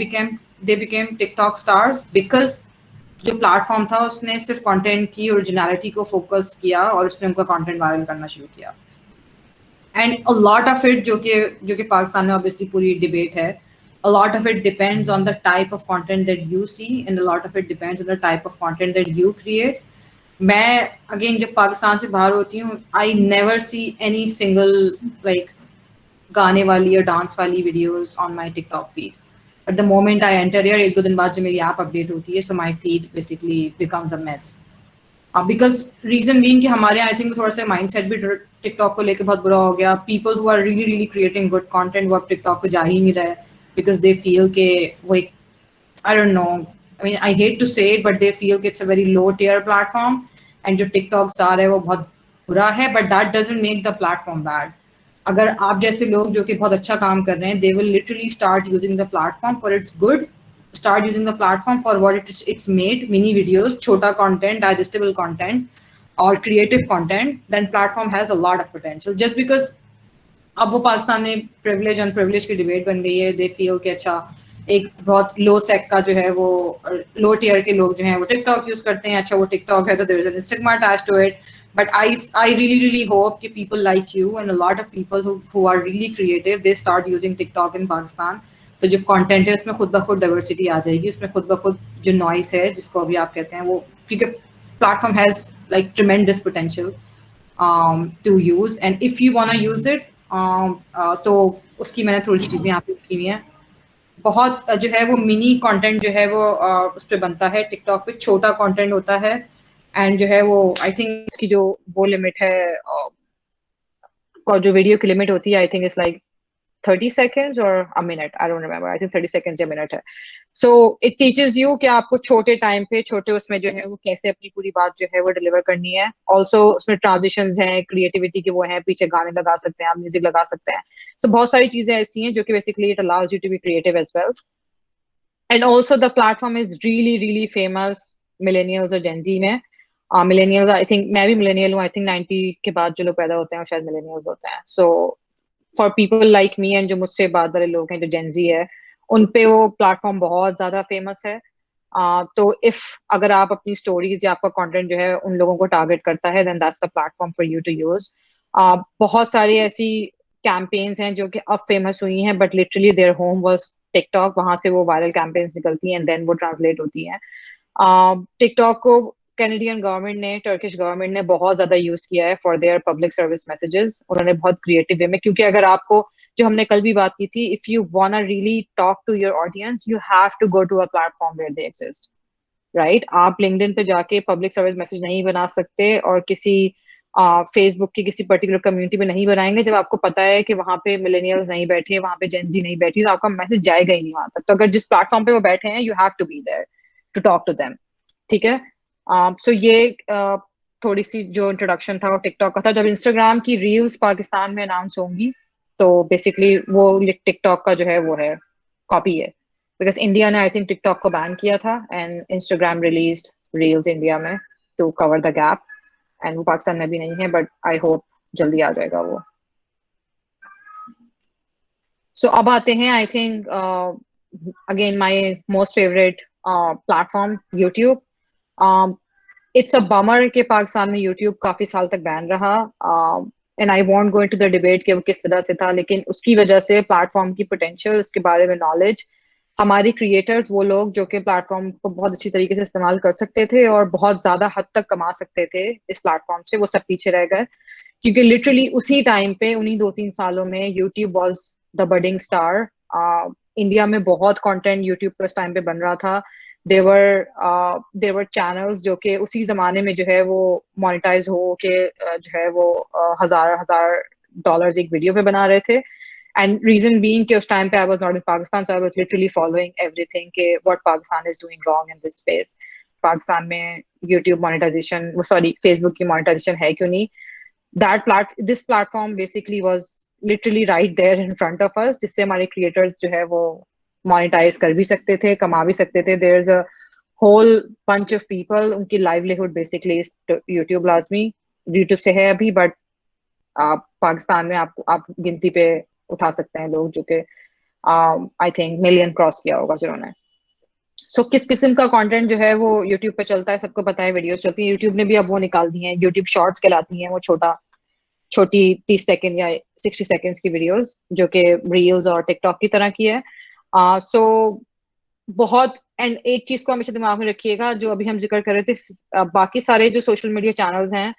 became TikTok stars because जो प्लेटफॉर्म था उसने सिर्फ कंटेंट की ओरिजिनलिटी को फोकस किया और उसने उनका कंटेंट वायरल करना शुरू किया. And a lot of it जो कि पाकिस्तान में ऑब्वियसली पूरी डिबेट है, a lot of it depends on the type of content that you see and a lot of it depends on the type of content that you create. मैं again जब पाकिस्तान से बाहर होती हूँ, I never see any single like गाने वाली या dance वाली videos on my TikTok feed. But the moment I enter here, एक दो दिन बाद जब मेरी ऐप अपडेट होती है, so my feed basically becomes a mess. Because reason being कि हमारे आई थिंक थोड़ा सा माइंडसेट भी टिकटॉक को लेकर बहुत बुरा हो गया. People who are really really creating good content वो अब टिकटॉक पे जा ही नहीं रहे, बिकॉज दे फील के वो एक, I don't know. I mean, I hate to say it, but they feel कि it's a very low tier platform, and जो TikTok star है वो बहुत बुरा है, but that doesn't make the platform bad. अगर आप जैसे लोग जो कि बहुत अच्छा काम कर रहे हैं, they will literally start using the platform for its good, start using the platform for what it's made, mini videos, छोटा content, digestible content, or creative content, then platform has a lot of potential. Just because अब वो पाकिस्तान में privilege unprivileged की debate बन गई है, they feel कि अच्छा एक बहुत लो सेक का जो है वो लो टियर के लोग जो हैं वो टिकटॉक यूज करते हैं, अच्छा वो टिकटॉक है तो there is an stigma attached to it. But I really really hope कि people like you and a lot of people who are really creative they start using TikTok in Pakistan. तो जो content है उसमें खुद ब खुद डाइवर्सिटी आ जाएगी, उसमें खुद ब खुद जो नॉइस है जिसको अभी आप कहते हैं वो, क्योंकि platform has like tremendous potential to use, and if you want to use it, तो उसकी मैंने थोड़ी सी चीज़ें यहाँ पे लिखी हुई हैं. बहुत जो है वो मिनी कंटेंट जो है वो उस पर बनता है, टिकटॉक पे छोटा कंटेंट होता है, एंड जो है वो आई थिंक इसकी जो वो लिमिट है, जो वीडियो की लिमिट होती है, आई think it's like 30 seconds or a minute. I don't remember. I think 30 seconds या minute है. So it teaches you कि आपको छोटे टाइम पे छोटे उसमें जो है वो कैसे अपनी पूरी बात जो है वो डिलीवर करनी है. Also उसमें ट्रांजिशंस हैं, क्रिएटिविटी के वो हैं, पीछे गाने लगा सकते हैं आप, म्यूजिक लगा सकते हैं. So बहुत सारी चीजें ऐसी हैं जो कि basically it allows you to be creative as well. And also the platform is really really famous millennials और Gen Z में. Millennials, I think मैं भी millennial हूँ. I think 90 के बाद जो लोग पैदा होते हैं वो शायद millennials होते हैं. So for people like me and जो मुझसे बाद वाले लोग हैं जो जेनजी है, उन पे वो प्लेटफॉर्म बहुत ज्यादा फेमस है. तो इफ अगर आप अपनी स्टोरीज या आपका कंटेंट जो है उन लोगों को टारगेट करता है, then that's the platform for you to use. बहुत सारी ऐसी कैंपेन्स हैं जो कि अब फेमस हुई हैं, but literally their home was TikTok. वहां से वो वायरल कैंपेन्स निकलती हैं एंड देन वो ट्रांसलेट होती हैं. टिकटॉक को कैनेडियन गवर्नमेंट ने, टर्किश गवर्नमेंट ने बहुत ज्यादा यूज किया है for their public service messages. उन्होंने बहुत क्रिएटिव वे में, क्योंकि अगर आपको, जो हमने कल भी बात की थी, if you wanna really talk to your audience, you have to go to a platform where they exist, right. आप लिंक्डइन पे जाके पब्लिक सर्विस मैसेज नहीं बना सकते और किसी फेसबुक की किसी पर्टिकुलर कम्युनिटी में नहीं बनाएंगे जब आपको पता है कि वहां पे मिलेनियल्स नहीं बैठे, वहां पे जेनजी नहीं बैठी, तो आपका मैसेज जाएगा ही नहीं वहां तक. तो अगर जिस प्लेटफॉर्म पे वो बैठे हैं, you have to be there to talk to them. ठीक है. सो ये थोड़ी सी जो इंट्रोडक्शन था वो टिकटॉक का था. जब इंस्टाग्राम की रील्स पाकिस्तान में अनाउंस होंगी तो बेसिकली वो टिकटॉक का जो है वो है कॉपी है, बिकॉज इंडिया ने आई थिंक टिकटॉक को बैन किया था and Instagram released reels India में to cover the gap. And वो पाकिस्तान में भी नहीं है, बट आई होप जल्दी आ जाएगा वो. सो अब आते हैं I think again my most favourite platform YouTube. It's a bummer के पाकिस्तान में यूट्यूब काफी साल तक बैन रहा. And I want go into the debate कि वो किस तरह से था, लेकिन उसकी वजह से प्लेटफॉर्म की पोटेंशियल, उसके बारे में नॉलेज, हमारी क्रिएटर्स, वो लोग जो कि प्लेटफॉर्म को बहुत अच्छी तरीके से इस्तेमाल कर सकते थे और बहुत ज्यादा हद तक कमा सकते थे इस प्लेटफॉर्म से, वो सब पीछे रह गए. क्योंकि लिटरली उसी टाइम पे, उन्हीं 2-3 सालों में YouTube was the budding star. India में बहुत कंटेंट यूट्यूब पर उस टाइम पे बन रहा था. देवर चैनल्स जो कि उसी जमाने में जो है वो मोनेटाइज हो के जो है वो हजार हजार डॉलर्स एक वीडियो पे बना रहे थे. एंड रीजन बीइंग कि उस टाइम पे I was not in Pakistan, so I was literally following everything के what Pakistan is doing wrong in this space. Pakistan में यूट्यूब मोनेटाइजेशन, वो सॉरी फेसबुक की मोनेटाइजेशन है क्यों नहीं. this platform basically was literally right there in front of us, जिससे हमारे creators जो है वो मोनेटाइज कर भी सकते थे, कमा भी सकते थे. There is a whole bunch of people, उनकी लाइवलीहुड बेसिकली यूट्यूब लाजमी यूट्यूब से है अभी, बट पाकिस्तान में आप गिनती पे उठा सकते हैं लोग जो कि आई थिंक मिलियन क्रॉस किया होगा जिन्होंने. सो किस किस्म का कंटेंट जो है वो यूट्यूब पे चलता है सबको पता है. वीडियोस चलती है, यूट्यूब ने भी अब वो निकाल दी हैं, यूट्यूब शॉर्ट्स कहलाती हैं, वो छोटी 30 सेकंड या 60 सेकंड्स की वीडियोस जो कि रील्स और टिकटॉक की तरह की है. सो बहुत, एंड एक चीज को हमेशा दिमाग में रखिएगा जो अभी हम जिक्र कर रहे थे, बाकी सारे जो सोशल मीडिया चैनल्स हैं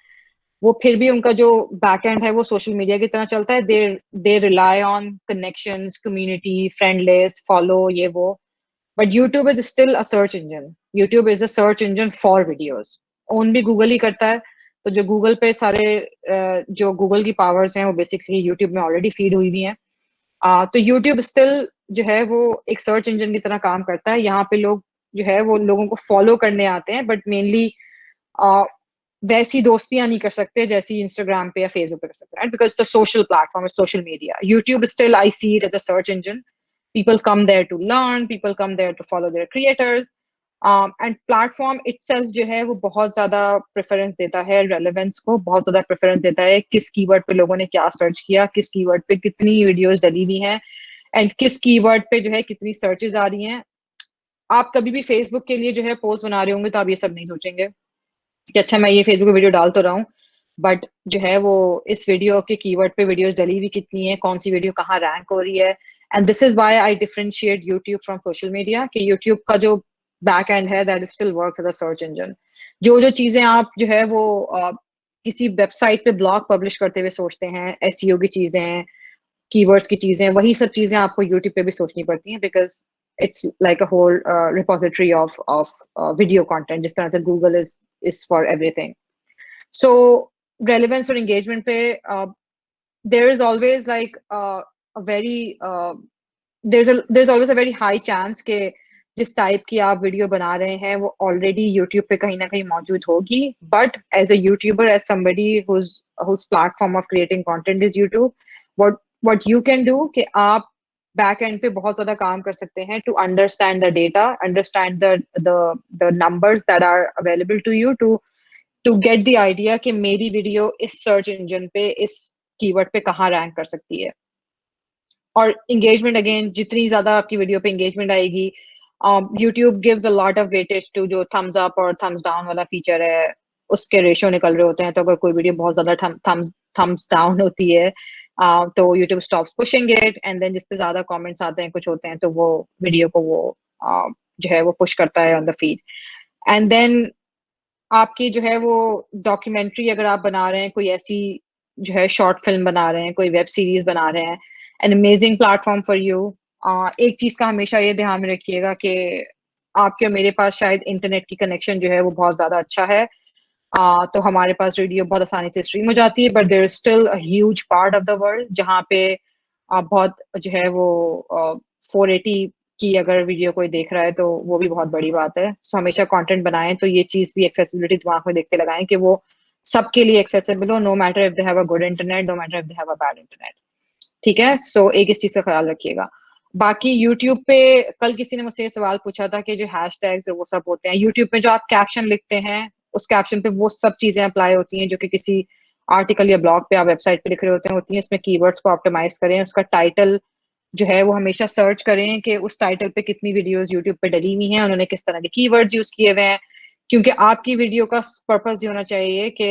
वो फिर भी उनका जो बैक एंड है वो सोशल मीडिया की तरह चलता है. They rely on connections, community, friend list, follow, ये वो. But YouTube is still a search engine. YouTube is a search engine for videos. Own भी गूगल ही करता है. तो जो गूगल पे सारे जो गूगल की पावर्स हैं वो बेसिकली यूट्यूब में ऑलरेडी फीड हुई हुई हैं. तो यूट्यूब स्टिल जो है वो एक सर्च इंजन की तरह काम करता है. यहाँ पे लोग जो है वो लोगों को फॉलो करने आते हैं, बट मेनली वैसी दोस्तियां नहीं कर सकते जैसी इंस्टाग्राम पे या फेसबुक पे कर सकते हैं, because the social platform is social media. YouTube still I see it as a search engine. People come there to learn, people come there to follow their creators, and platform itself जो है वो बहुत ज्यादा preference देता है relevance को, बहुत ज्यादा प्रेफरेंस देता है किस कीवर्ड पे लोगों ने क्या सर्च किया, किस कीवर्ड पे कितनी वीडियोस डली हुई हैं, एंड किस कीवर्ड पे जो है कितनी सर्चेज आ रही हैं. आप कभी भी फेसबुक के लिए जो है पोस्ट बना रहे होंगे तो आप ये सब नहीं सोचेंगे कि अच्छा मैं ये फेसबुक पे वीडियो डाल तो रहा हूँ, बट जो है वो इस वीडियो के कीवर्ड पे वीडियोस डली हुई कितनी है, कौन सी वीडियो कहाँ रैंक हो रही है. And this is why I differentiate YouTube from social media, कि यूट्यूब का जो बैक एंड है that still works as a search engine. जो जो चीजें आप जो है वो किसी वेबसाइट पे ब्लॉग पब्लिश करते हुए सोचते हैं, एसईओ की चीजें, कीवर्ड्स की चीजें, वही सब चीजें आपको यूट्यूब पे भी सोचनी पड़ती हैं, because it's like a whole repository of video content, जिस तरह से Google is for everything. So relevance और engagement पे there is always like a very there's always a very high chance कि जिस टाइप की आप वीडियो बना रहे हैं वो ऑलरेडी यूट्यूब पे कहीं ना कहीं मौजूद होगी. But as a YouTuber, as somebody whose platform of creating content is YouTube, what you can do कि आप बैक एंड पे बहुत ज्यादा काम कर सकते हैं to understand the data, understand the numbers that are available to you, to get the idea कि मेरी वीडियो इस सर्च इंजन पे इस कीवर्ड पे कहाँ रैंक कर सकती है. और एंगेजमेंट, अगेन जितनी ज्यादा आपकी वीडियो पे एंगेजमेंट आएगी, YouTube gives a lot of weightage to जो थम्स अप और थम्स डाउन वाला फीचर है, उसके रेशियो निकल रहे होते हैं. तो अगर कोई वीडियो बहुत ज्यादा थम्स डाउन होती है, तो YouTube stops pushing it, and then जिस पे ज्यादा कमेंट्स आते हैं, कुछ होते हैं, तो वो वीडियो को वो जो है वो पुश करता है on the feed. And then आपकी जो है वो डॉक्यूमेंट्री अगर आप बना रहे हैं, कोई ऐसी जो है शॉर्ट फिल्म बना रहे हैं, कोई वेब सीरीज बना रहे हैं, an amazing platform for you. एक चीज का हमेशा ये ध्यान में रखिएगा कि आपके और मेरे पास शायद इंटरनेट की कनेक्शन जो है वो बहुत ज्यादा अच्छा है, तो हमारे पास वीडियो बहुत आसानी से स्ट्रीम हो जाती है. But there is still a huge part of the world जहाँ पे बहुत जो है वो 480 की अगर वीडियो कोई देख रहा है तो वो भी बहुत बड़ी बात है. सो हमेशा कंटेंट बनाएं तो ये चीज भी एक्सेसिबिलिटी दिमाग में देखते लगाएं कि वो सबके लिए एक्सेसिबल हो, no matter if they have a good internet, no matter if they have a bad internet. ठीक है, सो एक इस चीज का ख्याल रखिएगा. बाकी यूट्यूब पे कल किसी ने मुझसे सवाल पूछा था कि जो हैशटैग्स वो सब होते हैं यूट्यूब पे, जो आप कैप्शन लिखते हैं उस कैप्शन पे वो सब चीजें अप्लाई होती हैं जो कि किसी आर्टिकल या ब्लॉग पे आप वेबसाइट पे लिख रहे होती हैं. इसमें कीवर्ड्स को ऑप्टिमाइज करें, उसका टाइटल जो है वो हमेशा सर्च करें कि उस टाइटल पे कितनी वीडियोस यूट्यूब पे डली हुई हैं, उन्होंने किस तरह के कीवर्ड्स यूज किए हुए हैं. क्योंकि आपकी वीडियो का पर्पस ये होना चाहिए कि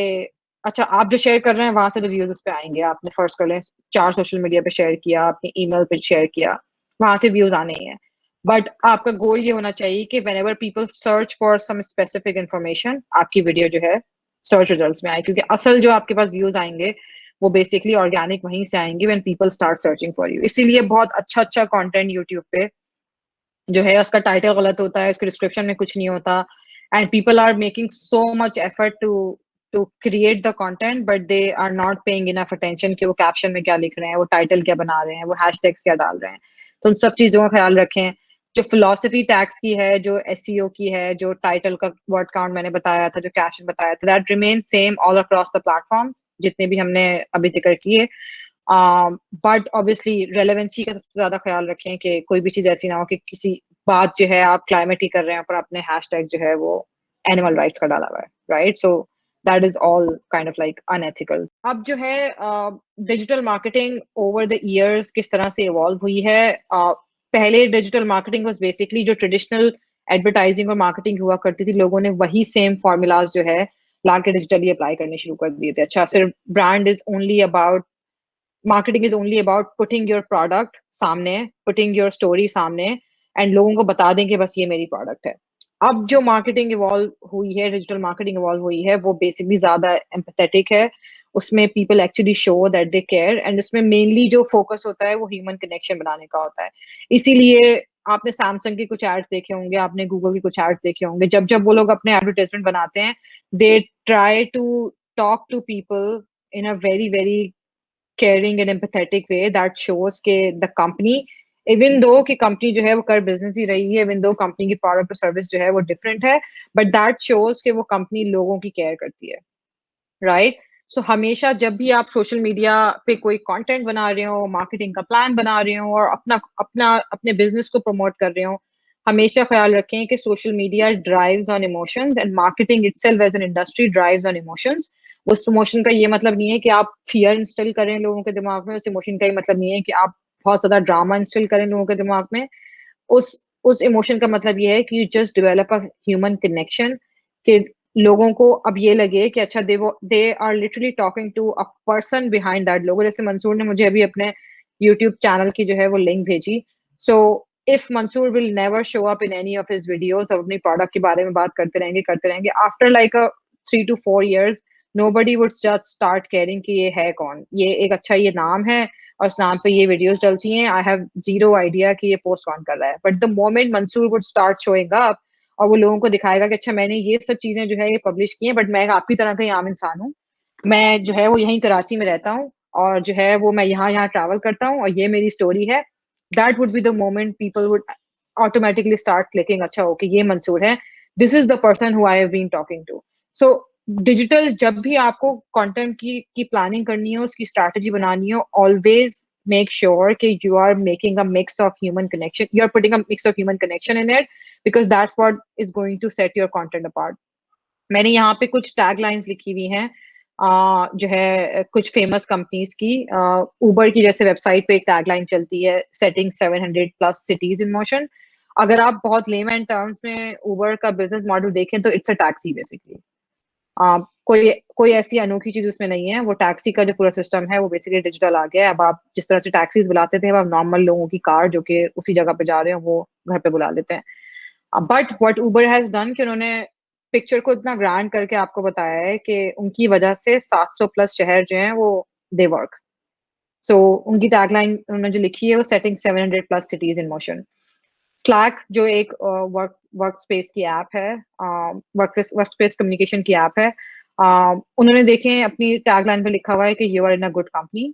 अच्छा आप जो शेयर कर रहे हैं वहां से तो व्यूज उस पे आएंगे. आपने फर्स्ट कर लें 4 सोशल मीडिया पे शेयर किया, आपने ईमेल पे शेयर किया, वहां से व्यूज आने ही हैं. बट आपका गोल ये होना चाहिए कि whenever people search for some specific information, आपकी वीडियो जो है सर्च रिजल्ट्स में आए. क्योंकि असल जो आपके पास व्यूज आएंगे वो बेसिकली ऑर्गेनिक वहीं से आएंगे when people start searching for you. इसीलिए बहुत अच्छा अच्छा कंटेंट यूट्यूब पे जो है उसका टाइटल गलत होता है, उसके डिस्क्रिप्शन में कुछ नहीं होता, and people are making so much effort to create the content, but they are not paying enough attention कि वो कैप्शन में क्या लिख रहे हैं, वो टाइटल क्या बना रहे हैं, वो हैशटैग्स क्या डाल रहे हैं. तो उन सब चीजों का ख्याल रखें. जो फिलोसफी टैग्स की है, जो एसईओ की है, जो टाइटल का वर्ड काउंट मैंने बताया था, जो कैप्शन बताया था, that remain same all across the platform जितने भी हमने अभी जिक्र किए. बट ऑब्वियसली रेलेवेंसी का सबसे ज्यादा ख्याल रखें कि कोई भी चीज ऐसी ना हो कि किसी बात जो है आप क्लाइमेट की कर रहे हैं पर अपने हैशटैग जो है वो एनिमल राइट्स का डाला हुआ है, right. So that is all kind of like unethical. अब जो है digital marketing over the years किस तरह से इवॉल्व हुई है. पहले डिजिटल मार्केटिंग वाज बेसिकली जो ट्रेडिशनल एडवर्टाइजिंग और मार्केटिंग हुआ करती थी, लोगों ने वही सेम फॉर्मूलाज जो है ला के डिजिटली अप्लाई करने शुरू कर दिए थे. अच्छा, सिर्फ brand is only about marketing is only about putting your product सामने, पुटिंग योर स्टोरी सामने, एंड लोगों को बता दें कि बस ये मेरी प्रोडक्ट है. अब जो मार्केटिंग इवॉल्व हुई है, डिजिटल मार्केटिंग इवॉल्व हुई है, वो बेसिकली ज्यादा एम्पैथेटिक है। उसमें people actually show that they care, and उसमें मेनली जो फोकस होता है वो ह्यूमन कनेक्शन बनाने का होता है। इसीलिए आपने सैमसंग के कुछ एड्स देखे होंगे, आपने गूगल के कुछ एड्स देखे होंगे, जब जब वो लोग अपने एडवर्टाइजमेंट बनाते हैं, they try to talk to people in a very very caring and empathetic way that shows कि the company, even though कि company जो है वो कर business ही रही है, even though company की product और service जो है वो different है, but that shows कि वो company लोगों की care करती है, right? So हमेशा जब भी आप सोशल मीडिया पे कोई कंटेंट बना रहे हो, मार्केटिंग का प्लान बना रहे हो और अपना अपना अपने बिजनेस को प्रमोट कर रहे हो, हमेशा ख्याल रखें कि social media drives on emotions and marketing itself as an industry drives on emotions. उस इमोशन का ये मतलब नहीं है कि आप फियर इंस्टॉल करें लोगों के दिमाग में, उस इमोशन का ये मतलब नहीं है कि आप बहुत ज्यादा ड्रामा इंस्टॉल करें लोगों के दिमाग में। उस उस इमोशन का मतलब ये है कि you just develop a human connection, कि लोगों को अब ये लगे कि अच्छा they are literally talking to a person behind that logo. जैसे मंसूर ने मुझे अभी अपने यूट्यूब चैनल की जो है वो लिंक भेजी। So if Mansoor will never show up in any of his videos और अपनी प्रोडक्ट के बारे में बात करते रहेंगे, after like a 3 to 4 years nobody would just start caring कि ये है कौन, ये एक अच्छा ये नाम है और इस नाम पे ये वीडियोस डलती हैं, आई हैव जीरो आइडिया कि ये पोस्ट कौन कर रहा है। But the moment Mansoor would start showing up और वो लोगों को दिखाएगा कि अच्छा मैंने ये सब चीजें जो है ये पब्लिश की हैं, बट मैं आपकी तरह का ही आम इंसान हूँ, मैं जो है वो यहीं कराची में रहता हूँ और जो है वो मैं यहाँ यहाँ ट्रैवल करता हूँ और ये मेरी स्टोरी है, that would be the moment people would automatically start clicking, अच्छा ओके ये मंसूर है, this is the person who I have been talking to. So digital जब भी आपको कंटेंट की प्लानिंग करनी हो, उसकी स्ट्रैटेजी बनानी हो, ऑलवेज make sure कि you are making a mix of human connection, you are putting a mix of human connection in it, because that's what is going to set your content apart. मैंने यहाँ पे कुछ tag lines लिखी हुई हैं, जो है कुछ फेमस कंपनीज की। उबर की जैसे वेबसाइट पे एक टैग लाइन चलती है, सेटिंग 700+ सिटीज इन मोशन। अगर आप बहुत लेमैन टर्म्स में उबर का बिजनेस मॉडल देखें तो इट्स अ टैक्सी बेसिकली। कोई कोई ऐसी अनोखी चीज उसमें नहीं है, वो टैक्सी का जो पूरा सिस्टम है वो बेसिकली डिजिटल आ गया है। अब आप जिस तरह से टैक्सीज बुलाते थे, अब आप नॉर्मल लोगों की कार जो कि उसी जगह पे जा रहे हो वो घर पे बुला लेते हैं। But what Uber has done कि उन्होंने पिक्चर को इतना ग्रैंड करके आपको बताया है कि उनकी वजह से 700+ शहर जो हैं वो दे वर्क। सो उनकी टैगलाइन उन्होंने जो लिखी है वो setting 700+ cities in motion. Slack जो एक वर्क स्पेस की ऐप है, वर्क स्पेस कम्युनिकेशन की ऐप है, उन्होंने देखें अपनी टैगलाइन पे लिखा हुआ है कि you are in a good company.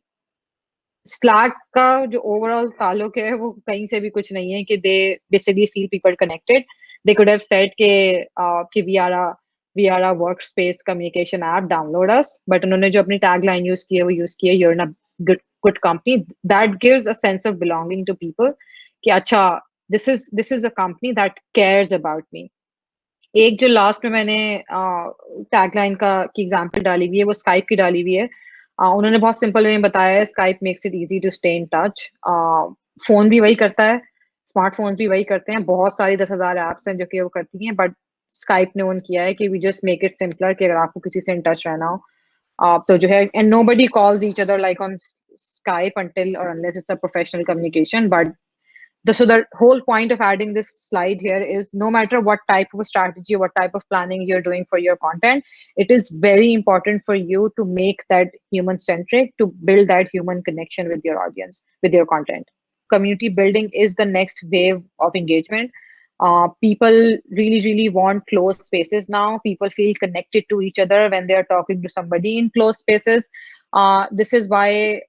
Slack का जो ओवरऑल ताल्लुक है वो कहीं से भी कुछ नहीं है कि they basically feel people connected. They could have said कि we are a work space communication app, download us, but उन्होंने जो अपनी टैग लाइन यूज की है वो यूज की है you're in a good company. That gives a sense of belonging to people कि अच्छा this is a company that cares about me. एक जो लास्ट में मैंने टैगलाइन का की एग्जांपल डाली हुई है वो स्काइप की डाली हुई है। उन्होंने बहुत सिंपल वे में बताया है, Skype makes it easy to stay in touch. Phone भी वही करता है, स्मार्टफोन भी वही करते हैं, बहुत सारी 10,000 एप्स हैं जो कि वो करती हैं, बट स्काइप ने ओन किया है कि we just make it simpler कि अगर आपको किसी से इन टच रहना हो तो जो है, and nobody calls each other like on Skype until or unless it's a professional communication. But so the whole point of adding this slide here is no matter what type of strategy or what type of planning you're doing for your content, it is very important for you to make that human centric, to build that human connection with your audience, with your content. Community building is the next wave of engagement. People really want closed spaces now. People feel connected to each other when they are talking to somebody in closed spaces. This is why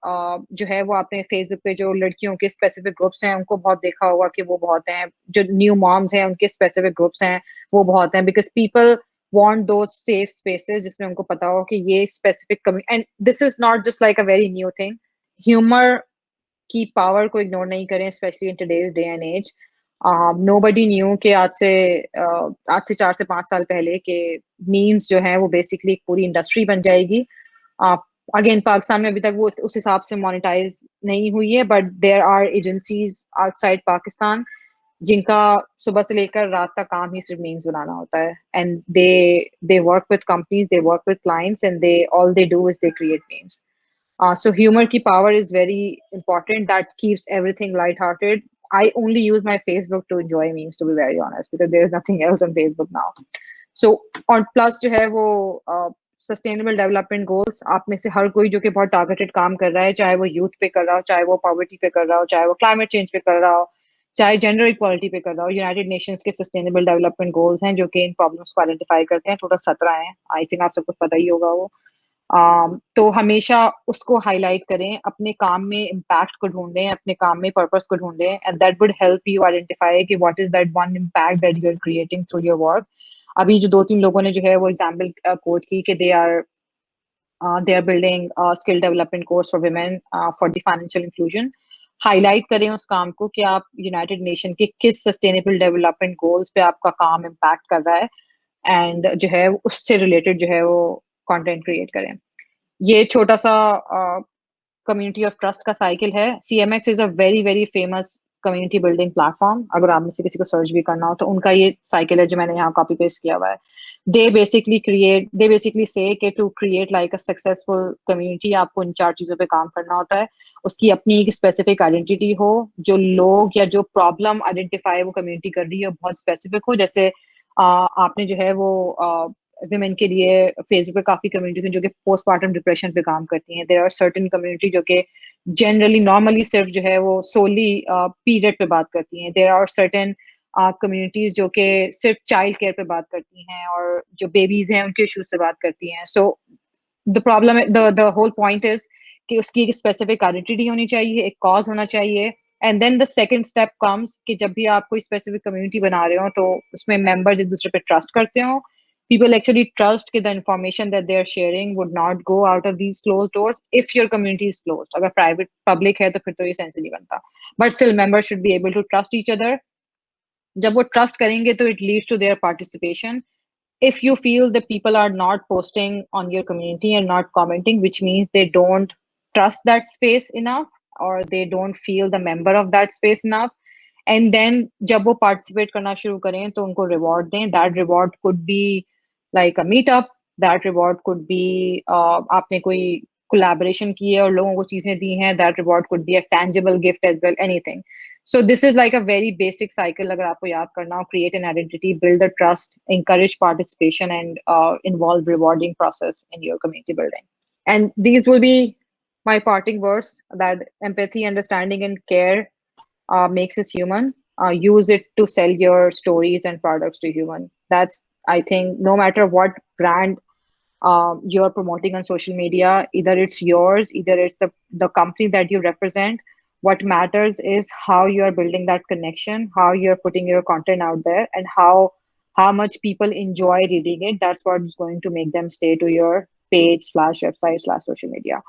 जो है वो आपने Facebook पे जो लड़कियों के specific groups हैं उनको बहुत देखा होगा कि वो बहुत हैं, जो न्यू मॉम्स हैं उनके स्पेसिफिक ग्रुप्स हैं वो बहुत हैं, because people want those safe spaces जिसमें उनको पता हो कि ये specific and this is not just like a very new thing. Humour की पावर को इग्नोर नहीं करें, specially in today's day and age. Nobody knew कि आज से 4 से 5 साल पहले के मीम्स जो है वो बेसिकली एक पूरी इंडस्ट्री बन जाएगी। अगेन पाकिस्तान में अभी तक वो उस हिसाब से मोनेटाइज नहीं हुई है, but there are agencies outside Pakistan जिनका सुबह से लेकर रात तक काम ही सिर्फ मीम्स बनाना होता है, and they work with companies, they work with clients, and they all they do is they create memes. So humour की power is very important, that keeps everything light hearted. I only use my Facebook to enjoy memes, to be very honest, because there is nothing else on Facebook now. So और plus जो है वो sustainable development goals आप में से हर कोई जो कि बहुत टारगेटेड काम कर रहा है, चाहे वो यूथ पे कर रहा हो, चाहे वो पॉवर्टी पे कर रहा हो, चाहे वो क्लाइमेट चेंज पे कर रहा हो, चाहे जेंडर इक्वालिटी पे कर रहा हो, यूनाइटेड नेशंस के सस्टेनेबल डेवलपमेंट गोल्स हैं जो कि इन प्रॉब्लम्स को आइडेंटिफाई करते हैं। टोटल 17 हैं, आई थिंक आप सबको पता ही होगा वो। तो हमेशा उसको हाईलाइट करें, अपने काम में इम्पैक्ट को ढूंढें, अपने काम में पर्पस को ढूंढें, and that would help you identify कि what is that one impact that you are creating through your work. अभी जो 2-3 लोगों ने जो है वो एग्जाम्पल कोट की कि they are building skill development course for women for the financial inclusion. Highlight करें उस काम को कि आप यूनाइटेड नेशन के किस सस्टेनेबल डेवलपमेंट गोल्स पे आपका काम इम्पैक्ट कर रहा है, एंड जो है उससे रिलेटेड जो है वो कंटेंट क्रिएट करें। ये छोटा सा कम्युनिटी ऑफ ट्रस्ट का साइकिल है। CMX is a very very famous community building platform. अगर आप में से किसी को सर्च भी करना हो तो उनका ये साइकिल है जो मैंने यहाँ कॉपी पेस्ट किया हुआ है। दे बेसिकली से कि to create like a successful community आपको इन 4 चीजों पे काम करना होता है। उसकी अपनी एक स्पेसिफिक आइडेंटिटी हो, जो लोग या जो प्रॉब्लम आइडेंटिफाई वो कम्युनिटी कर रही है बहुत स्पेसिफिक हो। जैसे आपने जो है वो विमेन के लिए फेसबुक पे काफी कम्युनिटीज हैं जो कि पोस्टमार्टम डिप्रेशन पे काम करती हैं। देयर आर सर्टेन कम्युनिटी जो कि जनरली नॉर्मली सिर्फ जो है वो सोली पीरियड पे बात करती हैं। देयर आर सर्टेन कम्युनिटीज जो कि सिर्फ चाइल्ड केयर पे बात करती हैं और जो बेबीज हैं उनके इश्यूज से बात करती हैं। So the whole point is कि उसकी एक स्पेसिफिक आइडेंटिटी होनी चाहिए, एक कॉज होना चाहिए, and then the second step comes कि जब भी आप कोई स्पेसिफिक कम्युनिटी बना रहे हो तो उसमें मेंबर्स एक दूसरे पे ट्रस्ट करते हो। People actually trust कि the information that they are sharing would not go out of these closed doors if your community is closed. अगर private public है तो फिर तो ये sense नहीं बनता, but still members should be able to trust each other. जब वो trust करेंगे तो it leads to their participation. If you feel that people are not posting on your community and not commenting, which means they don't trust that space enough or they don't feel the member of that space enough, and then जब वो participate करना शुरू करें तो उनको reward दें। That reward could be like a meetup, that reward could be आपने कोई collaboration की है और लोगों को चीजें दी हैं, that reward could be a tangible gift as well, anything. So this is like a very basic cycle अगर आपको याद करना हो: create an identity, build the trust, encourage participation, and involve rewarding process in your community building. And these will be my parting words: that empathy, understanding, and care makes us human. Use it to sell your stories and products to human. That's, I think, no matter what brand you're promoting on social media, either it's yours, either it's the company that you represent. What matters is how you're building that connection, how you're putting your content out there, and how much people enjoy reading it. That's what's going to make them stay to your page/website/social media.